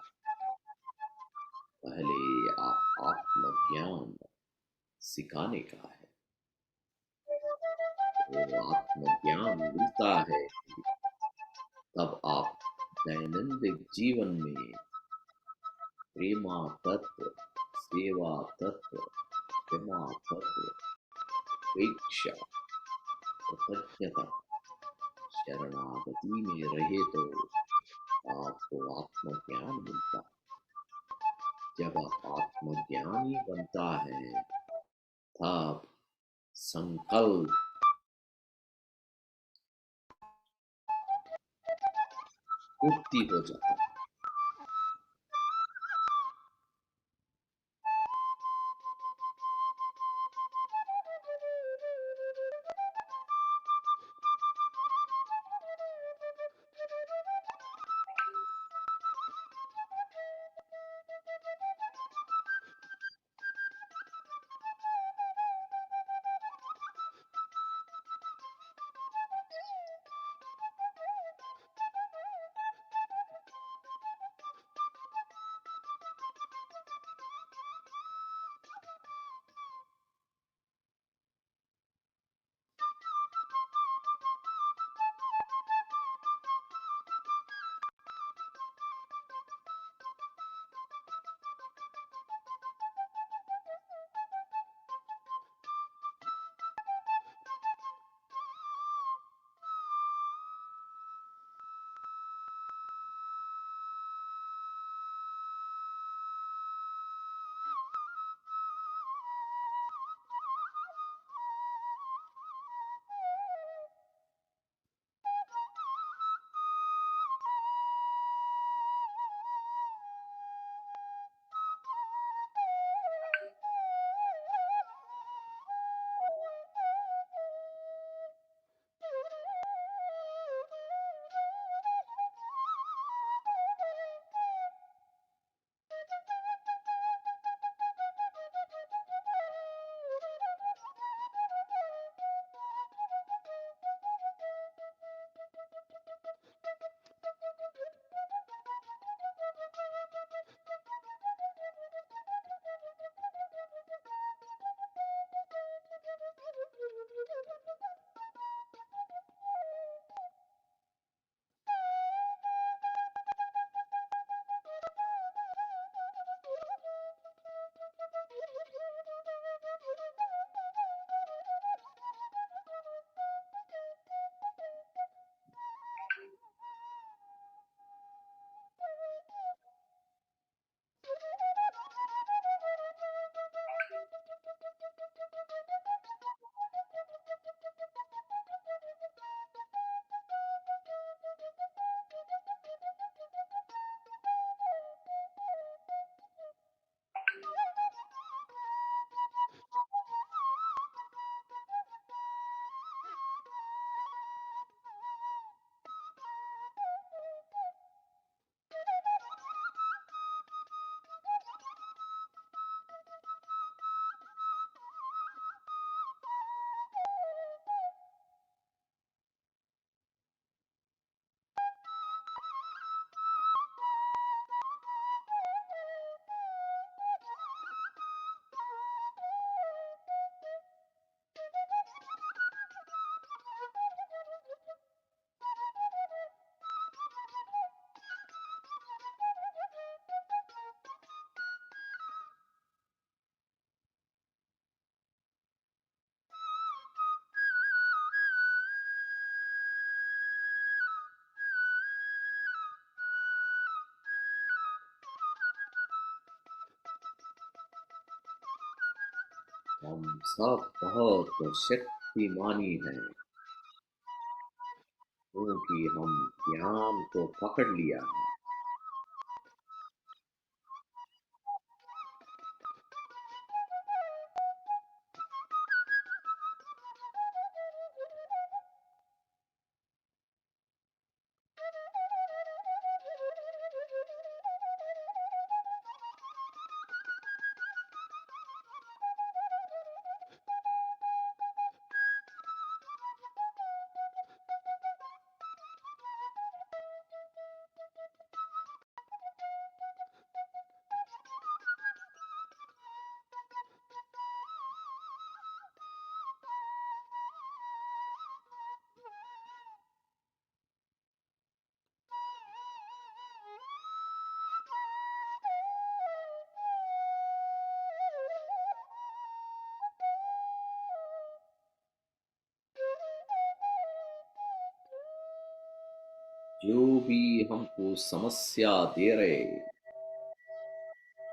पहले आप आत्मज्ञान सिखाने का है, वो आत्मज्ञान मिलता है तब आप दैनंदिन जीवन में प्रेमा तत्व, सेवा तत्व, क्षमा तत्व, उपेक्षा, कृतज्ञता, शरणागति में रहे तो आपको आत्मज्ञान मिलता है। जब आप आत्मज्ञानी बनता है तब संकल्प मुक्ति हो जाता है। हम सब बहुत शक्तिमानी हैं क्योंकि हम ज्ञान को पकड़ लिया है। जो भी हमको समस्या दे रहे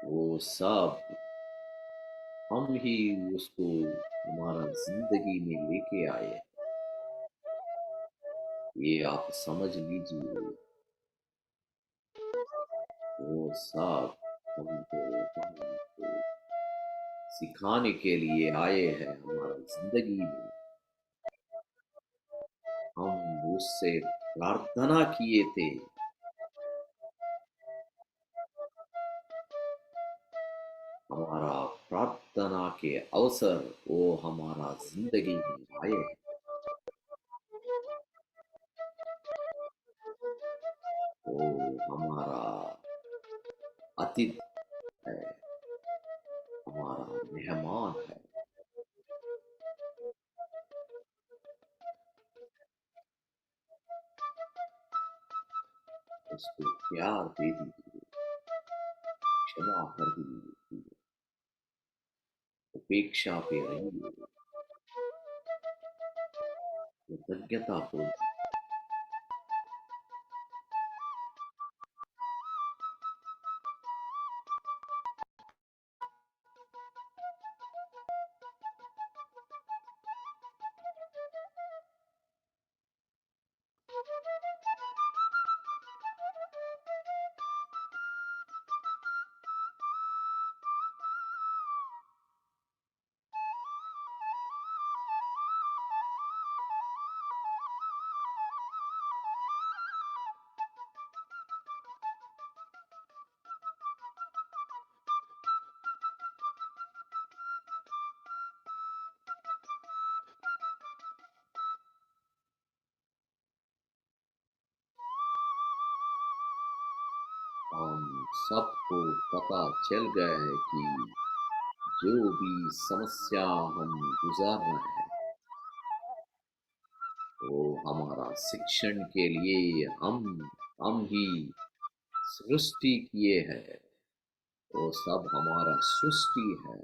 वो सब हम ही उसको हमारा जिंदगी में लेके आए। ये आप समझ लीजिए, वो सब हमको सिखाने के लिए आए हैं हमारा जिंदगी में। हम उससे प्रार्थना किए थे, हमारा प्रार्थना के अवसर वो हमारा जिंदगी में आए हैं। वो हमारा अतिथि है, हमारा मेहमान है। उसको प्यार दे दीजिए, क्षमा कर दीजिए, उपेक्षा पे रहिए, कृतज्ञता बोल। हम सबको पता चल गया है कि जो भी समस्या हम गुजार रहे हैं वो हमारा शिक्षण के लिए हम ही सृष्टि किए हैं। वो सब हमारा सृष्टि है,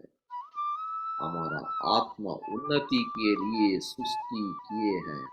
हमारा आत्मा उन्नति के लिए सृष्टि किए हैं।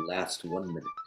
Last 1 minute.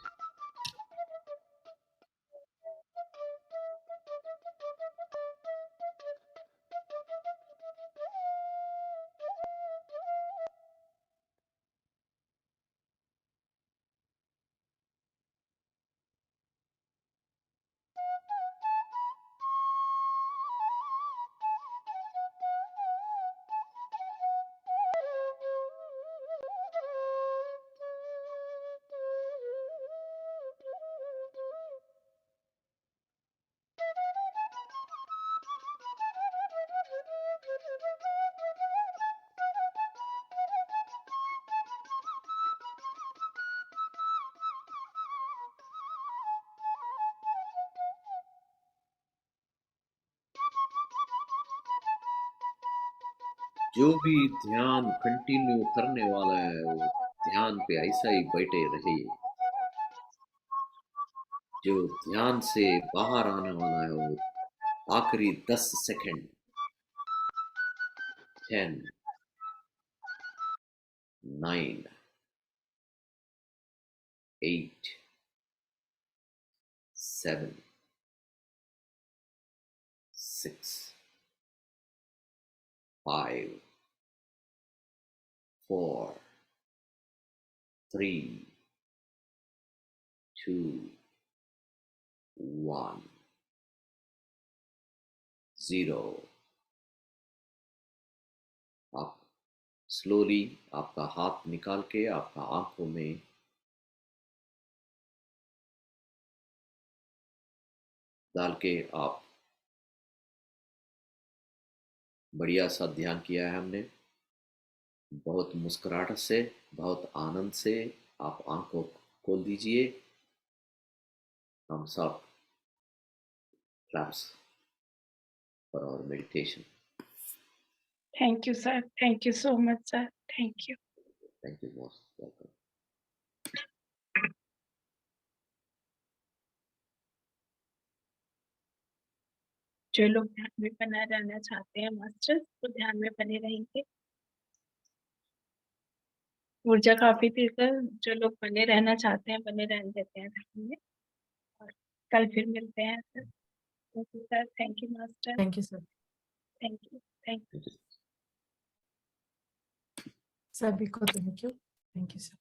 जो भी ध्यान कंटिन्यू करने वाला है वो ध्यान पे ऐसा ही बैठे रहिए। जो ध्यान से बाहर आने वाला है वो आखिरी 10 सेकंड 10 9 8 7 6 5 4 3 2 1 0। आप स्लोली आपका हाथ निकाल के आपका आंखों में डाल के आप बढ़िया सा ध्यान किया है हमने। बहुत मुस्कुराहट से, बहुत आनंद से आप आंखों खोल दीजिए। हम सब class for our meditation. Thank you, sir. Thank you so much, sir. Thank you. Thank you most welcome. जो लोग ध्यान में बना रहना चाहते हैं मास्टर्स, तो ध्यान में बने रहेंगे। ऊर्जा काफी थी सर, जो लोग बने रहना चाहते हैं बने रहने देते हैं ध्यान में। और कल फिर मिलते हैं sir. Thank you sir, thank you master, Thank you, sir. Thank you, thank you. Sir, Biko, thank you. Thank you, sir.